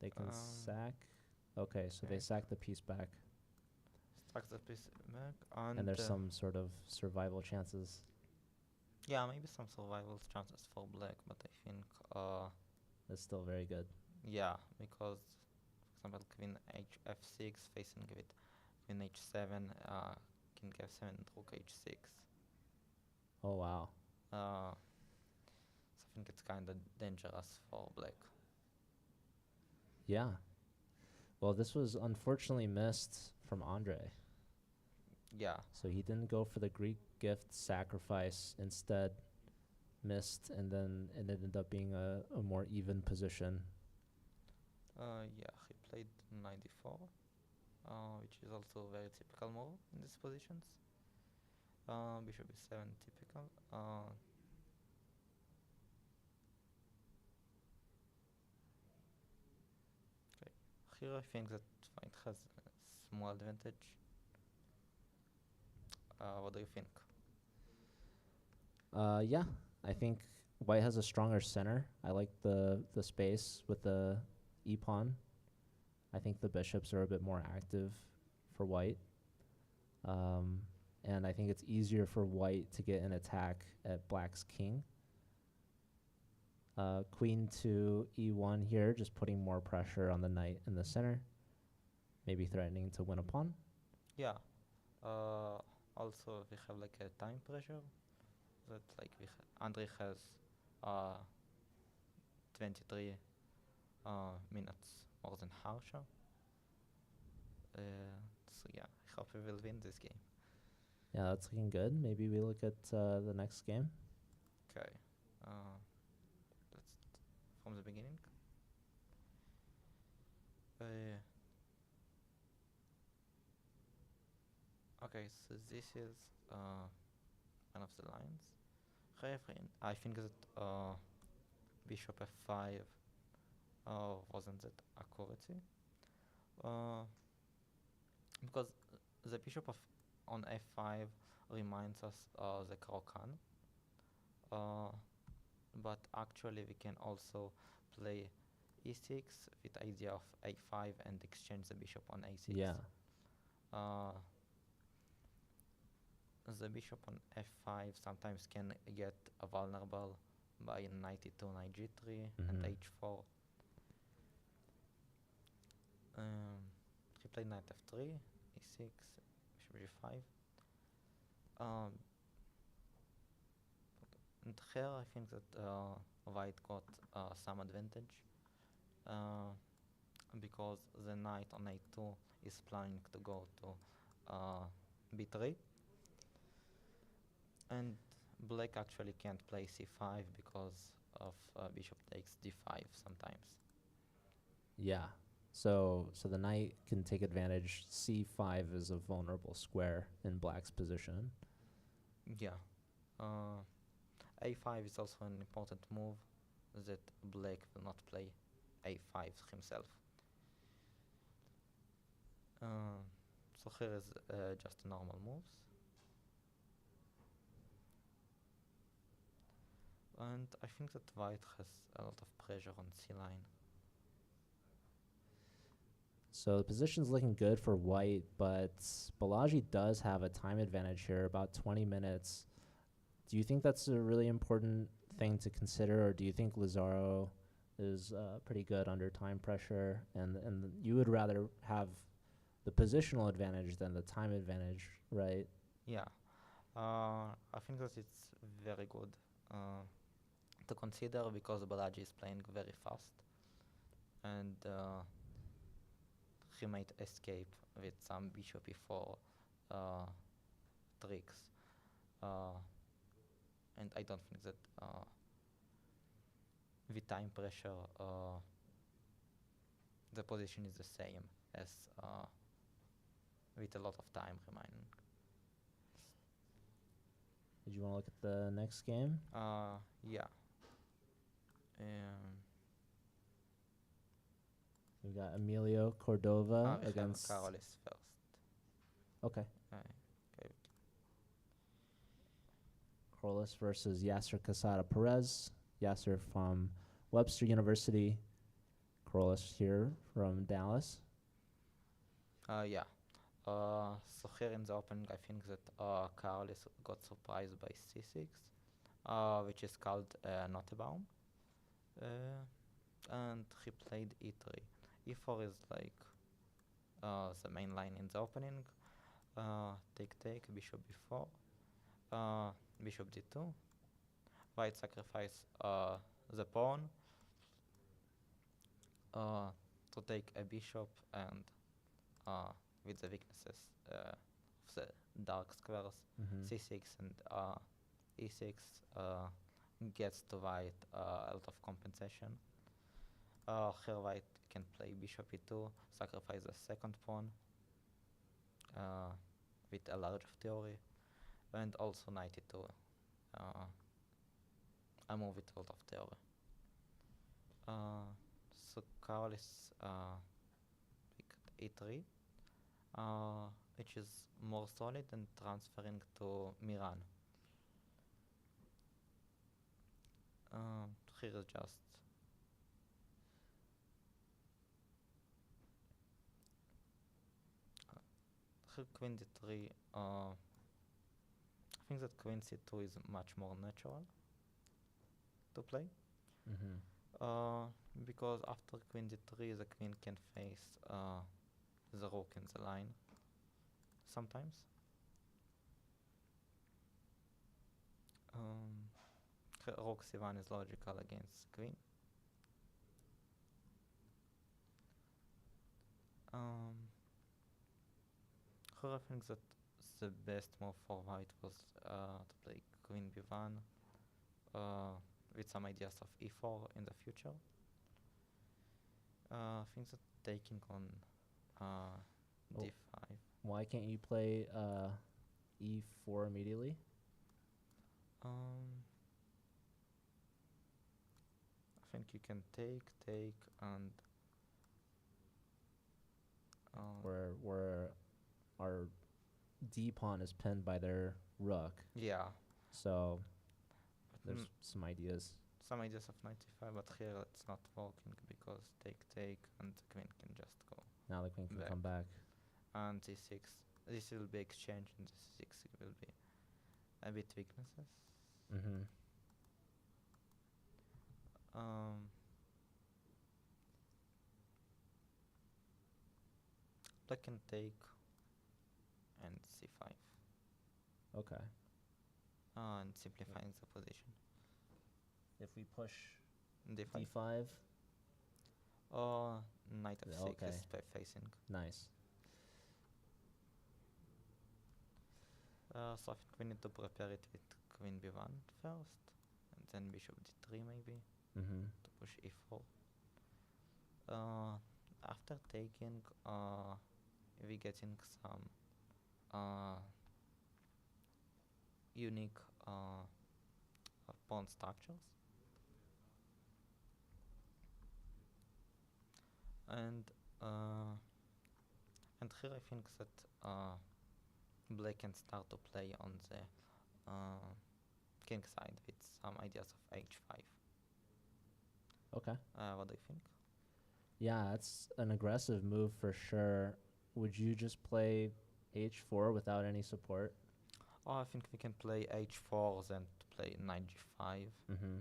they can sack. Okay, so they okay. sack the piece back, Stack the piece back, and there's some sort of survival chances. yeah, maybe some survival chances for black, but I think That's still very good. yeah, because for example queen f6 facing with queen h7, king f7, and rook h6. Oh wow. So I think it's kind of dangerous for black. Yeah. Well, this was unfortunately missed from Andre. Yeah. So he didn't go for the Greek gift sacrifice, instead missed, and then it ended up being a more even position. Yeah, he played knight d4, which is also a very typical move in these positions. Bishop e7 typical. Okay. Here I think that white has a small advantage. What do you think? Yeah, I think white has a stronger center. I like the space with the e pawn. I think the bishops are a bit more active for white. Um, and I think it's easier for white to get an attack at black's king. Queen to e1 here, just putting more pressure on the knight in the center, maybe threatening to win a pawn. Yeah. Uh, Also, we have like a time pressure that like Andre has uh 23 minutes more than Harsha. So yeah, I hope we will win this game. Yeah, that's looking good. Maybe we look at the next game. Okay. Let's from the beginning. Okay, so this is one of the lines. I think that bishop f5 wasn't that accuracy. Because the bishop on f5 reminds us the Krokan. But actually we can also play e6 with idea of a5 and exchange the bishop on a6. Yeah. The bishop on f5 sometimes can get vulnerable by knight e2, knight g3, and Mhm. h4. He played knight f3, e6, bishop g5. And here I think that white got some advantage because the knight on a2 is planning to go to b3, and black actually can't play c5 because of bishop takes d5 sometimes. Yeah. So the knight can take advantage. C5 is a vulnerable square in black's position. Yeah. A5 is also an important move that black will not play a5 himself. So here is just normal moves. And I think that white has a lot of pressure on c-line. So the position's looking good for white, but Balaji does have a time advantage here, about 20 minutes. Do you think that's a really important thing to consider, or do you think Lazaro is pretty good under time pressure, and you would rather have the positional advantage than the time advantage, right? Yeah. I think that it's very good to consider because Balaji is playing very fast, and he might escape with some bishop e4 tricks. And I don't think that with time pressure the position is the same as with a lot of time remaining. Did you want to look at the next game? Yeah. We got Emilio Cordova We have against. Carolis first. Okay. Okay. Corliss versus Yasser Casada Perez. Yasser from Webster University. Corliss here from Dallas. Yeah. So here in the opening, I think that Carolis got surprised by c6, which is called Notebaum. And he played e3. e4 is like the main line in the opening. Take, bishop b4, bishop d2. White sacrifice the pawn to take a bishop, and with the weaknesses of the dark squares, c6 and e6 gets to white a lot of compensation. Here white can play bishop e2, sacrifice the second pawn with a large theory, and also knight e2. I move with a lot of theory. So Carolis picked e3, which is more solid and transferring to Miran. here is just here queen d3. I think that queen c2 is much more natural to play. Mm-hmm. Because after queen d3, the queen can face the rook in the line sometimes. Rook c1 is logical against queen. Here I think that the best move for white was to play queen b1 with some ideas of e4 in the future. I think that taking on d5. Why can't you play e4 immediately? I think you can take, and Where our d pawn is pinned by their rook. yeah, So but there's some ideas. some ideas of knight e5, but here it's not working because take, and the queen can just go. Now the queen can Back. come back. And c6, this will be exchange, and c6 will be a bit weaknesses. Mm-hmm. Black can take and c5, Okay. and simplifying the position. If we push d5. d5, Knight Yeah, f6 okay. is facing. nice. So I think we need to prepare it with queen b1 first, and then bishop d3 maybe Mm-hmm. to push e4. After taking, we getting some unique pawn structures, and here I think that black can start to play on the king side with some ideas of h5. Okay. What do you think? Yeah, that's an aggressive move for sure. Would you just play h4 without any support? Oh, I think we can play h4, then to play knight g5. Mm-hmm.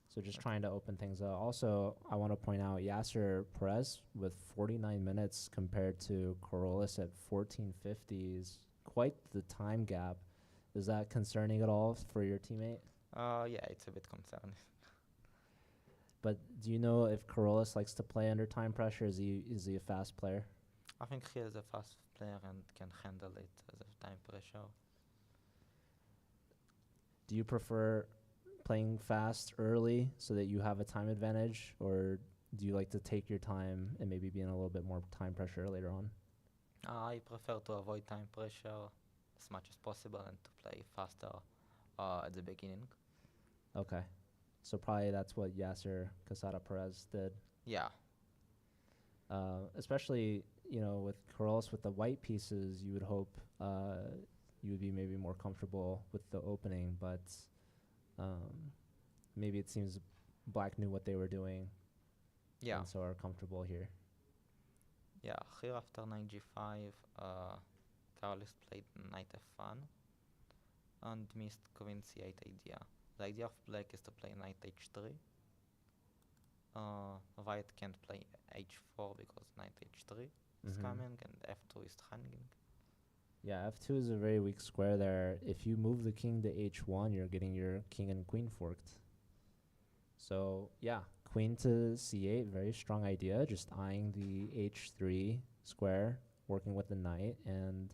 So just Okay. trying to open things up. Also, I want to point out Yasser Perez with 49 minutes compared to Corollas at 14:50 is quite the time gap. Is that concerning at all for your teammate? Yeah, it's a bit concerning. But do you know if Corollas likes to play under time pressure? Is he a fast player? I think he is a fast player and can handle it as a time pressure. Do you prefer playing fast early so that you have a time advantage, or do you like to take your time and maybe be in a little bit more time pressure later on? I prefer to avoid time pressure as much as possible and to play faster at the beginning. Okay. So probably that's what Yasser Casada Perez did. Yeah, Especially, with Corollas with the white pieces, you would hope you would be maybe more comfortable with the opening, but maybe it seems black knew what they were doing yeah, and so are comfortable here. yeah. Here after knight g5, Carlos played knight f1 and missed queen c8 idea. The idea of black is to play knight h3. White can't play h4 because knight h3 is Mhm. coming and f2 is hanging. Yeah, f2 is a very weak square there. If you move the king to h1, you're getting your king and queen forked. So, yeah, queen to c8, very strong idea. Just eyeing the h3 square, working with the knight, and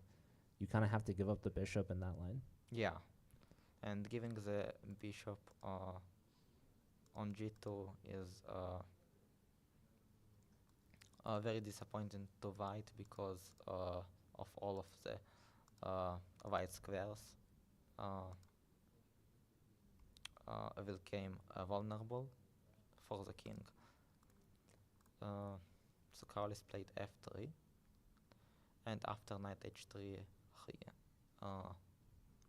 you kind of have to give up the bishop in that line. Yeah, and giving the bishop on g2 is very disappointing to white because of all of the white squares became vulnerable for the king. So Carlos played f3, and after knight h3 he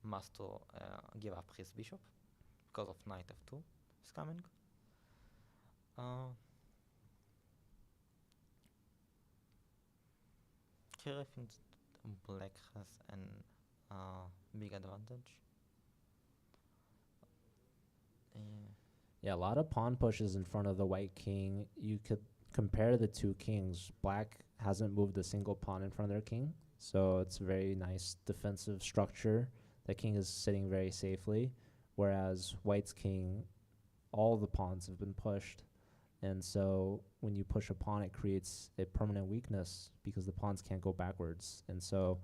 must to give up his bishop because of knight f2 is coming. Uh, Here I think that black has an big advantage. Uh, Yeah, a lot of pawn pushes in front of the white king. You could compare the two kings. Black hasn't moved a single pawn in front of their king, so it's a very nice defensive structure. The king is sitting very safely, whereas white's king, all the pawns have been pushed. And so when you push a pawn, it creates a permanent weakness because the pawns can't go backwards. And so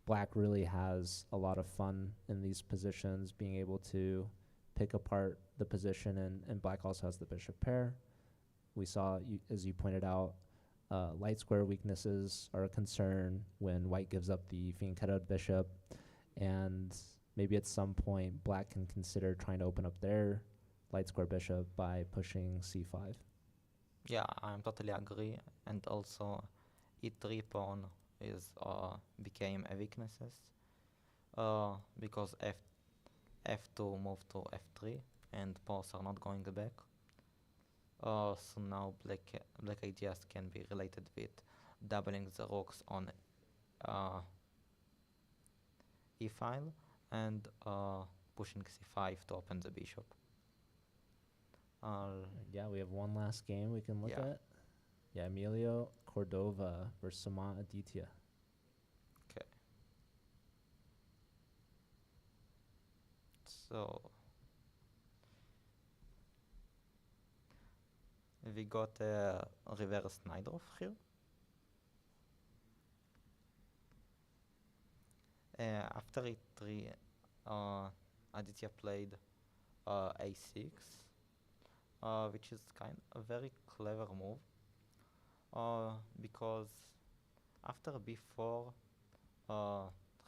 black really has a lot of fun in these positions, being able to pick apart the position, and black also has the bishop pair. We saw, as you pointed out, light square weaknesses are a concern when white gives up the fianchettoed bishop, and maybe at some point black can consider trying to open up their light square bishop by pushing c5. yeah, I'm totally agree. And also, e3 pawn is became a weaknesses because f2 moved to f3 and pawns are not going back. So now black ideas can be related with doubling the rooks on uh, e file and pushing c5 to open the bishop. Yeah, we have one last game we can look Yeah. at. Yeah, Emilio Cordova versus Sama Aditya. Okay. So we got a reverse Najdorf here. After e3, Aditya played a6, which is kind of a very clever move because after b4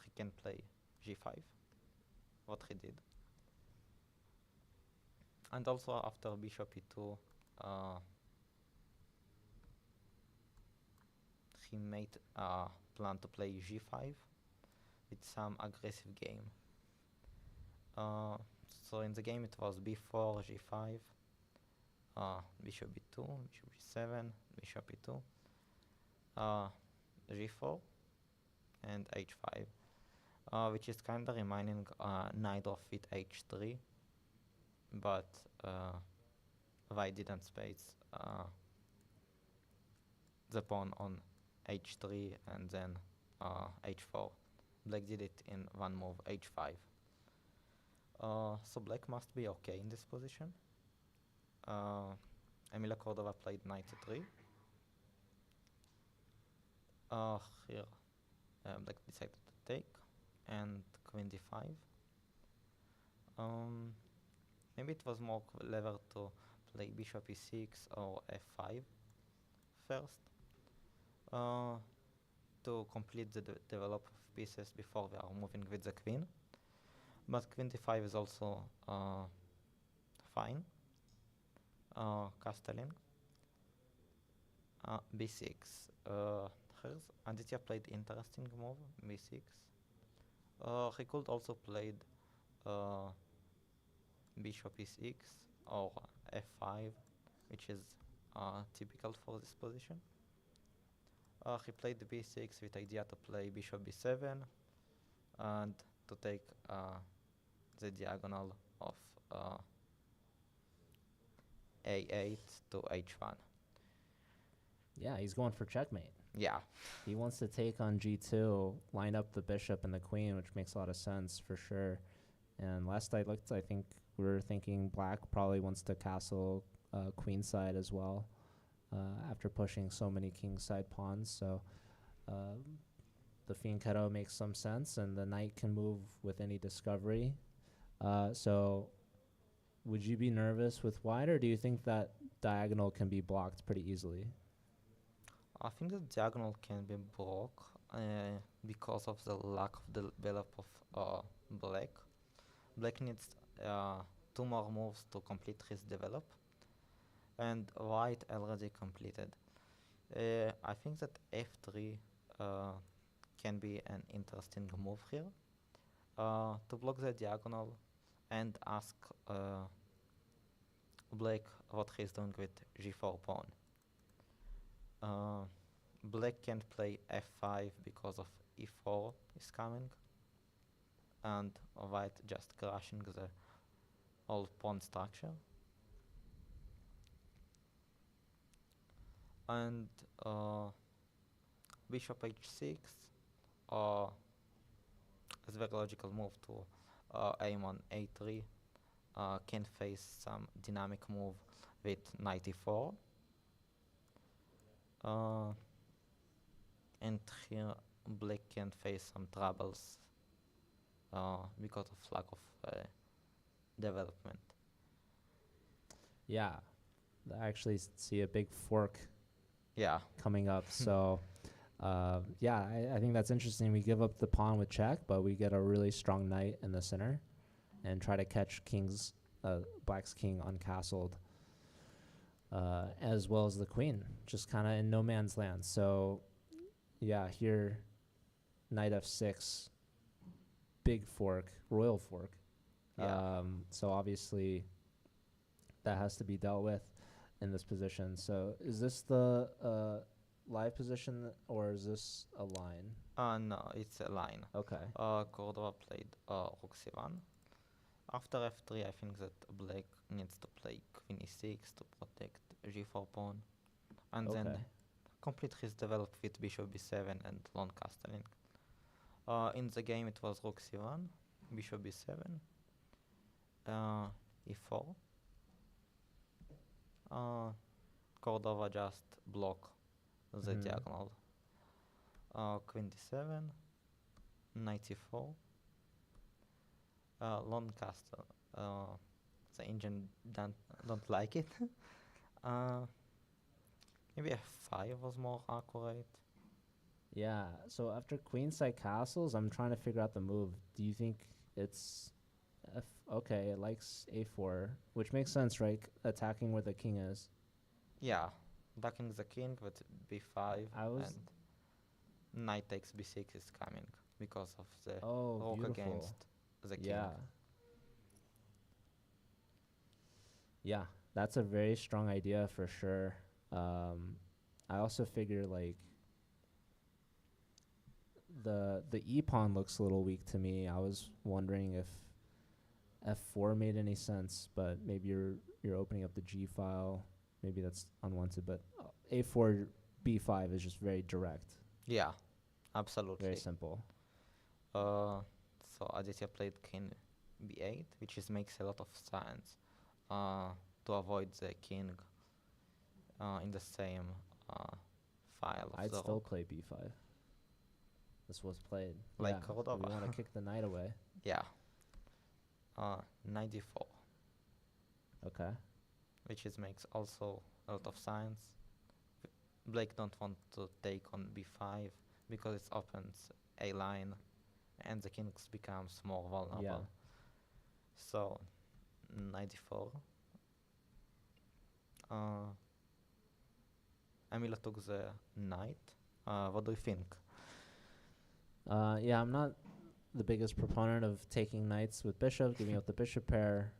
he can play g5, what he did. And also after bishop e2, he made a plan to play g5 with some aggressive game. So in the game it was b4, g5, bishop b2, bishop g7, bishop e2, g4, and h5, which is kind of reminding Najdorf with h3, but white didn't space the pawn on h3 and then h4. Black did it in one move, h5. So black must be okay in this position. Emilio Cordova played knight to 3. Here black decided to take, and queen d5. Maybe it was more clever to play bishop e6 or f5 first to complete the develop of pieces before we are moving with the queen. But queen d5 is also fine. Castling. b6. Here's Aditya played interesting move, b6. He could also played bishop e6 or f5, which is typical for this position. He played b6 with idea to play bishop b7 and to take the diagonal of a8 to h1. Yeah, he's going for checkmate. Yeah. He wants to take on g2, line up the bishop and the queen, which makes a lot of sense for sure. And last I looked, I think we were thinking black probably wants to castle queen side as well after pushing so many king side pawns. So the fianchetto makes some sense, and the knight can move with any discovery. So would you be nervous with white, or do you think that diagonal can be blocked pretty easily? I think the diagonal can be blocked because of the lack of the develop of black. Black needs 2 more moves to complete his develop, and white already completed. I think that f3 can be an interesting move here to block the diagonal and ask black what he's doing with g4 pawn. Black can't play f5 because of e4 is coming, and white just crushing the whole pawn structure. And bishop h6 uh, is very logical move to aim on a3. Can face some dynamic move with knight e4. And here black can face some troubles because of lack of development. Yeah, I actually see a big fork Yeah, coming up. So, yeah, I think that's interesting. We give up the pawn with check, but we get a really strong knight in the center and try to catch black's king uncastled, as well as the queen, just kind of in no man's land. So, yeah, here, knight f6, big fork, royal fork. yeah. So obviously that has to be dealt with in this position. So is this the live position or is this a line? No, it's a line. Okay. Cordova played rook c1. After f3, I think that black needs to play queen e6 to protect g4 pawn, and then Okay. complete his develop with bishop b7 and long castling. In the game, it was rook c1, bishop b7, e4. Cordova just block the Mhm. diagonal. Queen d7, knight e4, long castle. The engine don't like it. Maybe f5 was more accurate. Yeah. So after queenside castles, I'm trying to figure out the move. Do you think it's okay, it likes a4, which makes sense, right? Attacking where the king is. Yeah, attacking the king with b5 I was and knight takes b6 is coming because of the Oh, rook beautiful. against the king. Yeah. Yeah, that's a very strong idea for sure. I also figure like the e pawn looks a little weak to me. I was wondering if f4 made any sense, but maybe you're opening up the g file. Maybe that's unwanted, but a4 b5 is just very direct, Yeah, absolutely. very simple. So Aditya played king b8, which is makes a lot of sense to avoid the king in the same file of I'd the still rook. play b5. This was played. Like yeah, Cordova. we want to kick the knight away. Yeah. Knight d4, Okay. which is makes also a lot of sense. Blake don't want to take on b5 because it opens a line and the kings becomes more vulnerable. Yeah. So knight d4. Emila took the knight. What do you think? Yeah, I'm not the biggest proponent of taking knights with bishop, giving up the bishop pair.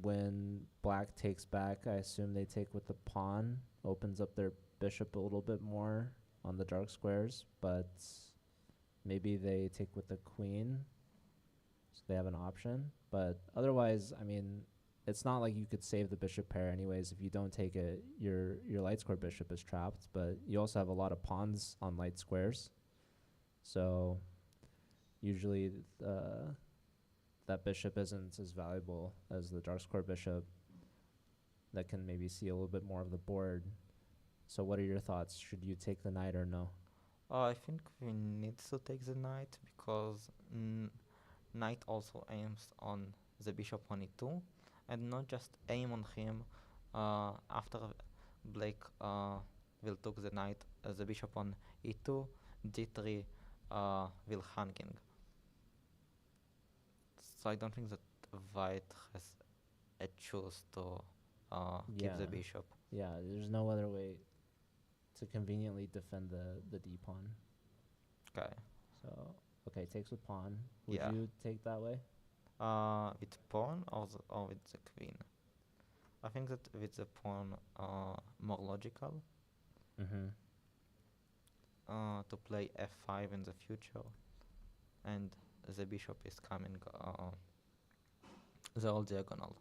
When black takes back, I assume they take with the pawn, opens up their bishop a little bit more on the dark squares, but maybe they take with the queen, so they have an option. But otherwise, I mean, it's not like you could save the bishop pair anyways. If you don't take it, your light square bishop is trapped, but you also have a lot of pawns on light squares. So usually that bishop isn't as valuable as the dark square bishop that can maybe see a little bit more of the board. So what are your thoughts? Should you take the knight or no? I think we need to take the knight because knight also aims on the bishop on e2 and not just aim on him after Blake will take the knight the bishop on e2, d3 will hanging. So I don't think that white has a choice to keep the Yeah. bishop. Yeah, there's no other way to conveniently defend the d pawn. Okay. So okay, takes with pawn. Would Yeah. you take that way? With pawn or with the queen? I think that with the pawn more logical Mm-hmm. to play f5 in the future, and the bishop is coming the old diagonal.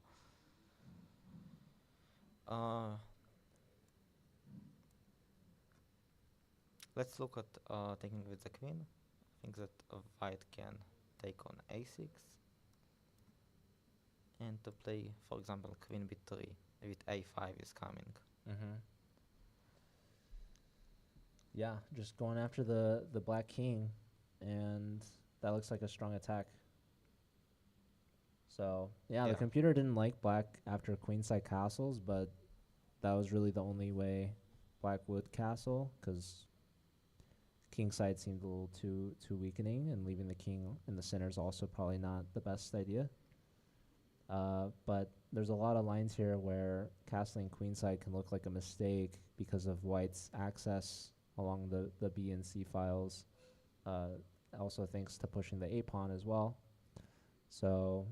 Uh, let's look at taking with the queen. I think that white can take on a6, and to play, for example, queen b3 with a5 is coming. Mm-hmm. Yeah, just going after the black king, and that looks like a strong attack. So yeah, the Yeah. computer didn't like black after queenside castles, but that was really the only way black would castle, because kingside seemed a little too weakening, and leaving the king in the center is also probably not the best idea. But there's a lot of lines here where castling queenside can look like a mistake because of white's access along the B and C files. Also thanks to pushing the A pawn as well. So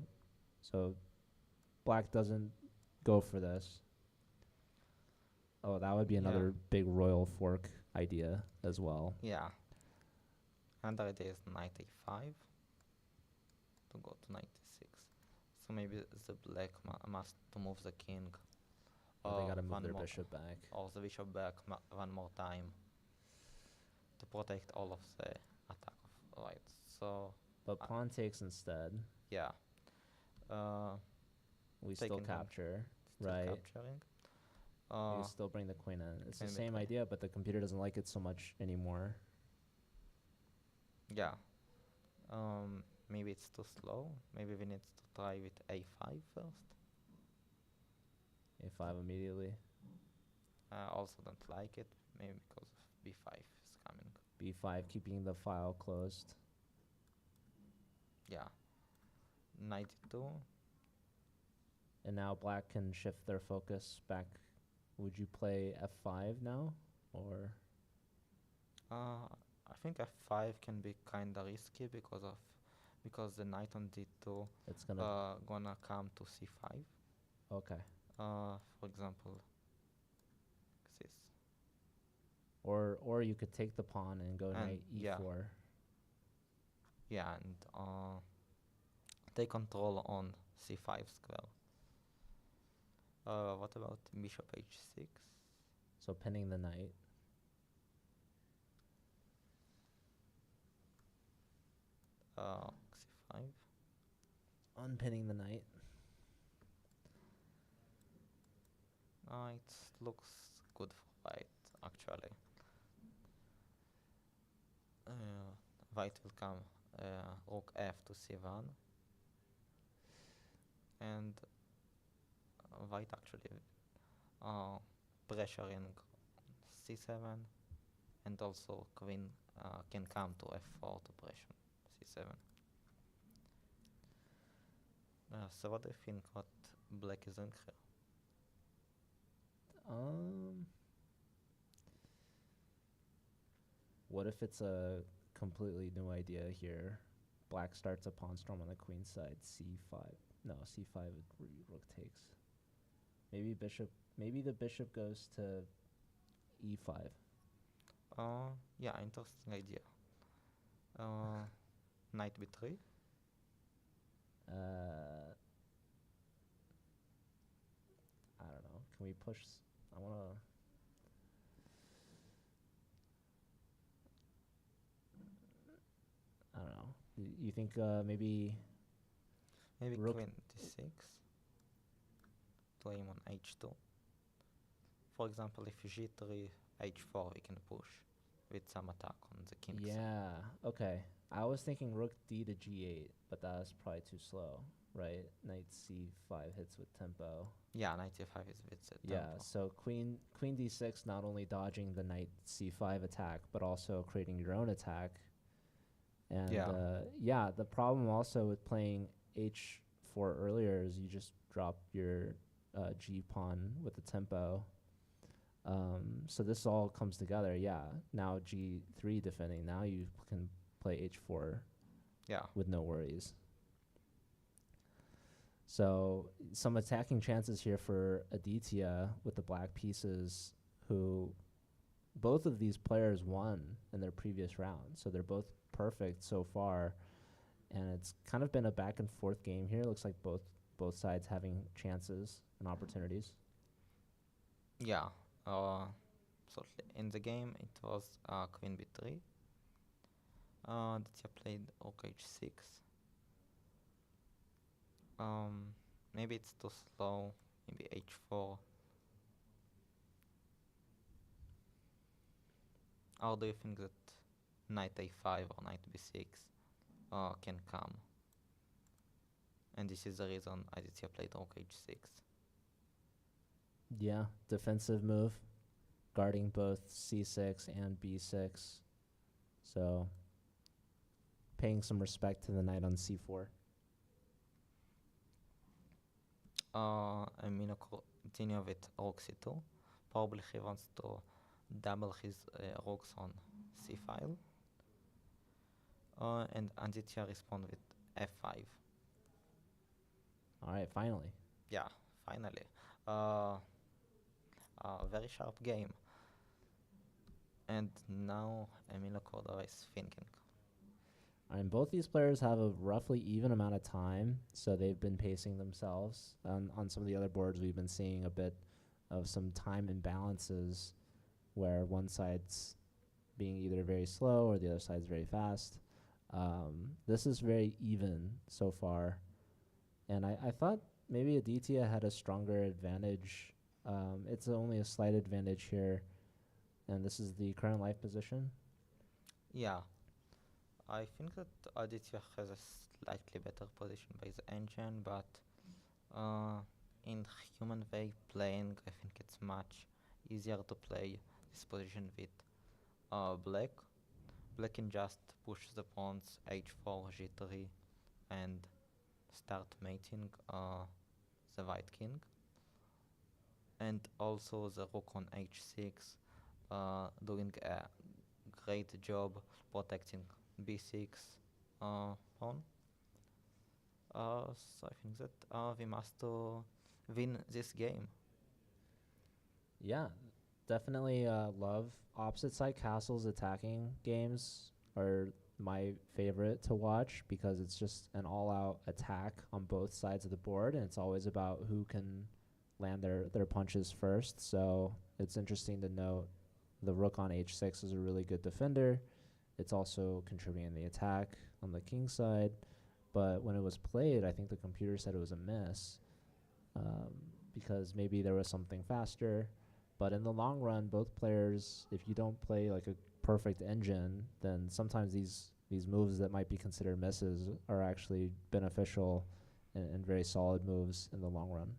black doesn't go for this. Oh, that would be another big royal fork idea as well. Yeah. Another idea is knight a5 to go to knight a6. So maybe the black must to move the king. Or they gotta move one their more- bishop back. Or the bishop back one more time to protect all of the attack of white. So But pawn takes instead. yeah, We still taking on- capture, still right? capturing. You can still bring the queen in. It's the queen same b3. idea, but the computer doesn't like it so much anymore. Yeah. Maybe it's too slow. Maybe we need to try with a5 first. A5 immediately. I also don't like it. Maybe because of b5 is coming. B5, keeping the file closed. Yeah. Knight e2. And now black can shift their focus back. Would you play F5 now? Or I think f5 can be kinda risky because the knight on d2 it's gonna... gonna come to c5. Okay. For example, this. Or you could take the pawn and go knight yeah. E4. Yeah, and take control on c5 square. What about bishop h6? So pinning the knight. c5. Unpinning the knight. It looks good for white, actually. White will come rook f to c1, and white actually pressuring c7, and also queen can come to f4 to pressure c7. So what do you think what black is doing here? What if it's a completely new idea here? Black starts a pawn storm on the queen side, c5. No, c5 rook takes. Maybe the bishop goes to e5. Yeah, interesting idea. Knight b3. I don't know. Can we push? I wanna. I don't know. You think maybe Maybe rook- queen d6 to aim on h2. For example, if g3, h4, we can push with some attack on the king side. Yeah. Okay. I was thinking rook d to g8, but that's probably too slow, right? Knight c5 hits with tempo. Yeah, knight e5 is with the Yeah. tempo. So queen d6, not only dodging the knight c5 attack, but also creating your own attack. And Yeah. the problem also with playing h4 earlier is you just drop your g pawn with the tempo. So this all comes together. Yeah. Now g3 defending. Now you can play h4 Yeah. with no worries. So some attacking chances here for Aditya with the black pieces, who both of these players won in their previous round. So they're both perfect so far. And it's kind of been a back and forth game here. Looks like both sides having chances and opportunities. Yeah. So in the game it was queen b3. Ditya played rook h6. Maybe it's too slow. Maybe h4. Or do you think that knight a5 or knight b6 can come? And this is the reason Aditya played rook h6. Yeah, defensive move, guarding both c6 and b6. So paying some respect to the knight on c4. Emilio continue with rook c2. Probably he wants to double his rooks on c file. And Aditya respond with f5. All right, finally. Yeah, finally. Very sharp game. And now Emilio Cordova is thinking. And both these players have a roughly even amount of time, so they've been pacing themselves. On some of the other boards, we've been seeing a bit of some time imbalances where one side's being either very slow or the other side's very fast. This is very even so far. And I thought maybe Aditya had a stronger advantage. It's only a slight advantage here. And this is the current life position. Yeah, I think that Aditya has a slightly better position by the engine, but in human way playing, I think it's much easier to play this position with black. Black can just push the pawns h4, g3, and start mating the white king. And also the rook on h6, doing a great job protecting b6 pawn. So I think that we must win this game. Yeah, definitely love opposite side castles attacking games are my favorite to watch because it's just an all-out attack on both sides of the board, and it's always about who can land their punches first. So it's interesting to note the rook on h6 is a really good defender. It's also contributing in the attack on the king side. But when it was played, I think the computer said it was a miss because maybe there was something faster. But in the long run, both players, if you don't play like a perfect engine, then sometimes these moves that might be considered misses are actually beneficial and very solid moves in the long run.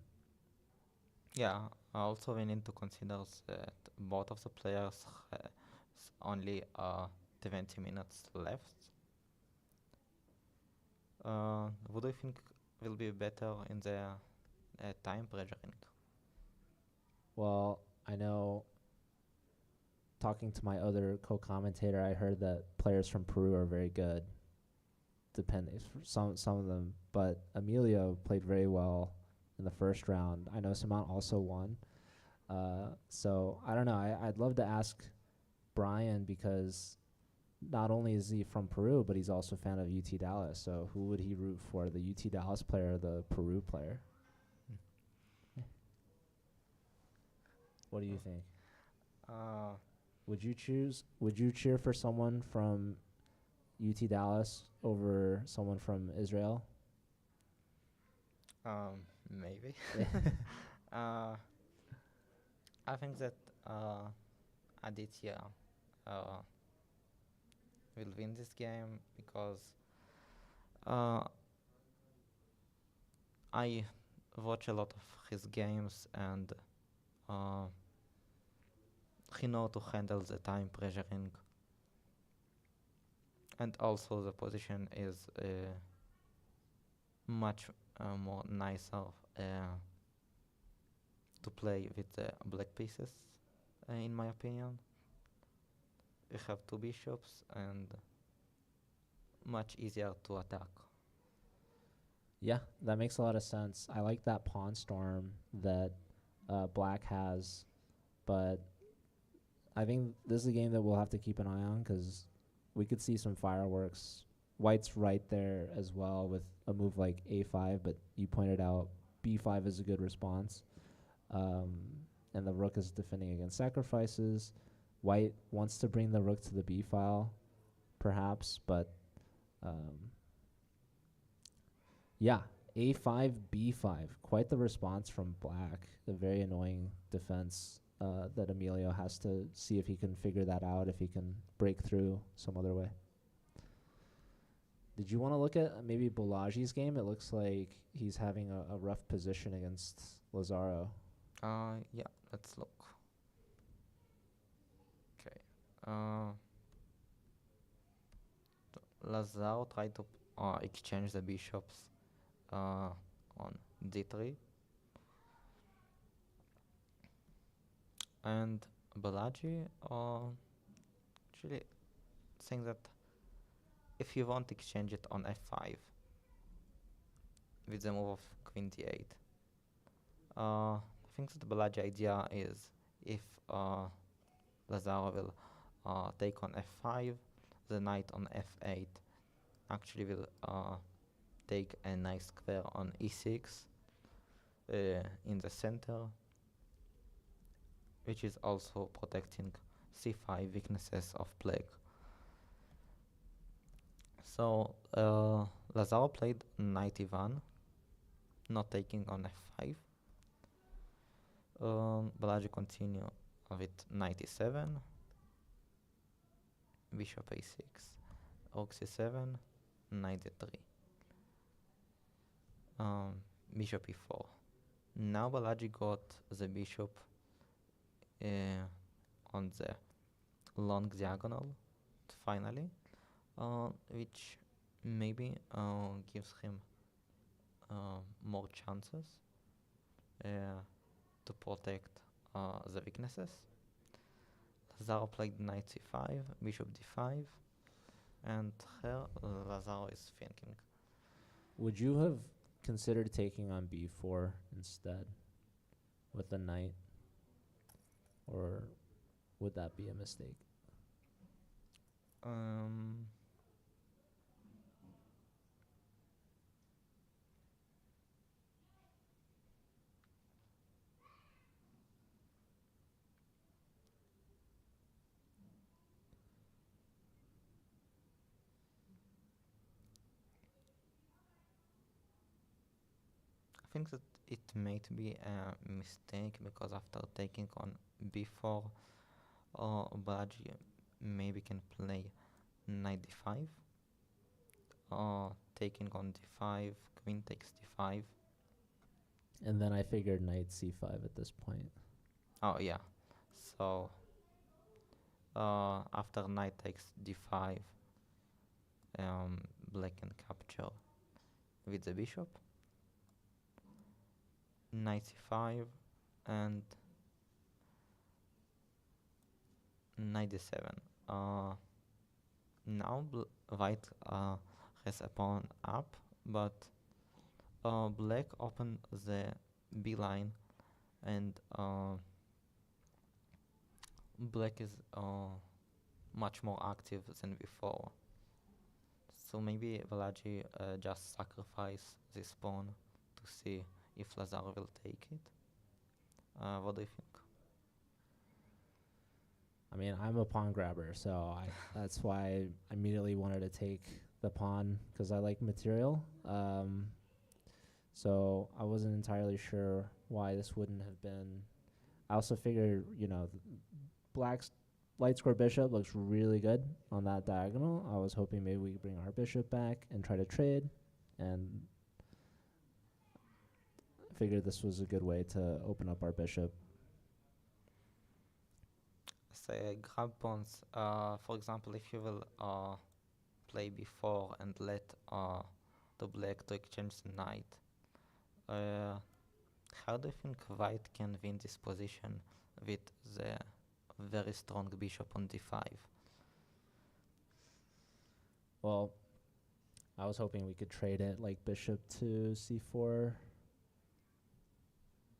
Yeah, also we need to consider that both of the players has only 20 minutes left. What do you think will be better in the time pressuring? Well, I know talking to my other co-commentator, I heard that players from Peru are very good. Depending, some of them, but Emilio played very well in the first round. I know Simon also won. So I don't know. I'd love to ask Brian because not only is he from Peru, but he's also a fan of UT Dallas. So who would he root for, the UT Dallas player or the Peru player? What do you think? Would you cheer for someone from UT Dallas over someone from Israel? Maybe. I think that Aditya will win this game because I watch a lot of his games and he know to handle the time pressuring, and also the position is much more nicer to play with the black pieces, in my opinion. We have two bishops and much easier to attack. Yeah, that makes a lot of sense. I like that pawn storm that black has, but I think this is a game that we'll have to keep an eye on because we could see some fireworks. White's right there as well with a move like a5, but you pointed out b5 is a good response. And the rook is defending against sacrifices. White wants to bring the rook to the b file, perhaps, but yeah, a5, b5. Quite the response from black. A very annoying defense that Emilio has to see if he can figure that out, if he can break through some other way. Did you want to look at maybe Bolagi's game? It looks like he's having a rough position against Lazaro. Yeah, let's look. Okay. Lazaro tried to exchange the bishops on d3, and Balaji actually saying that if you want exchange it on f5 with the move of queen d8. I think that the Balaji idea is if Lazaro will take on f5, the knight on f8 actually will take a nice square on e6 in the center, which is also protecting c5 weaknesses of black. So Lazaro played knight e1, not taking on f5. Balaji continue with knight e7, bishop a6, rook c7, knight e3, bishop e4. Now Balaji got the bishop on the long diagonal finally, which maybe gives him more chances to protect the weaknesses. Lazaro played knight c5, bishop d5, and here Lazaro is thinking. Would you have considered taking on b4 instead with the knight? Or would that be a mistake? I think that it might be a mistake because after taking on b4, Balaji maybe can play knight d5, taking on d5, queen takes d5. And then I figured knight c5 at this point. Oh yeah, so after knight takes d5, black can capture with the bishop, knight c5, and knight d7. Now white has a pawn up, but black opened the b line, and black is much more active than before. So maybe Balaji just sacrifice this pawn to see if Lazaro will take it. What do you think? I mean, I'm a pawn grabber, so that's why I immediately wanted to take the pawn because I like material. So I wasn't entirely sure why this wouldn't have been. I also figured, black's light square bishop looks really good on that diagonal. I was hoping maybe we could bring our bishop back and try to trade, and figured this was a good way to open up our bishop. Say grab pawns. For example, if you will play b4 and let the black to exchange the knight, how do you think white can win this position with the very strong bishop on d5? Well, I was hoping we could trade it like bishop to c4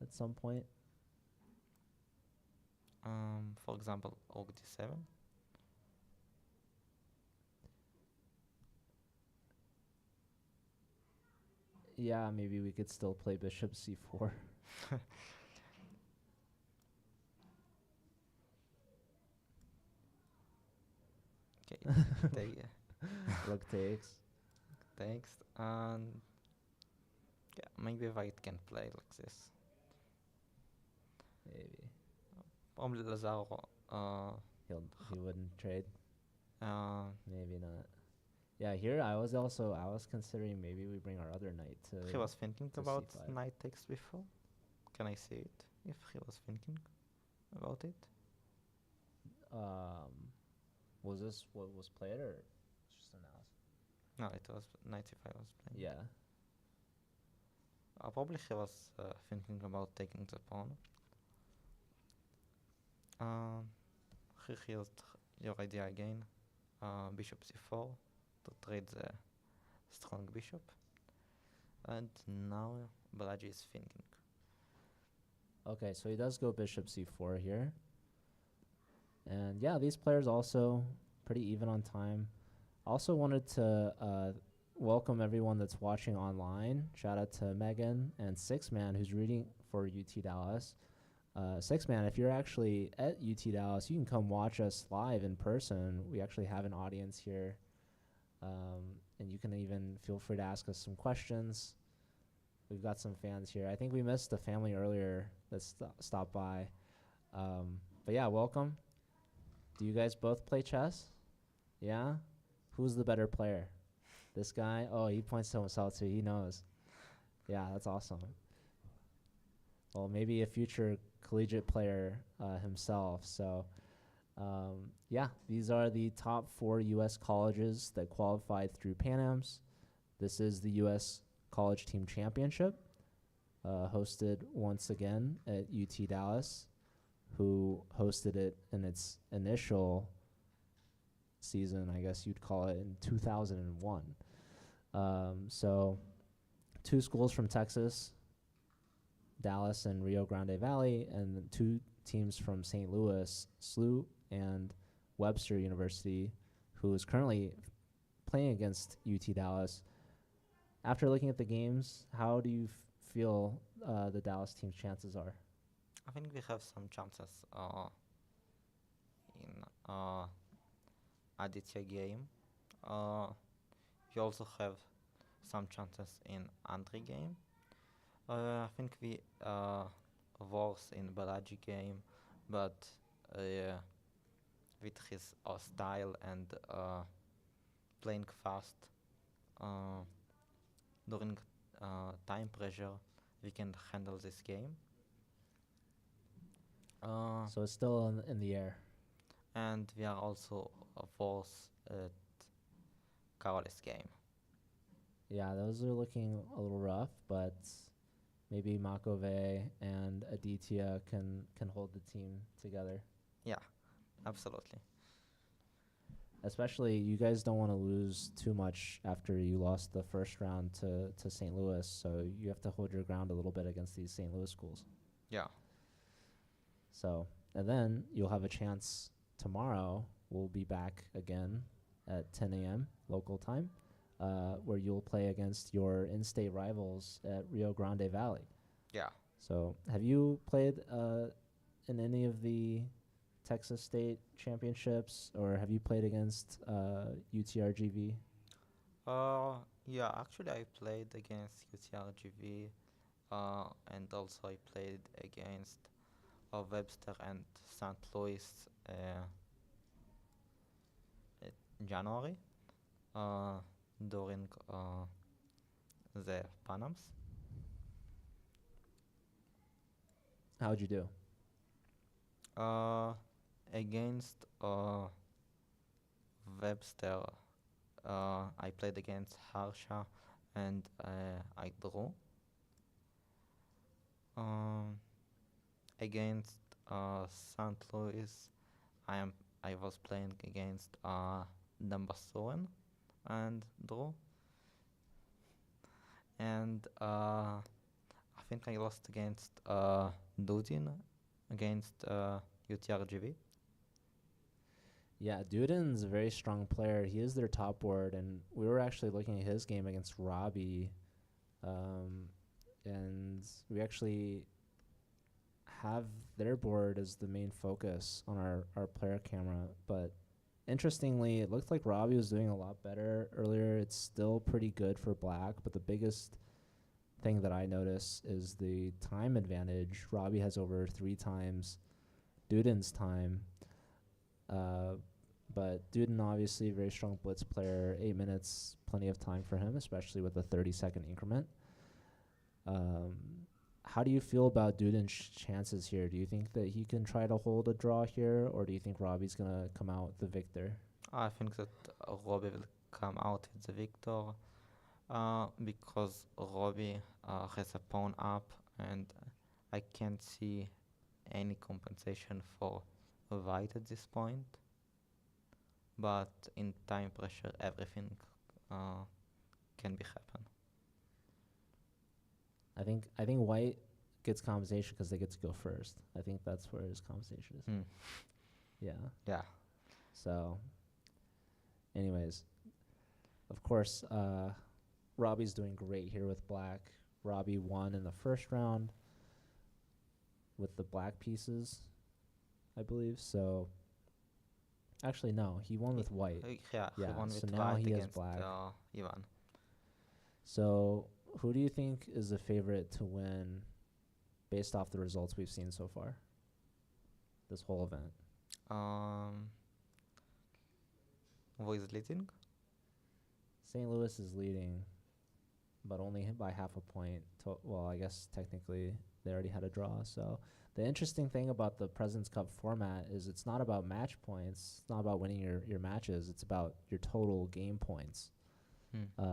at some point. For example, rook d7. Yeah, maybe we could still play bishop c4. Okay, take Rook takes. text and yeah, maybe white can play like this. Maybe Probably Lazaro. he wouldn't trade. Uh, Maybe not. Yeah, here I was considering maybe we bring our other knight to. he was thinking to about c5. knight takes before. Can I see it? If he was thinking about it. Was this what was played or just announced? No, it was knight c5 was playing. Yeah. Probably he was thinking about taking the pawn. He used your idea again. Bishop c4 to trade the strong bishop. And now Balaji is thinking. Okay, so he does go bishop c4 here. And yeah, these players also pretty even on time. Also wanted to welcome everyone that's watching online. Shout out to Megan and Six Man who's reading for UT Dallas. Six Man, if you're actually at UT Dallas, you can come watch us live in person. We actually have an audience here. And you can even feel free to ask us some questions. We've got some fans here. I think we missed the family earlier that stopped by. But yeah, welcome. Do you guys both play chess? Yeah? Who's the better player? This guy? Oh, he points to himself too. He knows. Yeah, that's awesome. Well, maybe a future collegiate player himself. So, yeah, these are the top 4 U.S. colleges that qualified through Pan Ams. This is the U.S. College Team Championship, hosted once again at UT Dallas, who hosted it in its initial season, I guess you'd call it, in 2001. So 2 schools from Texas, Dallas and Rio Grande Valley, and 2 teams from St. Louis, SLU and Webster University, who is currently playing against UT Dallas. After looking at the games, how do you feel the Dallas team's chances are? I think we have some chances in Aditya game. We also have some chances in Andre game. I think we worse in Balaji game, but with his style and playing fast during time pressure, we can handle this game. So it's still in the air. And we are also worse at Karolis game. Yeah, those are looking a little rough, but maybe Makove and Aditya can hold the team together. Yeah, absolutely. Especially, you guys don't want to lose too much after you lost the first round to St. Louis, so you have to hold your ground a little bit against these St. Louis schools. Yeah. So, and then you'll have a chance tomorrow. We'll be back again at 10 a.m. local time, where you'll play against your in-state rivals at Rio Grande Valley. Yeah. So, have you played in any of the Texas State championships, or have you played against UTRGV? Yeah, actually I played against UTRGV, and also I played against Webster and St. Louis in January during the Panams. How'd you do? Against Webster, I played against Harsha and I drew. Against St. Louis, I was playing against Dambasuren and drew. and I think I lost against Dudin against UTRGV. Yeah, Duden's a very strong player. He is their top board, and we were actually looking at his game against Robbie, and we actually have their board as the main focus on our player camera. But interestingly, it looked like Robbie was doing a lot better earlier. It's still pretty good for black, but the biggest thing that I notice is the time advantage. Robbie has over 3 times Duden's time. But Duden, obviously, a very strong blitz player. 8 minutes, plenty of time for him, especially with a 30-second increment. How do you feel about Duden's chances here? Do you think that he can try to hold a draw here, or do you think Robbie's going to come out the victor? I think that Robbie will come out with the victor because Robbie has a pawn up, and I can't see any compensation for white at this point. But in time pressure, everything can be happen. I think White gets compensation because they get to go first. I think that's where his compensation is. Mm. Yeah. Yeah. So, anyways, of course, Robbie's doing great here with black. Robbie won in the first round with the black pieces, I believe. So, actually, no, he won with white. Yeah, he Yeah, won so with now white he has against black. Ivan. So, who do you think is the favorite to win based off the results we've seen so far? This whole event. Who is leading? St. Louis is leading, but only by half a point. Well, I guess technically they already had a draw. So the interesting thing about the President's Cup format is it's not about match points. It's not about winning your matches. It's about your total game points.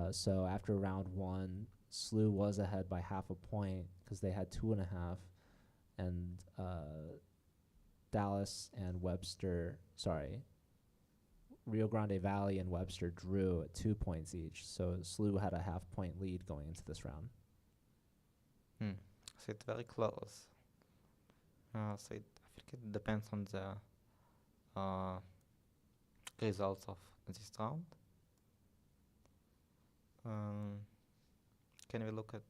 So after round 1, SLU was ahead by half a point because they had 2.5, and Dallas and Rio Grande Valley and Webster drew at 2 points each. So SLU had a half-point lead going into this round. So it's very close. I think it depends on the results of this round. Can we look at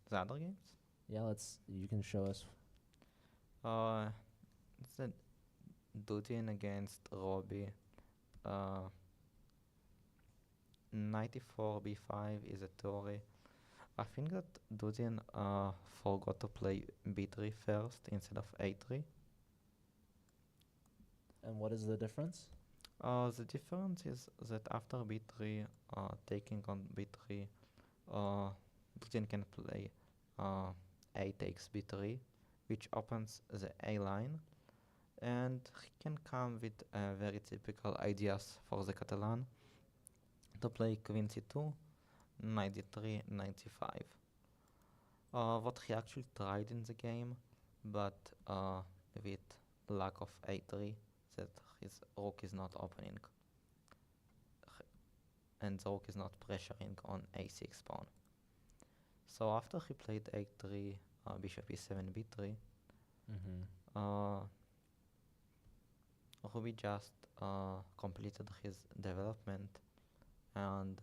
the other games? Yeah, you can show us. It's a Dudin against Robbie. 94 b5 is a Tory. I think that Dudin forgot to play b3 first instead of a3. And what is the difference? The difference is that after b3, taking on b3, Dudin can play a takes b3, which opens the a line, and he can come with very typical ideas for the Catalan to play queen c2, knight d3, knight c5. What he actually tried in the game, but with lack of a3, that his rook is not opening and the rook is not pressuring on a6 pawn. So after he played a3, bishop e7, b3, Ruby just completed his development, and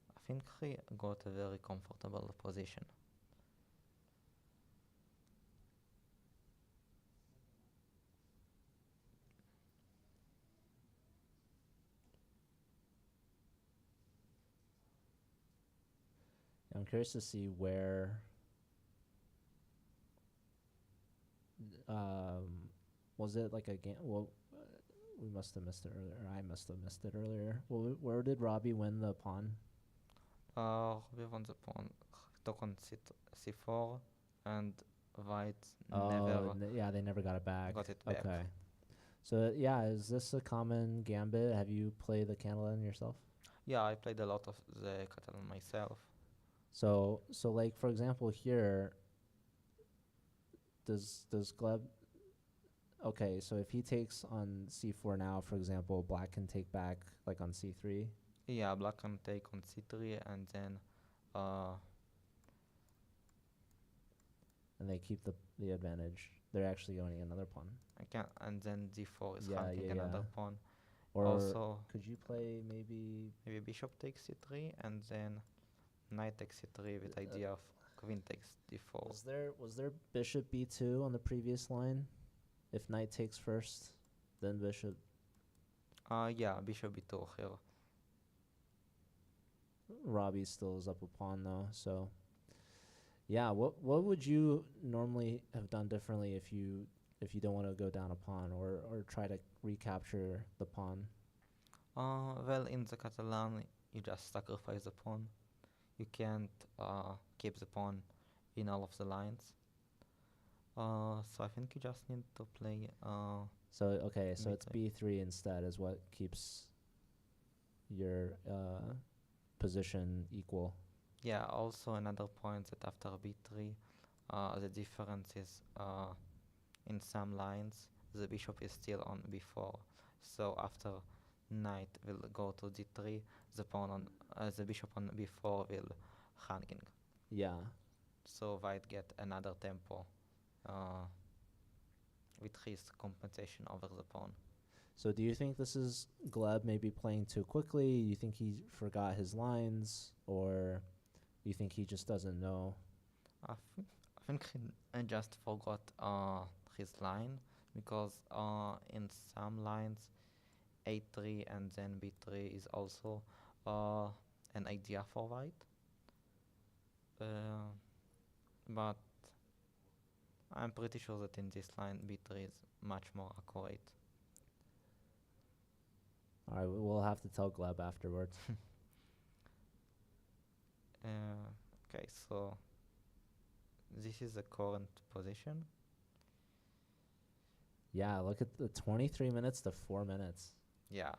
I think he got a very comfortable position. I'm curious to see where was it like a game? Well, we must have missed it earlier. I must have missed it earlier. Well, where did Robbie win the pawn? Ruby won the pawn, took on c4, and white never Yeah, they never got it back. got it back. Okay. So yeah, is this a common gambit? Have you played the Catalan yourself? Yeah, I played a lot of the Catalan myself. So like for example here, does Gleb? Okay, so if he takes on c4 now, for example, black can take back like on c3. Yeah, black can take on c3 and then uh, And they keep the advantage. They're actually owning another pawn. and then d4 is Yeah, flanking yeah, another yeah. pawn. Or Also, could you play maybe? maybe bishop takes c3 and then knight takes c3 with idea of queen takes d4. Was there bishop b2 on the previous line? If knight takes first, then bishop. Yeah, bishop b2 here. Robbie still is up a pawn though, so yeah. What would you normally have done differently if you don't want to go down a pawn or try to recapture the pawn? Well, in the Catalan, you just sacrifice the pawn. You can't keep the pawn in all of the lines. So I think you just need to play. So okay, so it's B3. b3 instead is what keeps your position equal. Yeah. Also, another point that after b3, the difference is in some lines the bishop is still on b4. So after knight will go to d3, the bishop on b4 will hanging. Yeah. So white get another tempo uh, with his compensation over the pawn. So do you think this is Gleb maybe playing too quickly? You think he forgot his lines, or you think he just doesn't know? I think I just forgot his line because in some lines a3 and then b3 is also an idea for white. But I'm pretty sure that in this line b3 is much more accurate. All right, we'll have to tell Gleb afterwards. Okay, so this is the current position. Yeah, look at the 23 minutes to 4 minutes. Yeah.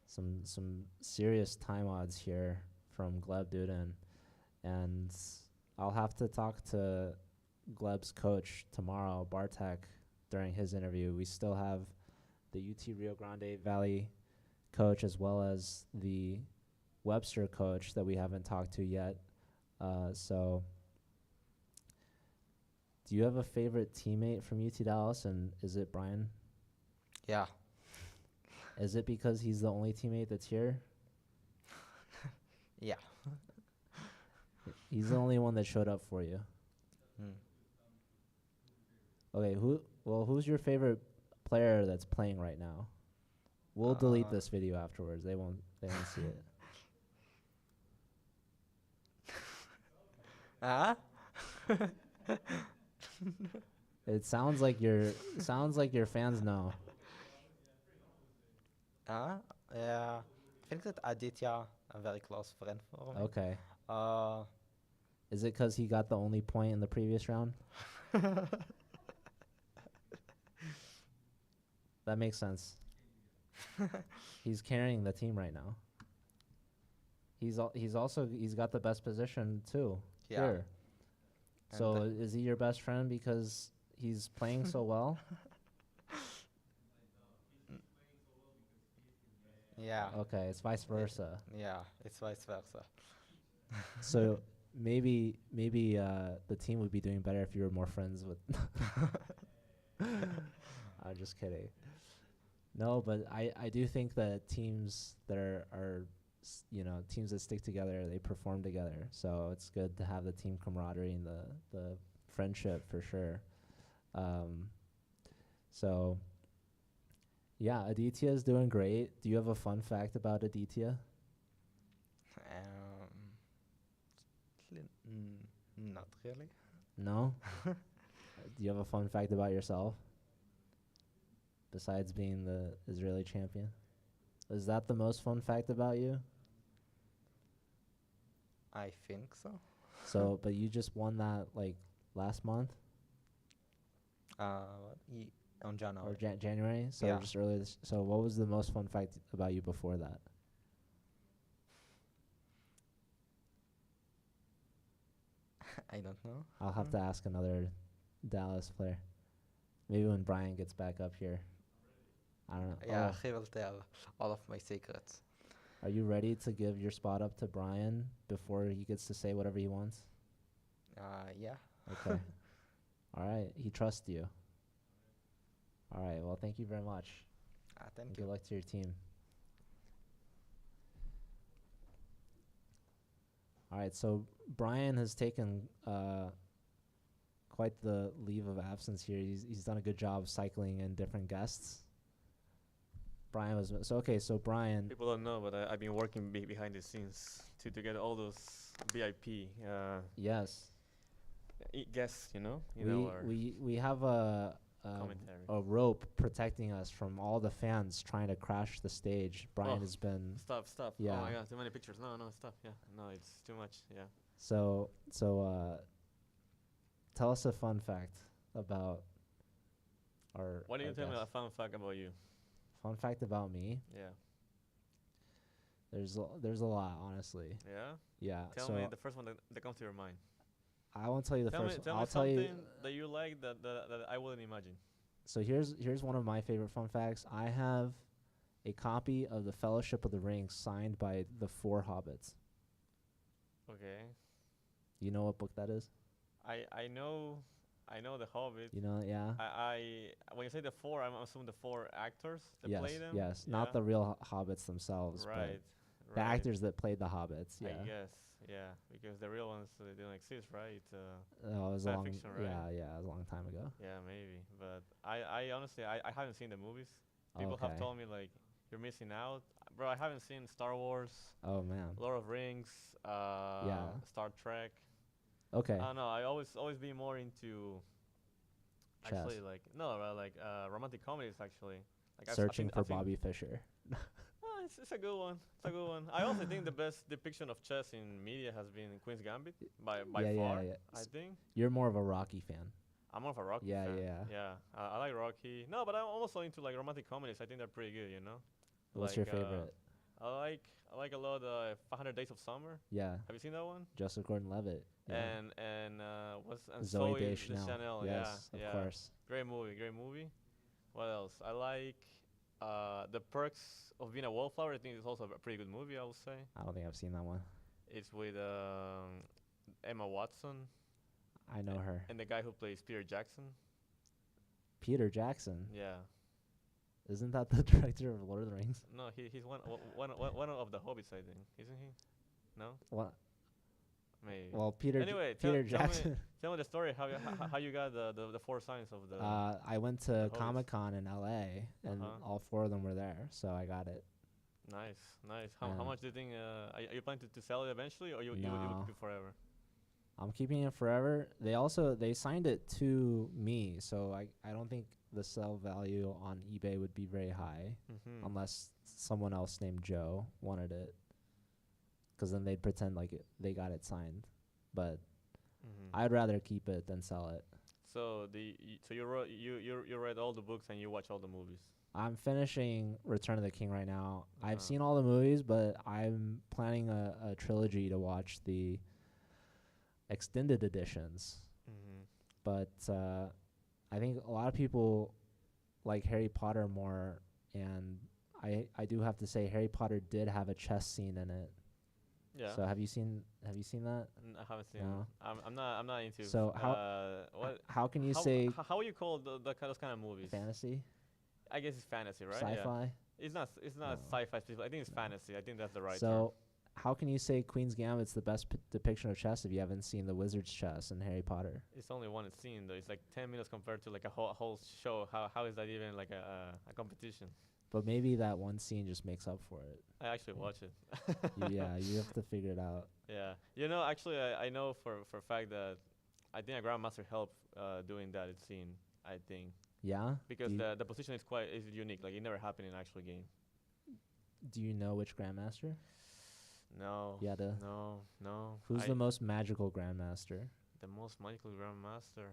Some serious time odds here from Gleb Duden. And I'll have to talk to Gleb's coach tomorrow, Bartek, during his interview. We still have the UT Rio Grande Valley coach as well as the Webster coach that we haven't talked to yet. So do you have a favorite teammate from UT Dallas, and is it Brian? Yeah. Is it because he's the only teammate that's here? Yeah. He's the only one that showed up for you. Mm. Okay, who's your favorite player that's playing right now? We'll delete this video afterwards. They won't see it. Ah? It sounds like your fans know. Yeah. I think that Aditya, a very close friend for me. Okay. Uh, Is it because he got the only point in the previous round? That makes sense. He's carrying the team right now. He's got the best position too. Yeah. Here. And So is he your best friend because he's playing so well? yeah. Okay, it's vice versa. Yeah, it's vice versa. So maybe the team would be doing better if you were more friends with. I'm just kidding. No, but I do think that teams that are teams that stick together, they perform together. So it's good to have the team camaraderie and the friendship for sure. So yeah, Aditya is doing great. Do you have a fun fact about Aditya? Not really. No? Do you have a fun fact about yourself? Besides being the Israeli champion? Is that the most fun fact about you? I think so. So, but you just won that like last month On January. or January? So Yeah. just earlier so what was the most fun fact about you before that? I don't know. I'll have to ask another Dallas player. Maybe when Brian gets back up here. I don't know. Yeah, Oh, he will tell all of my secrets. Are you ready to give your spot up to Brian before he gets to say whatever he wants? Yeah. Okay. All right. He trusts you. All right. Well, thank you very much. Thank And you. good luck to your team. All right. So Brian has taken quite the leave of absence here. He's done a good job cycling in different guests. Brian was so okay. So Brian, People don't know, but I've been working behind the scenes to get all those VIP yes, guests, you know, our we have commentary. a rope protecting us from all the fans trying to crash the stage. Brian Oh. has been Stop. Oh Yeah. my god, too many pictures. No, stop. Yeah, no, it's too much. Yeah. so tell us a fun fact about our. Why don't our you tell me a guest. fun fact about you? Fun fact about me? Yeah. There's a lot, honestly. Yeah. Yeah. Tell so me the first one that comes to your mind. I won't tell you the Tell first me, tell one. me I'll tell you. something that you like that I wouldn't imagine. So here's one of my favorite fun facts. I have a copy of the Fellowship of the Ring signed by the 4 hobbits. Okay. You know what book that is? I know the Hobbit. You know, yeah. I when you say the 4, I'm assuming the 4 actors that yes, play them. yes. Yeah? Not the real hobbits themselves, Right. but the actors that played the hobbits. Yeah. I guess, yeah, because the real ones they don't exist, right? Oh, it was a fan long, fiction, right? yeah, it was a long time ago. Yeah, maybe. But I honestly, I haven't seen the movies. People have Okay. told me like you're missing out, bro. I haven't seen Star Wars, Oh man. Lord of Rings, Star Trek. Okay. I don't know. I always be more into actually Chess. like no, like romantic comedies actually. Like Searching for I've seen, Bobby Fischer. it's a good one. It's a good one. I also think the best depiction of chess in media has been Queen's Gambit by Yeah, far. yeah. I think. You're more of a Rocky fan. I'm more of a Rocky Yeah, fan. yeah. Yeah, I like Rocky. No, but I'm also into like romantic comedies. I think they're pretty good. What's Like, your favorite? I like a lot 500 Days of Summer. Yeah. Have you seen that one? Joseph Gordon-Levitt. Yeah. And Zoe Zoe Deschanel. Yes, yeah, of yeah. course. Great movie. What else? I like The Perks of Being a Wallflower. I think it's also a pretty good movie. I would say I don't think I've seen that one. it's with Emma Watson I know her. and the guy who plays Peter Jackson. Peter Jackson. Yeah. Isn't that the director of Lord of the Rings? No, he's one of the hobbits, I think, isn't he? No, What? maybe. Well, Peter. Anyway, Peter tell me, Jackson. tell me the story. How you got the 4 signs of the. I went to Hobbits. Comic-Con in LA, and Uh-huh. all 4 of them were there, so I got it. Nice. How Yeah. much do you think? Are you planning to sell it eventually, or you will No. keep it forever? I'm keeping it forever. They signed it to me, so I don't think the sell value on eBay would be very high Mm-hmm. unless someone else named Joe wanted it, because then they'd pretend like they got it signed. But Mm-hmm. I'd rather keep it than sell it. So you read all the books and you watch all the movies. I'm finishing Return of the King right now. I've Uh-huh. seen all the movies, but I'm planning a trilogy to watch the extended editions. Mm-hmm. But I think a lot of people like Harry Potter more, and I do have to say Harry Potter did have a chess scene in it. Yeah. So have you seen that? I haven't seen. No. I'm not into. So how can you say How would you call those kind of movies? fantasy, I guess it's fantasy, right? sci-fi? Yeah. It's not No. sci-fi specific. I think it's fantasy. I think that's the right So term. how can you say Queen's Gambit's the best depiction of chess if you haven't seen the Wizard's Chess in Harry Potter? It's only one scene though. It's like 10 minutes compared to like a whole show. How is that even like a competition? But maybe that one scene just makes up for it. I actually watch it. Yeah, you have to figure it out. Yeah. Actually, I know for a fact that I think a grandmaster helped doing that scene. I think Yeah? because do you, the position is unique. Like it never happened in an actual game. do you know which Grandmaster? No. Yeah, No. Who's the most magical Grandmaster? The most magical grandmaster?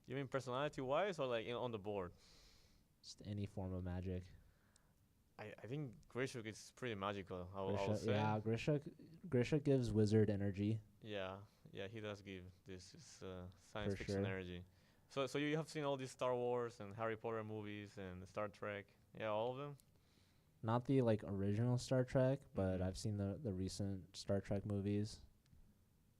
You mean personality-wise or like on the board? Just any form of magic. I think Grishuk is pretty magical. I would Grisha, say. yeah, Grisha gives wizard energy. Yeah, he does give this science For fiction sure. energy. So you have seen all these Star Wars and Harry Potter movies and Star Trek. Yeah, all of them. not the like original Star Trek, but Mhm. I've seen the recent Star Trek movies.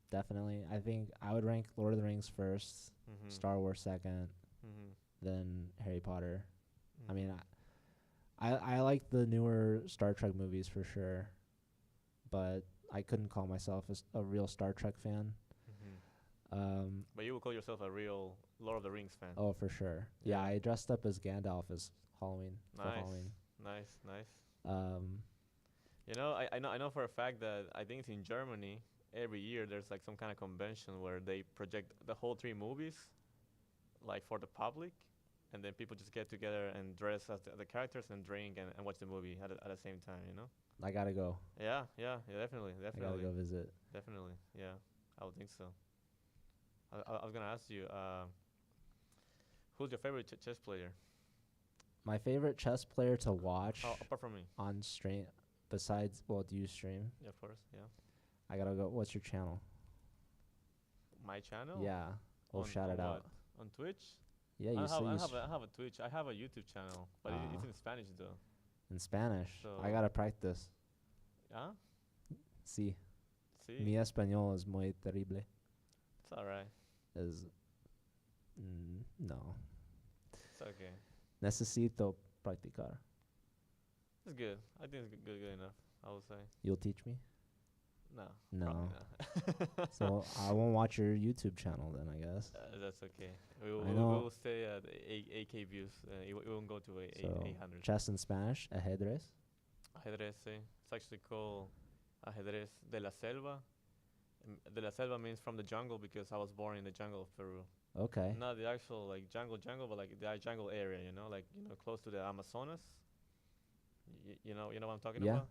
Definitely, I think I would rank Lord of the Rings first, Mhm. Star Wars second, Mhm. then Harry Potter. I Mhm. mean, I like the newer Star Trek movies for sure, but I couldn't call myself a real Star Trek fan. Mhm. Um, But you would call yourself a real Lord of the Rings fan. oh, for sure. Yeah, Yeah. I dressed up as Gandalf as Halloween for Nice. Halloween. Nice. Nice. Um, You know, I know for a fact that I think it's in Germany every year there's like some kind of convention where they project the whole three movies like for the public, and then people just get together and dress as the characters and drink and watch the movie at the same time. You know? I gotta go. Yeah. Yeah. Yeah. Definitely. I gotta Definitely. go visit. Definitely. Yeah. I would think so. I was gonna ask you, who's your favorite chess player? My favorite chess player to watch Oh, apart from me. on stream, besides, well, do you stream? Yeah, of course. Yeah. I gotta go. What's your channel? My channel. Yeah, we'll shout it what? out. On Twitch. Yeah, I you don't say have, you I have a Twitch. I have a YouTube channel, but it's Ah. in Spanish though. in Spanish. I So- gotta practice. Yeah. Sí, See, mi español es muy terrible. it's alright. Is no. It's okay. Necesito practicar. It's good. I think it's good enough. I would say. You'll teach me. No. No. Probably not. So I won't watch your YouTube channel then, I guess. That's okay. I know. We will stay at AK views. It won't go to So 800. chess in Spanish, ajedrez. Ajedrez, sí. It's actually called Ajedrez de la Selva. De la Selva means from the jungle because I was born in the jungle of Peru. Okay. Not the actual like jungle, but like the jungle area, you know, like close to the Amazonas. You know what I'm talking Yeah. about?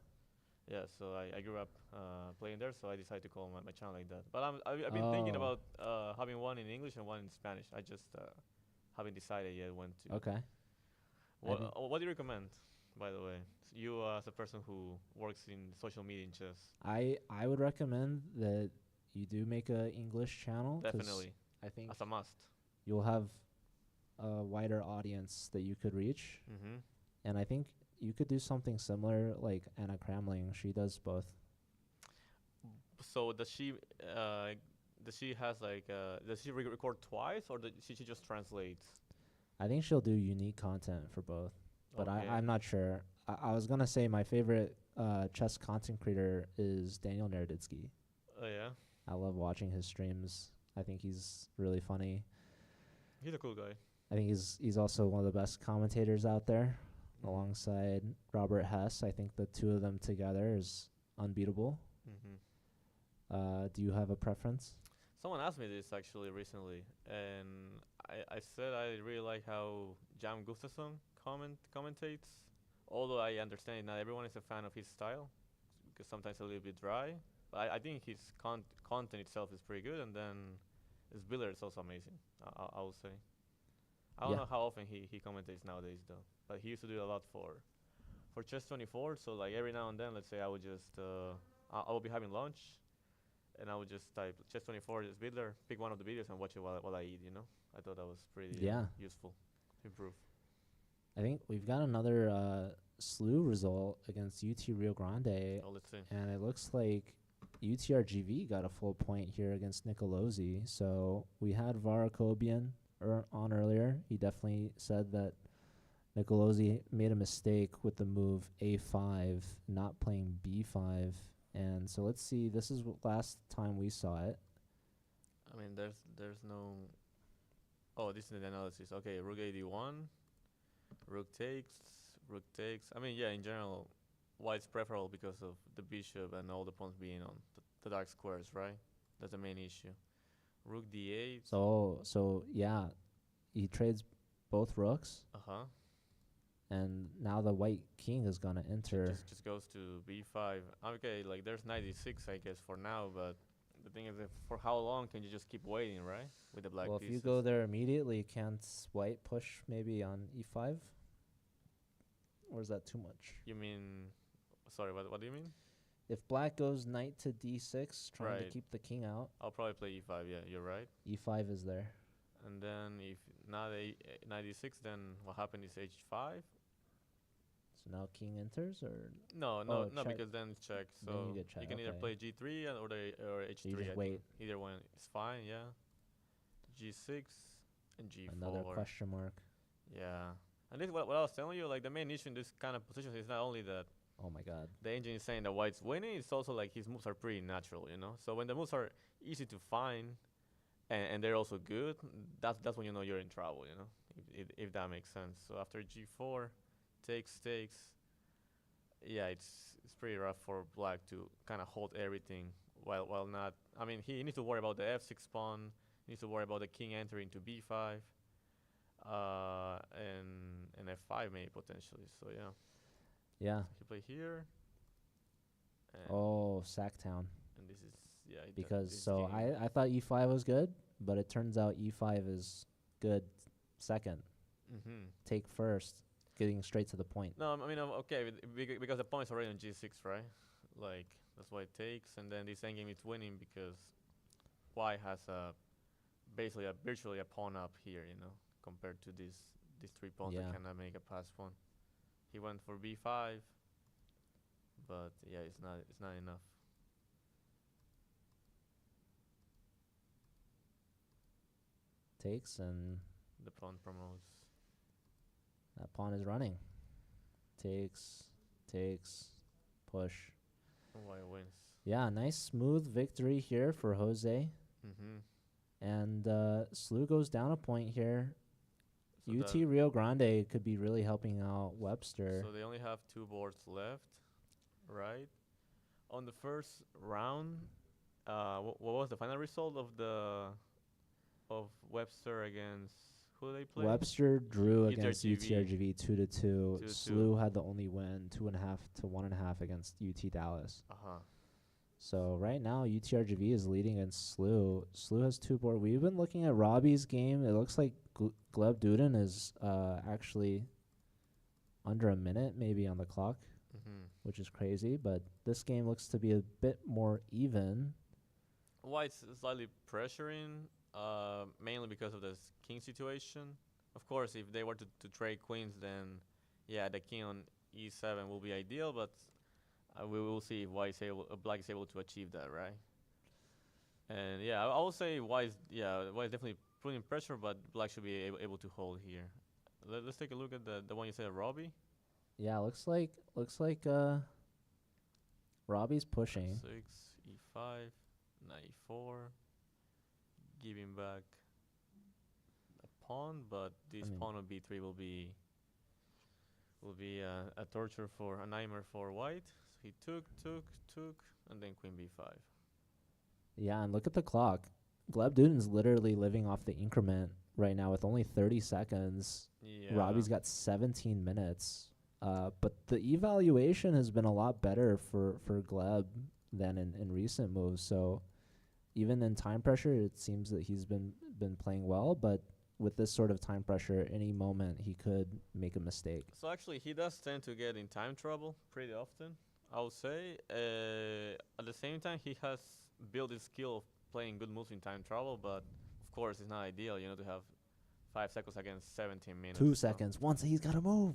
Yeah. So I grew up playing there, so I decided to call my channel like that. But I've been thinking Oh. about having one in English and one in Spanish. I just haven't decided yet when to. Okay. What do you recommend, by the way? You as a person who works in social media in chess. I would recommend that you do make a English channel. 'Cause Definitely, I think as a must. you'll have a wider audience that you could reach, Mm-hmm. and I think you could do something similar like Anna Kramling. She does both. So does she has like does she record twice or does she just translates? I think she'll do unique content for both, but Okay. I'm not sure. I was gonna say my favorite chess content creator is Daniel Naroditsky. Oh yeah, I love watching his streams. I think he's really funny. he's a cool guy. I think he's also one of the best commentators out there, Mhm. alongside Robert Hess. I think the two of them together is unbeatable. Mm-hmm. Do you have a preference? Someone asked me this actually recently, and I said I really like how Jam Gustafsson commentates. Although I understand not everyone is a fan of his style, because sometimes a little bit dry. But I think his content itself is pretty good, and then his builder is also amazing. I would say. I don't Yeah. know how often he commentates nowadays though, but he used to do it a lot for Chess 24. So like every now and then, let's say I would just I would be having lunch, and I would just type Chess 24 is builder, pick one of the videos and watch it while I eat. You know, I thought that was pretty Yeah. useful to improve. I think we've got another slew result against UT Rio Grande, Oh, let's see. and it looks like UTRGV got a full point here against Nicolosi. So we had Varakobian on earlier. He definitely said that Nicolosi made a mistake with the move A5, not playing B5. And so let's see. This is last time we saw it. I mean, there's no. Oh, this is the analysis. Okay, Rook 81, Rook takes, Rook takes. I mean, yeah, in general, white's preferable because of the bishop and all the pawns being on the dark squares, right? That's the main issue. Rook D8. So yeah, he trades both rooks, Uh-huh. and now the white king is gonna enter. Just goes to B5. Okay, like there's 96, I guess, for now, but the thing is, for how long can you just keep waiting, right? With the black Well, pieces. if you go there immediately, can't white push maybe on E5? Or is that too much? You mean, sorry, what do you mean? If black goes knight to D6, trying to Right. keep the king out, I'll probably play E5, yeah, you're right. E5 is there. And then if not 96, then what happened is H5. So now king enters, or No, Oh, no, check. because then it's check. Then you So get check, you can either okay. play G3 or So you H3. just I wait. think either one is fine. Yeah. G6 and G4. Another question mark. Yeah. And this what I was telling you. Like the main issue in this kind of positions is not only that Oh my god. the engine is saying that white's winning. It's also like his moves are pretty natural. You know. So when the moves are easy to find and they're also good, that's when you know you're in trouble. You know. If that makes sense. So after G4, takes. Yeah, it's pretty rough for black to kind of hold everything while not. I mean, he needs to worry about the f6 pawn. He needs to worry about the king entering to b5, and f5 maybe potentially. So yeah, Yeah. he play here, and Oh, Sacktown. and this is yeah. Because this so game. I thought e5 was good, but it turns out e5 is good second. Mm-hmm. Take first, getting straight to the point. No, I mean okay because the pawn is already on g6, right? Like that's why it takes, and then this endgame is winning because white has a basically virtually a pawn up here, you know, compared to these 3 pawns Yeah. that cannot make a pass pawn. He went for b5, but yeah, it's not enough. Takes, and The pawn promotes. that pawn is running. Takes, push. White wins. Yeah, nice smooth victory here for Jose. Mm-hmm. And Slew goes down a point here. So UT that- Rio Grande could be really helping out Webster. So they only have 2 boards left, right? On the first round, what was the final result of Webster against who they played? Webster drew against UTRGV. UTRGV 2-2. 2-2. Slew had the only win, 2.5 to 1.5 against UT Dallas. Uh-huh. So right now UTRGV is leading against Slew. Slew has 2 board. We've been looking at Robbie's game. It looks like Gleb Duden is actually under a minute maybe on the clock, Mm-hmm. which is crazy. But this game looks to be a bit more even. White's slightly pressuring, mainly because of the king situation. Of course, if they were to trade queens, then yeah, the king on e7 will be ideal. But we will see if black is able to achieve that, right? And yeah, I would say white is definitely putting pressure, but black should be able to hold here. Let's take a look at the one you said, Robbie. Yeah, looks like Robbie's pushing. 6 e5, knight e4, giving back a pawn, but this pawn on b3 will be a torture for a nightmare for white. So he took, and then queen b5. Yeah, and look at the clock. Gleb Duden's literally living off the increment right now with only 30 seconds. Yeah. Robbie's got 17 minutes. But the evaluation has been a lot better for Gleb than in recent moves. So even in time pressure, it seems that he's been playing well. But with this sort of time pressure, any moment he could make a mistake. So actually, he does tend to get in time trouble pretty often, I would say. At the same time, he has built his skill of playing good moves in time trouble, but of course, it's not ideal, to have 5 seconds against 17 minutes. 2 seconds. Once he's got to move.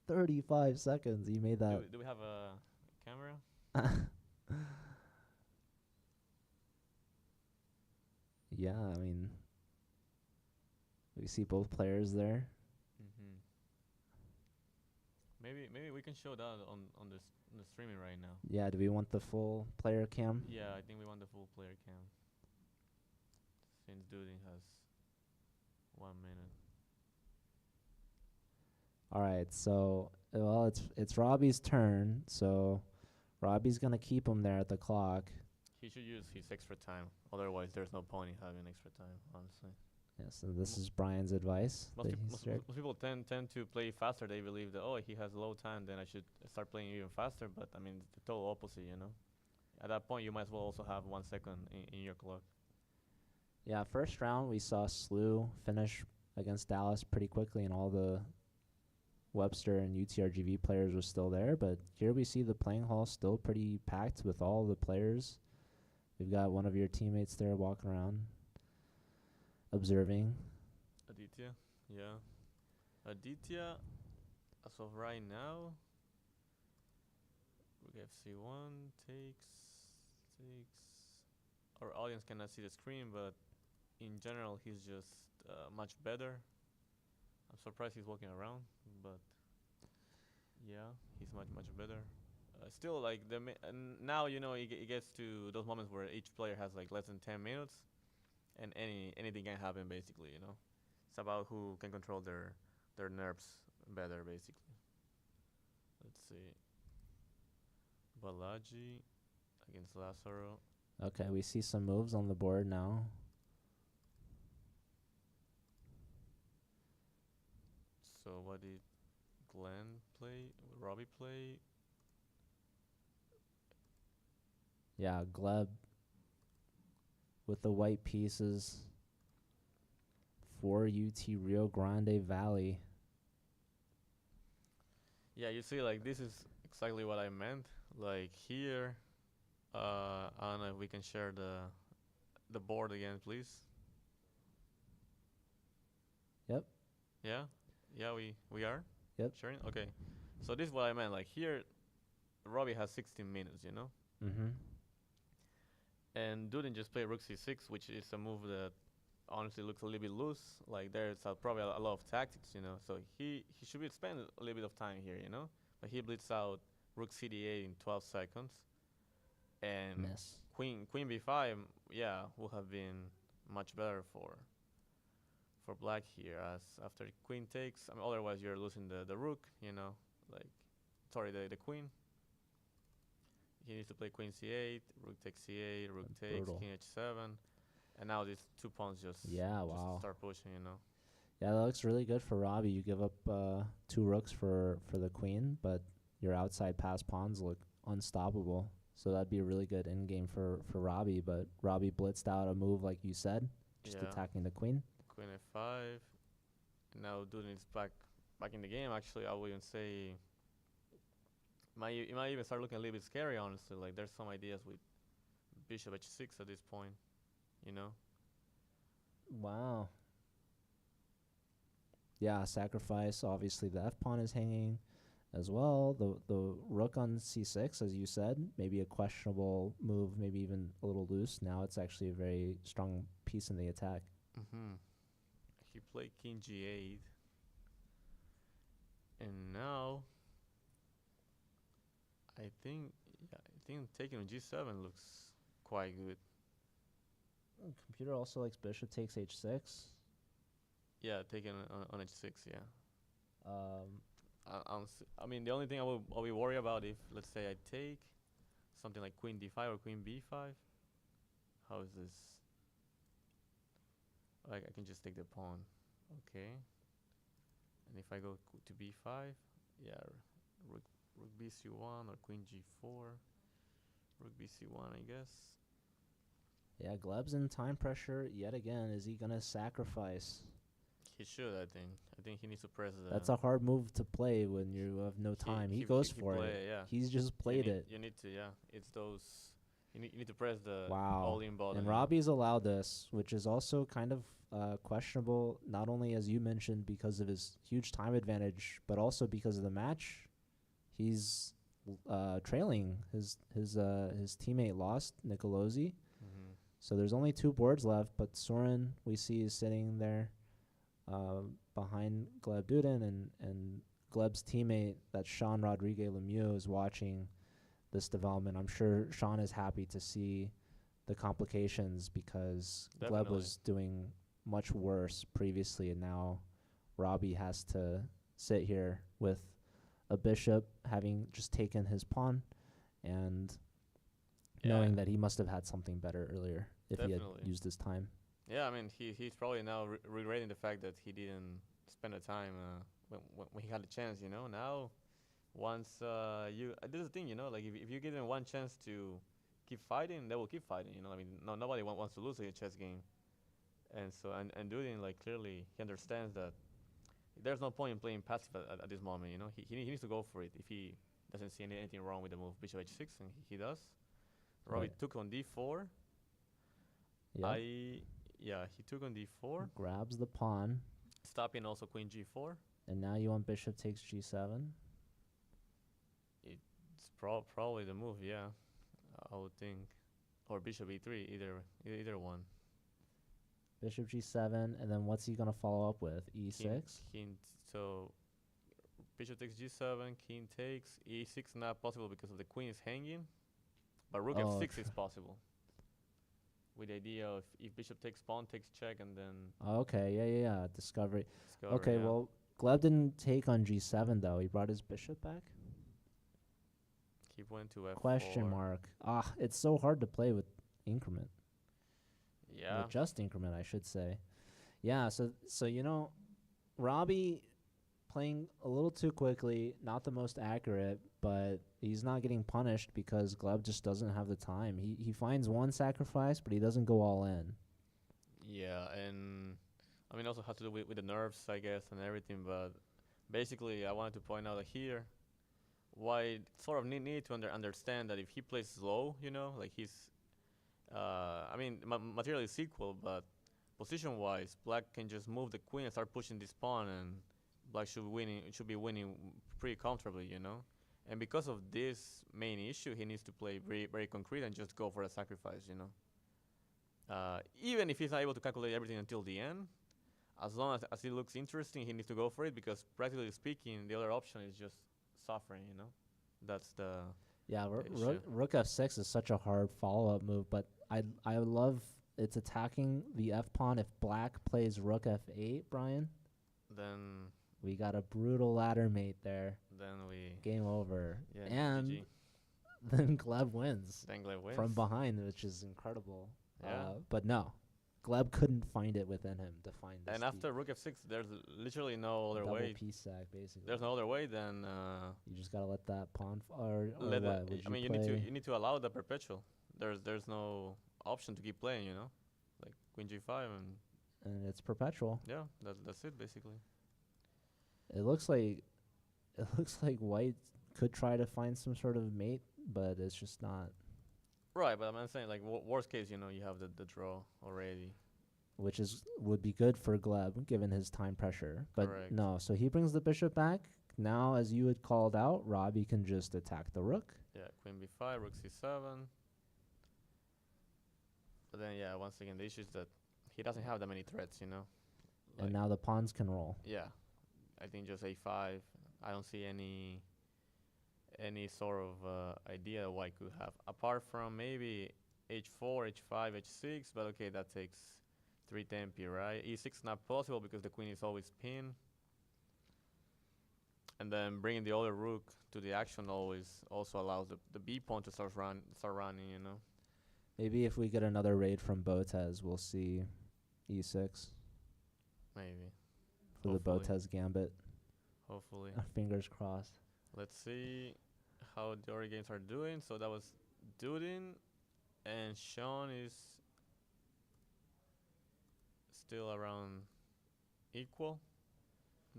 35 seconds. He made that. Do we have a camera? Yeah, I mean, we see both players there. Mm-hmm. Maybe we can show that on the streaming right now. Yeah, do we want the full player cam? Yeah, I think we want the full player cam. Since Duding has 1 minute. All right, so it's Robbie's turn. So Robbie's gonna keep him there at the clock. He should use his extra time. Otherwise, there's no point in having extra time, honestly. Yeah, so this is Brian's advice. Most people tend to play faster. They believe that, he has low time, then I should start playing even faster. But I mean, it's the total opposite, At that point, you might as well also have 1 second in your clock. Yeah, first round we saw Slew finish against Dallas pretty quickly, and all the Webster and UTRGV players were still there. But here we see the playing hall still pretty packed with all the players. We've got one of your teammates there walking around, observing. Aditya, yeah. Aditya, as of right now, rook f c1 takes. Our audience cannot see the screen, but in general, he's just much better. I'm surprised he's walking around, but yeah, he's much better. Still, like and now it gets to those moments where each player has like less than 10 minutes, and anything can happen basically. It's about who can control their nerves better basically. Let's see, Balaji against Lazaro. Okay, we see some moves on the board now. So what did Glenn play? Robbie play? Yeah, Gleb with the white pieces for UT Rio Grande Valley. Yeah, you see, like this is exactly what I meant. Like here, I don't know if we can share the board again, please. Yep. Yeah, yeah, we are Yep. sharing. Okay, so this is what I meant. Like here, Robbie has 16 minutes, Mm-hmm. and Duden just played Rook C6, which is a move that honestly looks a little bit loose. Like there's probably a lot of tactics, So he should be spend a little bit of time here, But he blitz out Rook CD8 in 12 seconds, and Miss. Queen B5, yeah, would have been much better for Black here. As after Queen takes, I mean, otherwise you're losing the Rook, like sorry the Queen. He needs to play Queen C8, Rook takes C8, Rook That's takes brutal. King H7. And now these 2 pawns just wow. start pushing, Yeah, that looks really good for Robbie. You give up 2 rooks for the queen, but your outside pass pawns look unstoppable. So that'd be a really good end game for Robbie. But Robbie blitzed out a move like you said, just Yeah. attacking the queen. Queen F5. And now Duden is back in the game. Actually, I would even say it might even start looking a little bit scary, honestly. Like there's some ideas with Bishop H6 at this point, Wow. Yeah, sacrifice. Obviously, the F pawn is hanging as well. The rook on C6, as you said, maybe a questionable move, maybe even a little loose. Now it's actually a very strong piece in the attack. Mm-hmm. He played King G8. And now I think taking on G7 looks quite good. Computer also likes bishop takes H6. Yeah, taking on H6, yeah. Um, I mean, the only thing I'll be worried about if, let's say, I take something like Queen D5 or Queen B5. How is this? Like, I can just take the pawn. Okay. And if I go to B5, yeah, Rook BC1 or Queen G4. Rook BC1, I guess. yeah, Gleb's in time pressure yet again. Is he going to sacrifice? He should, I think. I think he needs to press the... That's a hard move to play when you have no time. He goes for it. Yeah. He's just played it. You need to, yeah. It's those... You need to press the Wow. all-in button. And Robbie's allowed this, which is also kind of questionable, not only, as you mentioned, because of his huge time advantage, but also because of the match. He's trailing. His teammate lost, Nicolosi. Mm-hmm. So there's only 2 boards left, but Soren, we see, is sitting there behind Gleb Duden, and Gleb's teammate, that's Sean Rodriguez Lemieux, is watching this development. I'm sure Sean is happy to see the complications because Gleb was doing much worse previously, and now Robbie has to sit here with a bishop having just taken his pawn and knowing that he must have had something better earlier if he had used his time. Yeah, I mean, he's probably now regretting the fact that he didn't spend the time when he had the chance, Now, once this is the thing, like if you give them one chance to keep fighting, they will keep fighting, I mean, nobody wants to lose a chess game. And so, and Duden, like, clearly, he understands that there's no point in playing passive at this moment, He needs to go for it if he doesn't see anything wrong with the move Bishop H6, and he does. Robbie took on D4. Yeah. He took on D4. Grabs the pawn. Stopping also Queen G4. And now you want bishop takes g7. It's probably the move, yeah. I would think, or bishop e3, either one. Bishop g7, and then what's he gonna follow up with? E6. So bishop takes g7, king takes e6, not possible because of the queen is hanging, but rook Oh, f6 is possible. With the idea of if bishop takes pawn takes check and then Okay, yeah. Discovery. discover. Okay, yeah. well, Gleb didn't take on g7 though. He brought his bishop back. He went to f4. Question mark. Ah, it's so hard to play with increment. Yeah. With just increment, I should say. Yeah, so you know, Robbie playing a little too quickly, not the most accurate, but he's not getting punished because Gleb just doesn't have the time. He finds one sacrifice, but he doesn't go all in. Yeah, and I mean also has to do with the nerves, I guess, and everything. But basically, I wanted to point out that here, why sort of need to understand that if he plays slow, like he's, I mean, material is equal, but position-wise, Black can just move the queen and start pushing this pawn, and Black should be winning pretty comfortably, And because of this main issue, he needs to play very, very concrete and just go for a sacrifice, Even if he's not able to calculate everything until the end, as long as it looks interesting, he needs to go for it because practically speaking, the other option is just suffering, That's the Yeah, issue. rook f6 is such a hard follow-up move, but I love it's attacking the f pawn. If Black plays rook f8, Brian, then we got a brutal ladder mate there. we Game over. yeah, And GG. then Gleb wins Then Gleb wins from behind, which is incredible. Yeah. But no, Gleb couldn't find it within him to find this. And after rook f6, there's literally no other double way. piece sack, basically. There's no other way than You just gotta let that pawn or let what? it, Would I mean, play? you need to allow the perpetual. There's no option to keep playing, like queen g5 And it's perpetual. yeah, that's it basically. It looks like White could try to find some sort of mate, but it's just not. Right, but I'm saying like worst case, you have the draw already. Which would be good for Gleb given his time pressure. But Correct. no, so he brings the bishop back. Now, as you had called out, Robbie can just attack the rook. Yeah, queen b5, rook c7. But then yeah, once again the issue is that he doesn't have that many threats, And now the pawns can roll. Yeah, I think just a5. I don't see any sort of idea White could have apart from maybe h4, h5, h6. But okay, that takes 3 tempi, right? e6 not possible because the queen is always pinned. And then bringing the other rook to the action always also allows the b pawn to start running, Maybe if we get another raid from Botez, we'll see e6 Maybe. for the Hopefully. Botez gambit. Hopefully. Fingers crossed. Let's see how the other games are doing. So that was Dudin, and Sean is still around equal.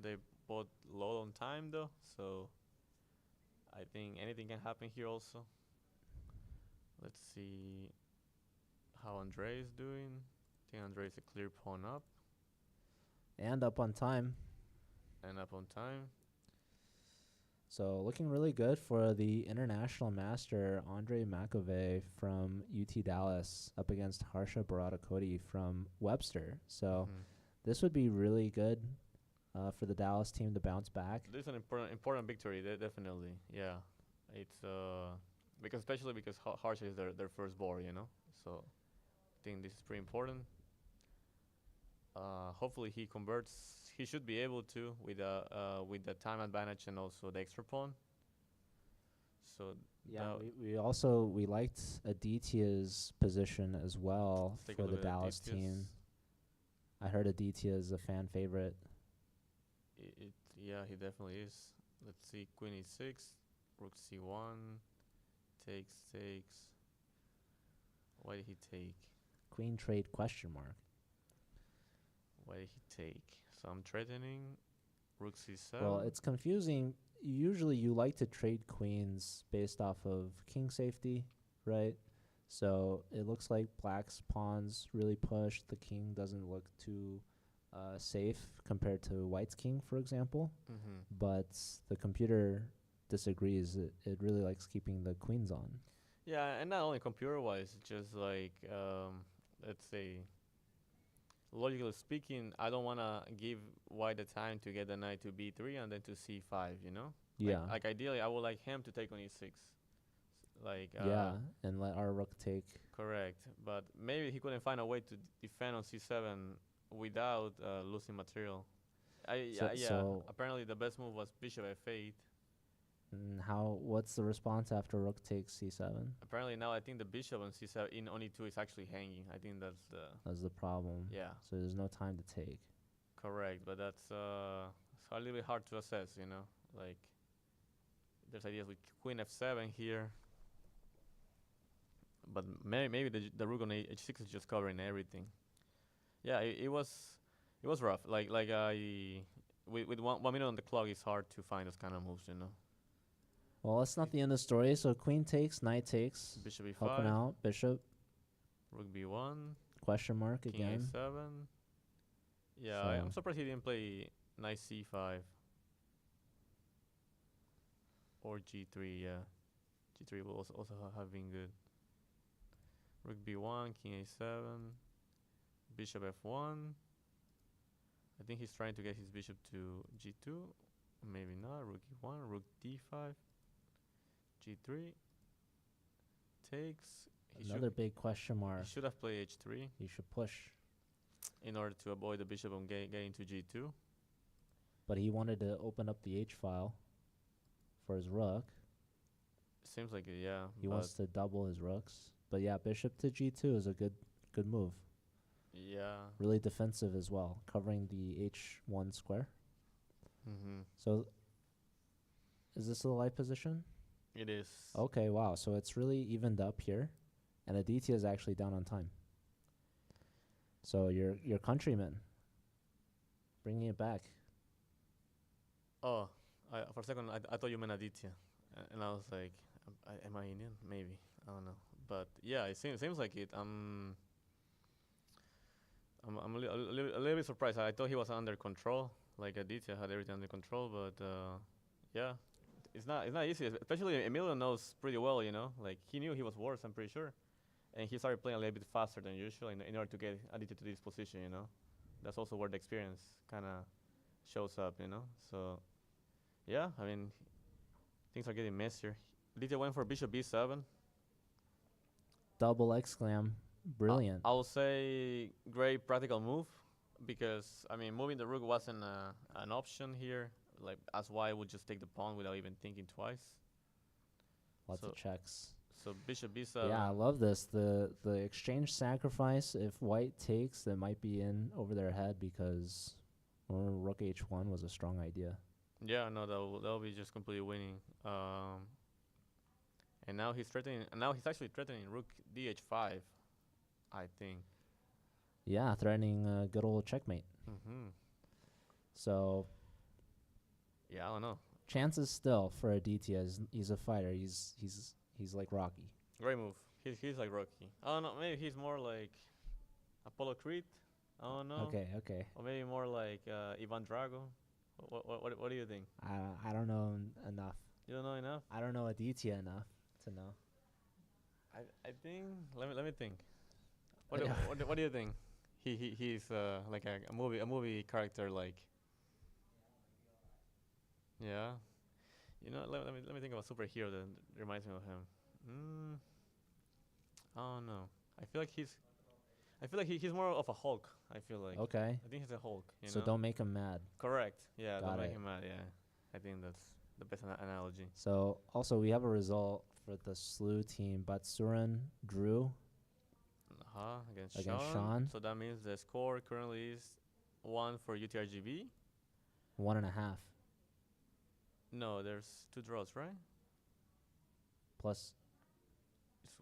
They both low on time though, so I think anything can happen here also. Let's see how Andre is doing. I think Andre is a clear pawn up And up on time. and up on time. So looking really good for the international master Andre McAvey from UT Dallas up against Harsha Bharadakoti from Webster. So this would be really good for the Dallas team to bounce back. This is an important victory, definitely. Yeah, it's especially because Harsha is their first board, So I think this is pretty important. Hopefully he converts. He should be able to with the time advantage and also the extra pawn. So Yeah, we liked Aditya's position as well let's take a for look the at Dallas team. Aditya's. I heard Aditya is a fan favorite. Yeah, he definitely is. Let's see, queen e6, rook c1, takes. Why did he take? Queen trade question mark. Why did he take? So I'm threatening rook c7. Well, it's confusing. Usually you like to trade queens based off of king safety, right? So it looks like black's pawns really pushed. The king doesn't look too safe compared to White's king, for example. Mm-hmm. But the computer disagrees. It really likes keeping the queens on. Yeah, and not only computer-wise, just like let's say, logically speaking, I don't wanna give White the time to get the knight to b3 and then to c5. You know? Yeah. Like ideally, I would like him to take on e6. Like Yeah, and let our rook take. correct, but maybe he couldn't find a way to defend on c7 without losing material. Yeah. So Apparently, the best move was bishop f8. What's the response after rook takes c7? Apparently now I think the bishop on c7 in on e2 is actually hanging. I think that's the That's the problem. yeah So there's no time to take. correct, but that's it's a little bit hard to assess. You know, like there's ideas with queen f7 here, but maybe the rook on h6 is just covering everything. Yeah, it was rough. Like I with 1 minute on the clock, it's hard to find those kind of moves. You know, Well, that's not the end of the story. So queen takes, knight takes, bishop e5, helping out. Bishop, rook b1, question mark king again. a7. Yeah, So- I'm surprised he didn't play knight c5 or g3. Yeah, g3 will also have been good. Rook b1, king a7, bishop f1. I think he's trying to get his bishop to g2. Maybe not. Rook e1, rook d5, g3 takes. Another big question He mark. should have played h3 You should push. in order to avoid the bishop on getting to g2. But he wanted to open up the H file for his rook. Seems like it, yeah. He but wants to double his rooks. But yeah, bishop to g2 is a good move. yeah. Really defensive as well, covering the h1 square. Mm-hmm. So is this a light position? It is. Okay, wow. So it's really evened up here, and Aditya is actually down on time. So your countryman, bringing it back. Oh, for a second I thought you meant Aditya, and I was like, am I Indian? Maybe I don't know, but yeah, it seems like it. I'm a little bit surprised. I thought he was under control, like Aditya had everything under control, but yeah, it's not easy. Especially Emilio knows pretty well, you know, like he knew he was worse. I'm pretty sure, and he started playing a little bit faster than usual in order to get Aditya to this position. You know, that's also where the experience kind of shows up. You know, so yeah, I mean, things are getting messier. Aditya went for bishop b7. Double exclam. Brilliant. I will say great practical move because I mean moving the rook wasn't an option here. Like as White would just take the pawn without even thinking twice. Lots so- of checks. So bishop b7. Yeah, I love this. The exchange sacrifice. If White takes, that might be in over their head because rook h1 was a strong idea. Yeah, no, that'll be just completely winning. And now he's threatening. And now he's actually threatening rook dh5. I think. Yeah, threatening a good old checkmate. Mm-hmm. So Yeah, I don't know. chances still for Aditya. He's a fighter. He's like Rocky. Great move. He's like Rocky. I don't know. Maybe he's more like Apollo Creed. I don't know. Okay. Or maybe more like Ivan Drago. What do you think? I don't know enough. You don't know enough. I don't know Aditya enough to know. I think. Let me think. What do you think? He's like a movie character like. Yeah. You know, let me think of a superhero that reminds me of him. I don't know. I feel like he's more of a Hulk. I feel like. Okay. I think he's a Hulk. You So know? don't make him mad. Correct. Yeah. Got Don't make it. him mad. Yeah. I think that's the best analogy. So also we have a result for the SLU team. Batsurin drew. Against Against Sean. Sean. So that means the score currently is 1 for UTRGV. 1.5 No, there's 2 draws, right? plus.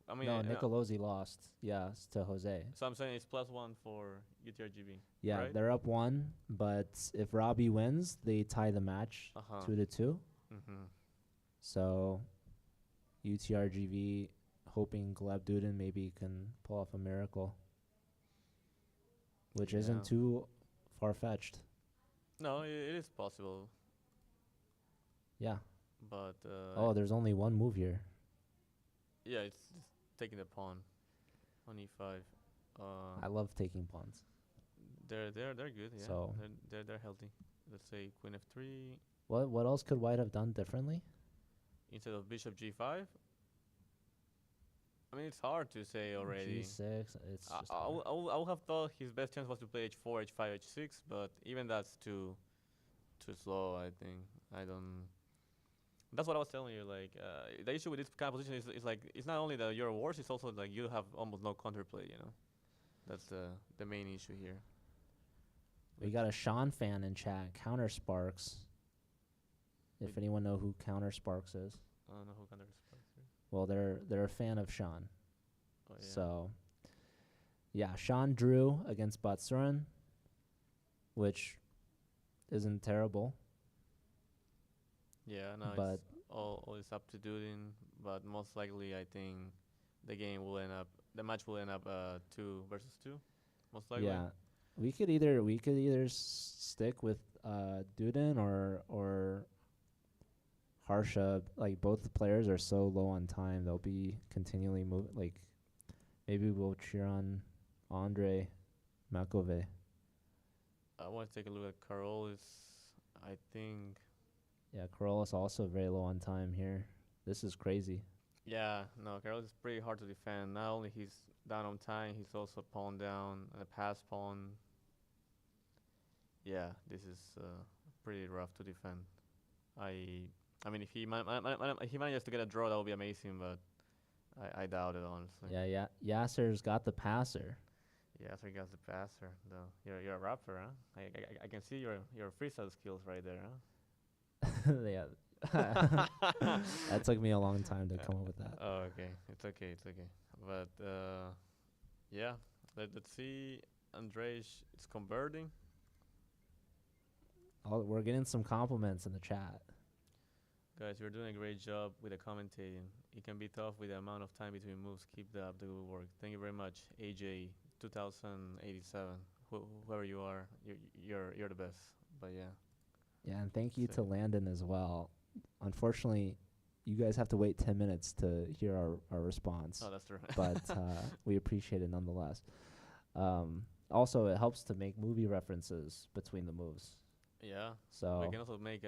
I mean, No, Nicolosi lost. Yeah, to Jose. so I'm saying it's +1 for UTRGV. Yeah, right? they're up 1, but if Robbie wins, they tie the match Uh-huh. 2-2. Mm-hmm. So UTRGV hoping Gleb Duden maybe can pull off a miracle, which Yeah. isn't too far fetched. No, it is possible, Yeah. but Oh, there's only one move here. yeah, it's just taking the pawn on e5. I love taking pawns. They're good. Yeah, So they're healthy. Let's say queen f3 what else could White have done differently? instead of bishop g5. I mean, it's hard to say already. G6. It's just hard. I would have thought his best chance was to play h4, h5, h6, but even that's too slow. I think I don't. That's what I was telling you. Like the issue with this kind of position is like it's not only that you're worse, it's also like you have almost no counterplay. You know, that's the main issue here. We got a Sean fan in chat. Counter Sparks. If Wait. anyone know who Counter Sparks is, I don't know who can respond. well, they're a fan of Sean. Oh yeah. So, yeah, Sean drew against Batsurin, which isn't terrible. Yeah, no, but it's all is up to Dudin, but most likely I think the match will end up 2 versus 2, most likely. yeah, we could either stick with Duden or Harsha. Like both the players are so low on time, they'll be continually moving. Like maybe we'll cheer on Andre Makove. I want to take a look at Carolis. I think. Yeah, Corollas also very low on time here. This is crazy. Yeah, no, Carolis is pretty hard to defend. Not only he's down on time, he's also pawn down and a pass pawn. Yeah, this is pretty rough to defend. I mean, if he manages to get a draw, that would be amazing, but I doubt it honestly. Yeah, Yasser's got the passer. Yeah, so he got the passer though. You're a rapper, huh? I can see your freestyle skills right there, huh? Yeah. That took me a long time to come up with that. Oh, okay. It's okay. But yeah, let's see. Andrej, it's converting. We're getting some compliments in the chat. Guys, you're doing a great job with the commentating. It can be tough with the amount of time between moves. Keep up the good work. Thank you very much, AJ 2087. Whoever you are, you're the best. But yeah. Yeah, and thank you to Landon as well. Unfortunately, you guys have to wait 10 minutes to hear our response. Oh, that's true. But we appreciate it nonetheless. Also, it helps to make movie references between the moves. Yeah. So we can also make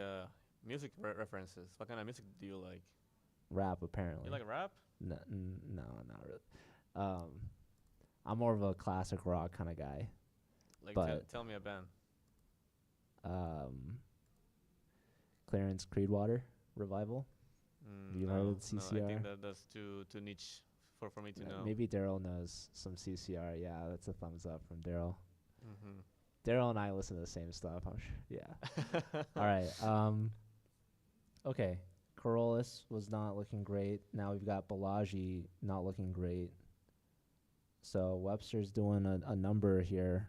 music references. What kind of music do you like? Rap, apparently. You like rap? No, not really. I'm more of a classic rock kind of guy. Like, but tell me a band. Clarence Creedwater Revival. Have you heard of CCR? No, I think that's too niche for me to know. Maybe Daryl knows some CCR. Yeah, that's a thumbs up from Daryl. Mm-hmm. Daryl and I listen to the same stuff, I'm sure. Yeah. All right. Okay. Corollas was not looking great. Now we've got Balaji not looking great. So Webster's doing a number here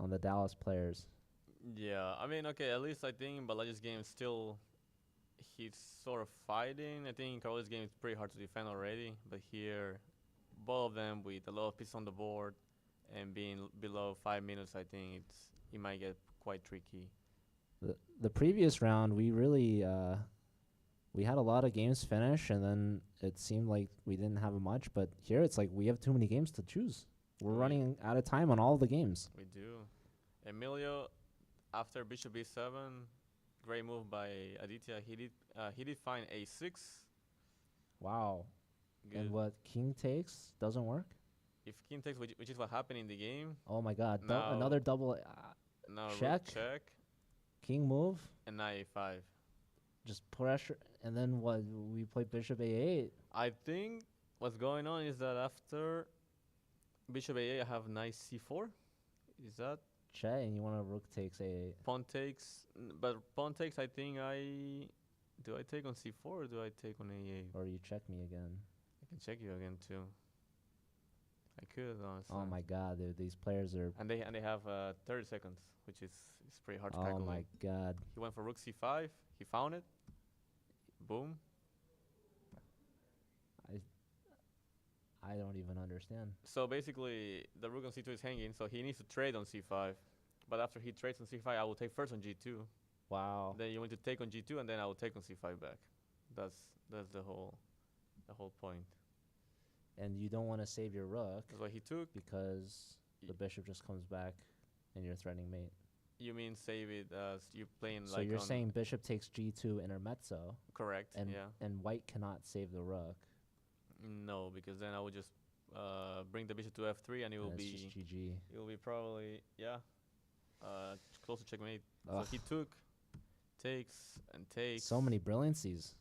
on the Dallas players. Yeah, I mean, okay, at least I think Balaji's game is still, he's sort of fighting. I think Caroli's game is pretty hard to defend already, but here, both of them with a lot of pieces on the board and being below 5 minutes, I think it might get quite tricky. The previous round, we really we had a lot of games finish, and then it seemed like we didn't have much. But here, it's like we have too many games to choose. We're running out of time on all the games. We do. Emilio, after bishop b7, great move by Aditya. He did find a6. Wow. Good. And what king takes doesn't work? If king takes, which is what happened in the game. Oh my god. Now, another double now check. Check. King move. And knight a5. Just pressure. And then what? We play bishop a8. I think what's going on is that after bishop a8, I have knight c4. Is that? Check, and you want a rook takes a8. Pawn takes. But pawn takes, I think do I take on c4 or do I take on a8? Or you check me again. I can check you again too. I could, honestly. Oh my god, dude, these players are... And they have 30 seconds, which is pretty hard to Oh calculate. my god. He went for rook c5. He found it. I don't even understand. So basically, the rook on c2 is hanging, so he needs to trade on c5. But after he trades on c5, I will take first on g2. Wow. Then you want to take on g2, and then I will take on c5 back. That's the whole point. And you don't want to save your rook That's why he took. because the bishop just comes back and you're threatening mate. You mean save it as you playing So like you're on saying bishop takes g2 intermezzo, correct? and Yeah. and white cannot save the rook. No, because then I would just bring the bishop to f3, and it will And it's be just GG. it will be probably close to checkmate. Ugh. So he took, takes, and takes. So many brilliancies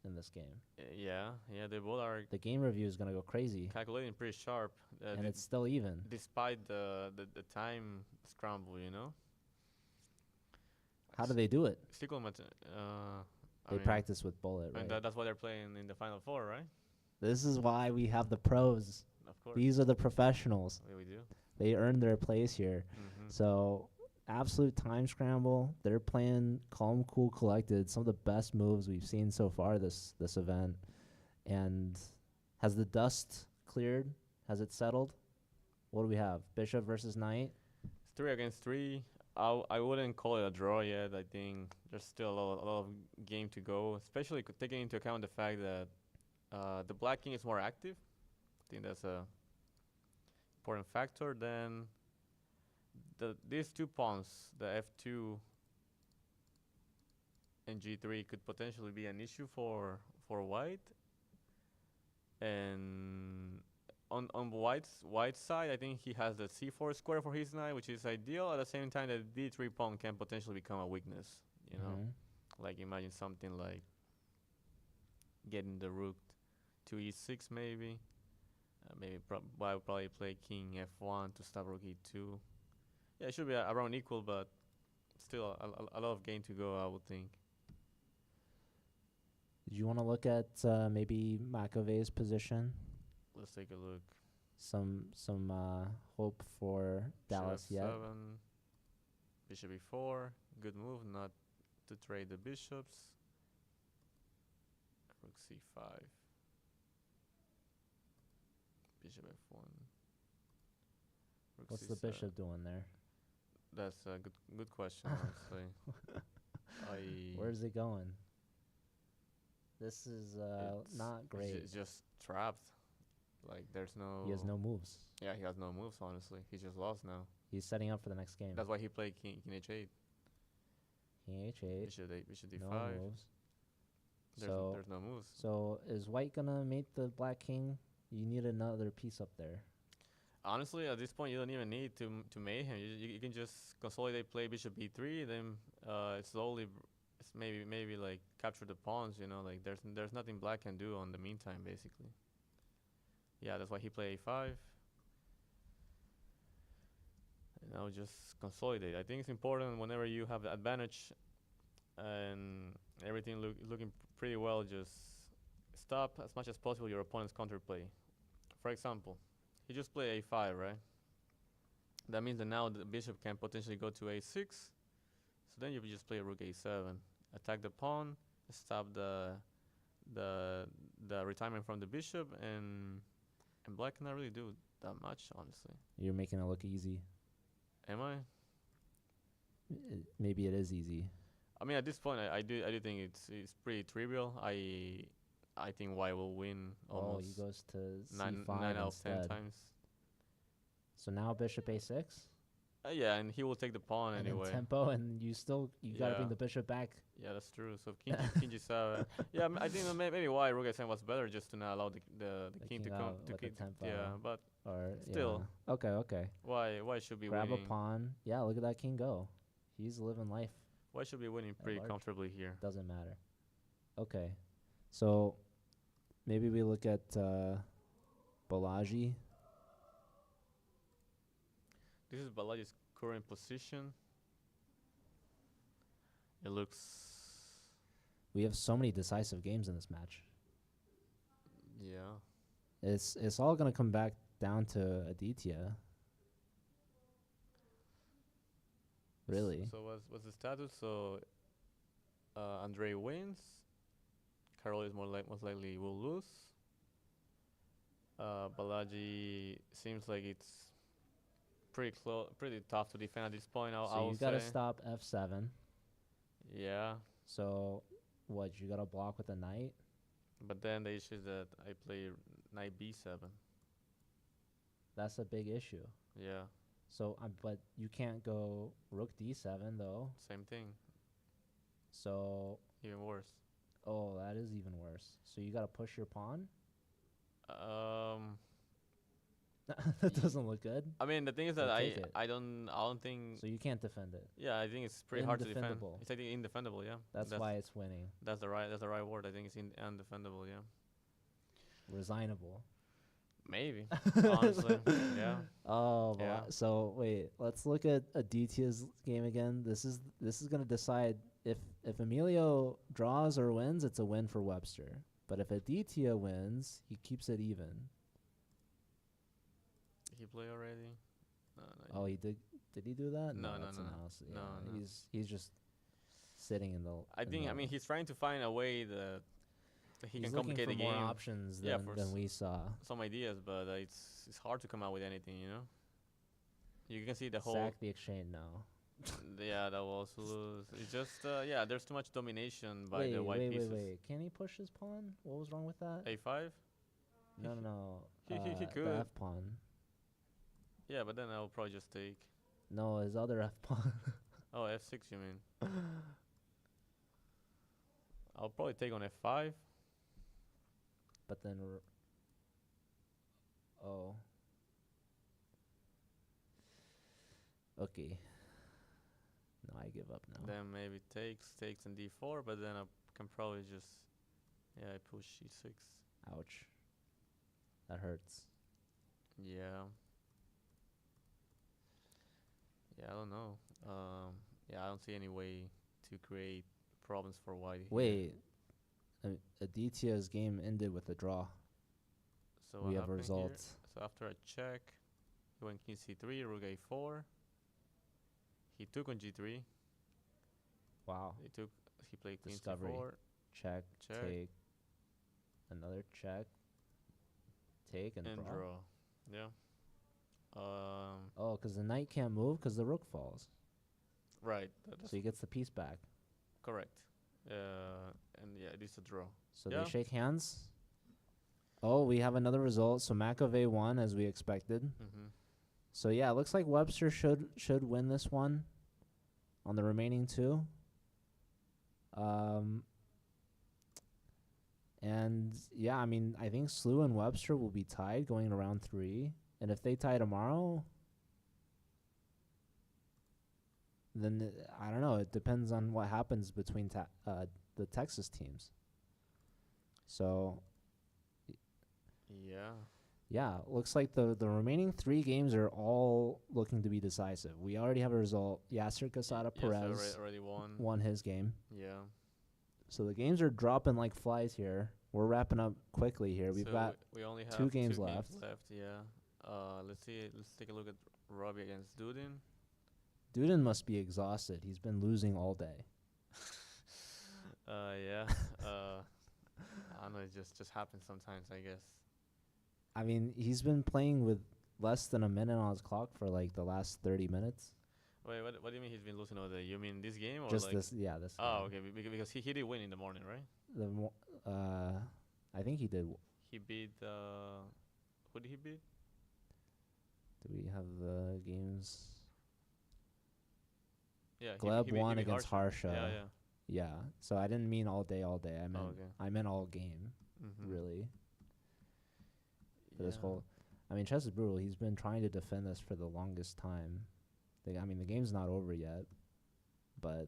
in this game. Yeah, they both are The game review is gonna go crazy, calculating pretty sharp. and it's still even. Despite the time scramble, you know. How do they do it? Stickle They practice with bullet, right? And that's why they're playing in the Final Four, right? This is why we have the pros. Of course. These are the professionals. Yeah, we do. They earned their place here. Mhm. So absolute time scramble. They're playing calm, cool, collected. Some of the best moves we've seen so far this event. And has the dust cleared? Has it settled? What do we have? Bishop versus knight. It's 3 against 3. I wouldn't call it a draw yet. I think there's still a lot of game to go, especially taking into account the fact that the black king is more active. I think that's a important factor. Then these two pawns, the f2 and g3, could potentially be an issue for white. And on white's side, I think he has the c4 square for his knight, which is ideal. At the same time, the d3 pawn can potentially become a weakness. You know, Mhm. like imagine something like getting the rook to e6 maybe. Maybe I would probably play king f1 to stop rook e2. Yeah, it should be around equal, but still a lot of game to go, I would think. Do you want to look at maybe McAvey's position? Let's take a look. Some hope for Dallas Bishop yet. f7, bishop e4, good move, not to trade the bishops. Rook c5, bishop f1. Rook What's the c7. bishop doing there? That's a good question, honestly. Where's it going? This is not great. It's just trapped. Like there's no. He has no moves. Yeah, he has no moves. Honestly, he just lost now. He's setting up for the next game. That's why he played king h8. King h8. Bishop No d5. moves. So There's no moves. So is white gonna mate the black king? You need another piece up there. Honestly, at this point, you don't even need to mate him. You can just consolidate, play bishop b3, then slowly, maybe like capture the pawns. You know, like there's nothing black can do on the meantime, basically. Yeah, that's why he played a5. And now just consolidate. I think it's important whenever you have the advantage and everything looking pretty well, just stop as much as possible your opponent's counterplay. For example, he just played a5, right? That means that now the bishop can potentially go to a6. So then you just play rook a7, attack the pawn, stop the retirement from the bishop, and black cannot really do that much, honestly. You're making it look easy. Am I? Maybe it is easy. I mean, at this point, I do think it's pretty trivial. I think white will win almost. He goes to nine c5 out of 10 instead. times. So now bishop a6. Yeah, and he will take the pawn And anyway. then tempo, and you gotta bring the bishop back. Yeah, that's true. So king g7. Yeah, I think that maybe why rook a7 was better, just to not allow the king to come out to with the keep. tempo. Yeah, but Or still. yeah. Okay. why should be Grab winning? a pawn. Yeah, look at that king go. He's living life. Why should be winning pretty large. comfortably here? Doesn't matter. Okay, so maybe we look at Balaji. This is Balaji's current position. It looks. We have so many decisive games in this match. Yeah. It's all gonna come back down to Aditya. Really? So what's the status? So Andre wins. Carol is most likely will lose. Balaji seems like it's pretty tough to defend at this point. I So will you got to say. stop f7. Yeah, So what? You got to block with a knight. but then the issue is that I play knight b7. That's a big issue. Yeah, So but you can't go rook d7 though. same thing, So even worse. oh, that is even worse. So you got to push your pawn. Um, That doesn't look good. I mean the thing is that Well, I take it. I don't I don't think. So you can't defend it. Yeah, I think it's pretty hard to defend. Indefendable. It's I think indefendable. Yeah, That's why it's winning. that's the right word. I think it's undefendable. Yeah, Resignable. maybe honestly. Yeah. Oh, Yeah. so wait, let's look at Aditya's game again. This is gonna decide if Emilio draws or wins, it's a win for Webster. But if Aditya wins, he keeps it even. He play already? No, no. Oh, he did. Did he do that? No, no, that's no. an house. Yeah, No, no. He's just sitting in the. I in think. I the- mean, he's trying to find a way that he he's can looking complicate for the more game. options Yeah, than we saw. Some ideas, but it's hard to come out with anything. You know. You can see the whole. Sack the exchange now. Yeah, that will also lose. It's just yeah. There's too much domination by wait, the white wait, pieces. wait. Can he push his pawn? What was wrong with that? A5. No, no, no. He The could. F pawn. Yeah, but then I'll probably just take. No, his other F pawn. Oh, F6. You mean? I'll probably take on F5. But then, oh. Okay. No, I give up now. Then maybe takes and d4, but then I can probably just I push e6. Ouch. That hurts. Yeah. Yeah, I don't know. Yeah, I don't see any way to create problems for white. here. Wait. Aditya's game ended with a draw. So we what have a happened result. here? So after a check, he went king c3, rook a4. He took on g3. Wow. He played queen Discovery. c4. Check, Check. take. Another check. Take and, And draw. draw. Yeah. Oh, because the knight can't move because the rook falls. Right. That's So he gets the piece back. correct. And yeah, it is a draw. So Yeah. they shake hands. Oh, we have another result. So McAvey won as we expected. Mm-hmm. So yeah, it looks like Webster should win this one on the remaining two. And yeah, I mean, I think Slew and Webster will be tied going to round 3. And if they tie tomorrow, then I don't know. It depends on what happens between the Texas teams. So Yeah. yeah, looks like the remaining 3 games are all looking to be decisive. We already have a result. Yasser Quesada Yes, Perez already won. won his game. Yeah. So the games are dropping like flies here. We're wrapping up quickly here. We've So got we only have 2 games two left. Games left. Yeah. Let's see. Let's take a look at Robbie against Dudin. Duden must be exhausted. He's been losing all day. Yeah. I don't know. It just happens sometimes, I guess. I mean, he's been playing with less than a minute on his clock for like the last 30 minutes. Wait, what do you mean he's been losing all day? You mean this game or Just like? this, yeah, this. Oh, game. okay. Because he did win in the morning, right? I think he did. He beat. Who did he beat? Do we have the games? Yeah. Gleb he beat won against Harsha. Yeah, yeah. Yeah. So I didn't mean all day, all day. I meant okay. I meant all game, Mm-hmm. really. For this whole, I mean, Chess is brutal. He's been trying to defend this for the longest time. I mean, the game's not over yet, but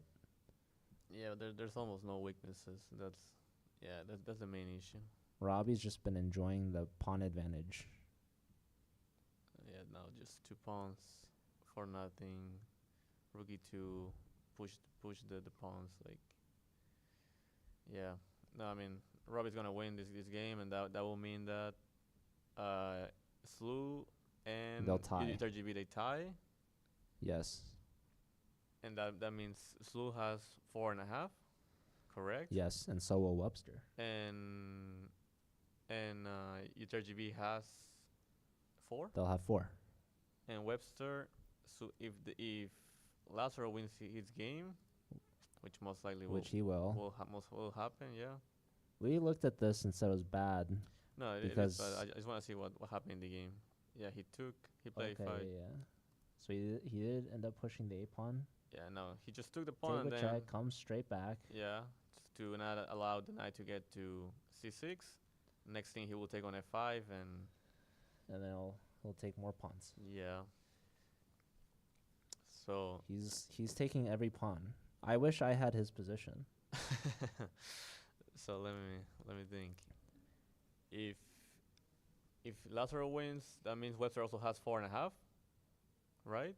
Yeah, there's almost no weaknesses. That's the main issue. Robbie's just been enjoying the pawn advantage. Yeah, now just 2 pawns for nothing. Rookie to push the pawns like. Yeah, no, I mean Robbie's gonna win this game, and that will mean that Slew and They'll tie. RGB they tie, Yes. and that means Slew has 4.5, correct? Yes, and so will Webster. And and UTRGV has 4, They'll have 4, and Webster. So if Lazaro wins his game, which most likely which he will. most will happen, yeah. We looked at this and said it was bad No, it is because bad. I just want to see what happened in the game. Yeah, he played 5. okay, yeah. So he did end up pushing the 8 pawn. Yeah, no, he just took the pawn and Table then check, comes straight back. yeah, to not allow the knight to get to c6. Next thing he will take on f5 and And then he'll take more pawns. yeah. So He's taking every pawn. I wish I had his position. so let me think. If Lazaro wins, that means Webster also has 4.5, right?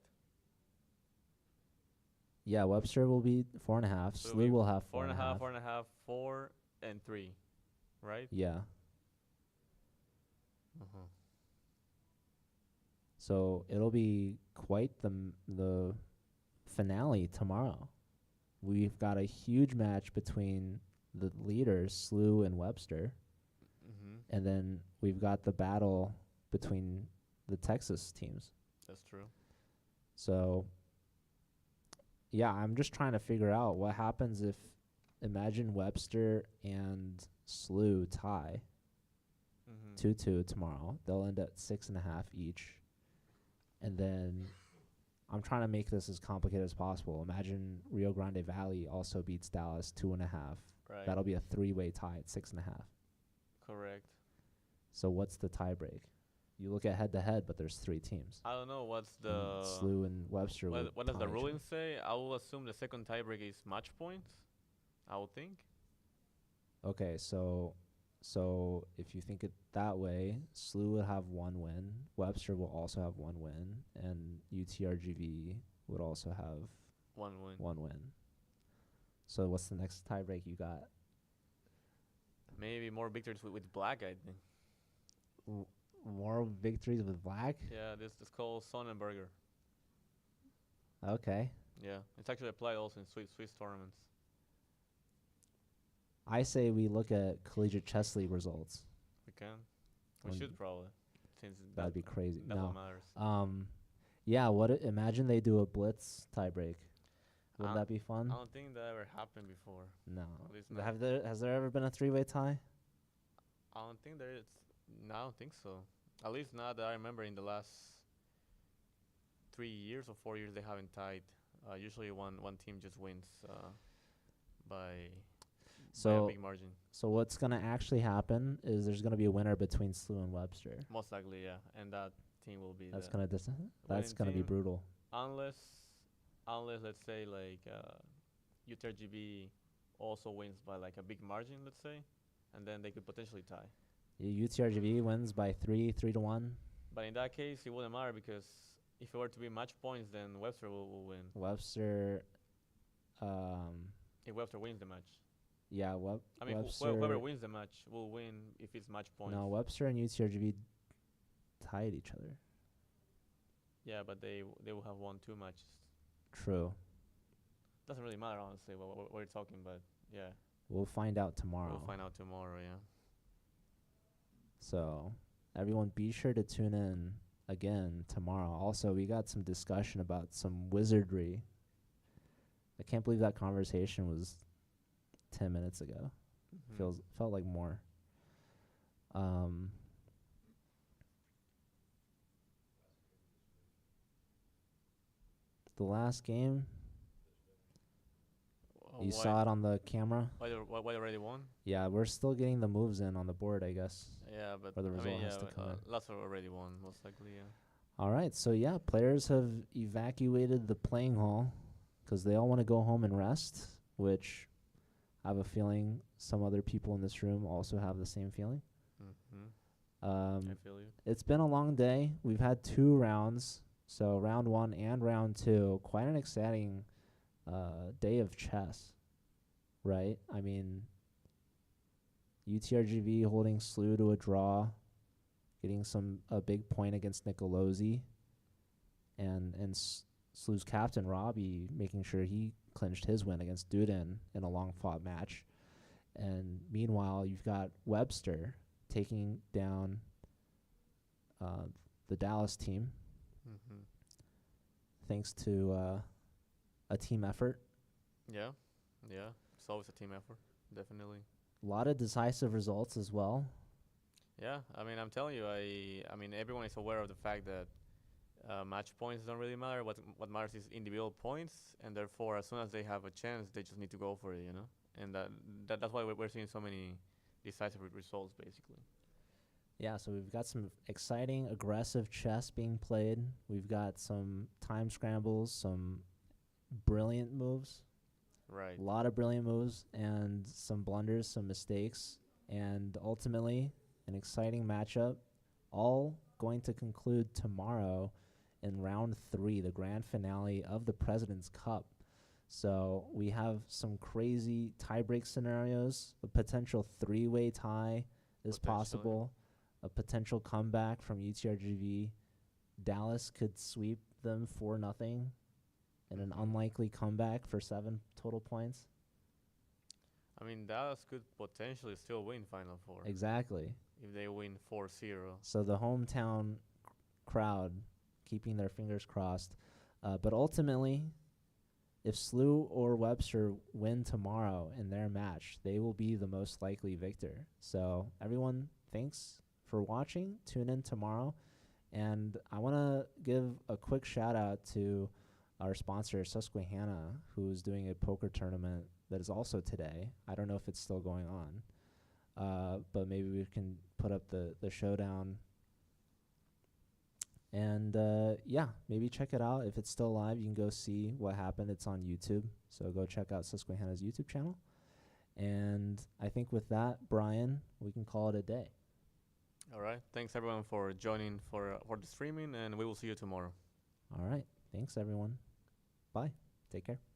Yeah, Webster will be 4.5. So Slew will have 4.5, 4.5. 4.5, 4 and 3, right? Yeah. Uh-huh. So it'll be quite the finale tomorrow. We've got a huge match between the leaders, Slew and Webster. Mm-hmm. And then we've got the battle between the Texas teams. That's true. So, yeah, I'm just trying to figure out what happens if, imagine Webster and Slew tie Mm-hmm. 2-2 tomorrow. They'll end at 6.5 each. And then I'm trying to make this as complicated as possible. Imagine Rio Grande Valley also beats Dallas 2.5. Right. That'll be a 3-way tie at 6.5. Correct. So what's the tie break? You look at head to head, but there's 3 teams. I don't know what's And the Slew and Webster. what does the ruling say? I will assume the second tiebreak is match points. I would think. Okay, so if you think it that way, Slew would have 1 win. Webster will also have 1 win, and UTRGV would also have 1 win. 1 win. So what's the next tiebreak you got? Maybe more victories with black, I think. More victories with black? Yeah, this is called Sonnenberger. Okay. Yeah, it's actually applied also in Swiss tournaments. I say we look at collegiate chess league results. We can. We When- should probably, since That'd be crazy. that's what No. matters. Yeah, imagine they do a blitz tiebreak. Wouldn't that be I fun? don't think that ever happened before. No. At least not. Has there ever been a 3-way tie? I don't think there is. No, I don't think so. At least not that I remember in the last 3 years or 4 years they haven't tied. Usually one team just wins by a big margin. So what's going to actually happen is there's going to be a winner between Slew and Webster. Most likely, yeah. And that team will be That's the going to that's going to be team. brutal. unless let's say like UTRGB also wins by like a big margin, let's say, and then they could potentially tie. UTRGV wins by 3-1. But in that case, it wouldn't matter because if it were to be match points, then Webster will win. Webster If Webster wins the match. yeah, I mean, Webster, whoever wins the match will win if it's match points. No, Webster and UTRGV tied each other. Yeah, but they will have won 2 matches. True. Doesn't really matter, honestly, what we're talking, but yeah. We'll find out tomorrow. We'll find out tomorrow, yeah. So, everyone be sure to tune in again tomorrow. Also, we got some discussion about some wizardry. I can't believe that conversation was 10 minutes ago. Mhm. Felt like more. The last game, you saw it on the camera. Why they already won? Yeah, we're still getting the moves in on the board, I guess. Yeah, but Or the I result mean, has to come in. Lazaro already won, most likely, yeah. All right, so yeah, players have evacuated the playing hall because they all want to go home and rest, which I have a feeling some other people in this room also have the same feeling. Mm-hmm. I feel you. It's been a long day. We've had 2 rounds, so round 1 and round 2. Quite an exciting day of chess, right? I mean, UTRGV holding Slew to a draw, getting a big point against Nicolosi, and Slew's captain Robbie making sure he clinched his win against Duden in a long fought match. And meanwhile, you've got Webster taking down the Dallas team, Mm-hmm. thanks to a team effort. Yeah, yeah. It's always a team effort, definitely. A lot of decisive results as well. Yeah, I mean, I'm telling you, I mean, everyone is aware of the fact that match points don't really matter. What matters is individual points, and therefore, as soon as they have a chance, they just need to go for it, you know. And that's why we're seeing so many decisive results, basically. Yeah, so we've got some exciting, aggressive chess being played. We've got some time scrambles, some brilliant moves, Right. a lot of brilliant moves, and some blunders, some mistakes, and ultimately an exciting matchup, all going to conclude tomorrow in round 3, the grand finale of the President's Cup. So we have some crazy tiebreak scenarios. A potential 3-way tie is Potentially. possible. A potential comeback from UTRGV. Dallas could sweep them 4-0 in an Mhm. unlikely comeback for 7 total points. I mean, Dallas could potentially still win Final Four Exactly. if they win 4-0. So the hometown crowd keeping their fingers crossed. But ultimately, if SLU or Webster win tomorrow in their match, they will be the most likely victor. So everyone, thanks for watching. Tune in tomorrow. And I want to give a quick shout out to our sponsor, Susquehanna, who's doing a poker tournament that is also today. I don't know if it's still going on, but maybe we can put up the showdown. And yeah, maybe check it out. If it's still live, you can go see what happened. It's on YouTube. So go check out Susquehanna's YouTube channel. And I think with that, Brian, we can call it a day. All right. Thanks everyone for joining for the streaming, and we will see you tomorrow. All right. Thanks, everyone. Bye. Take care.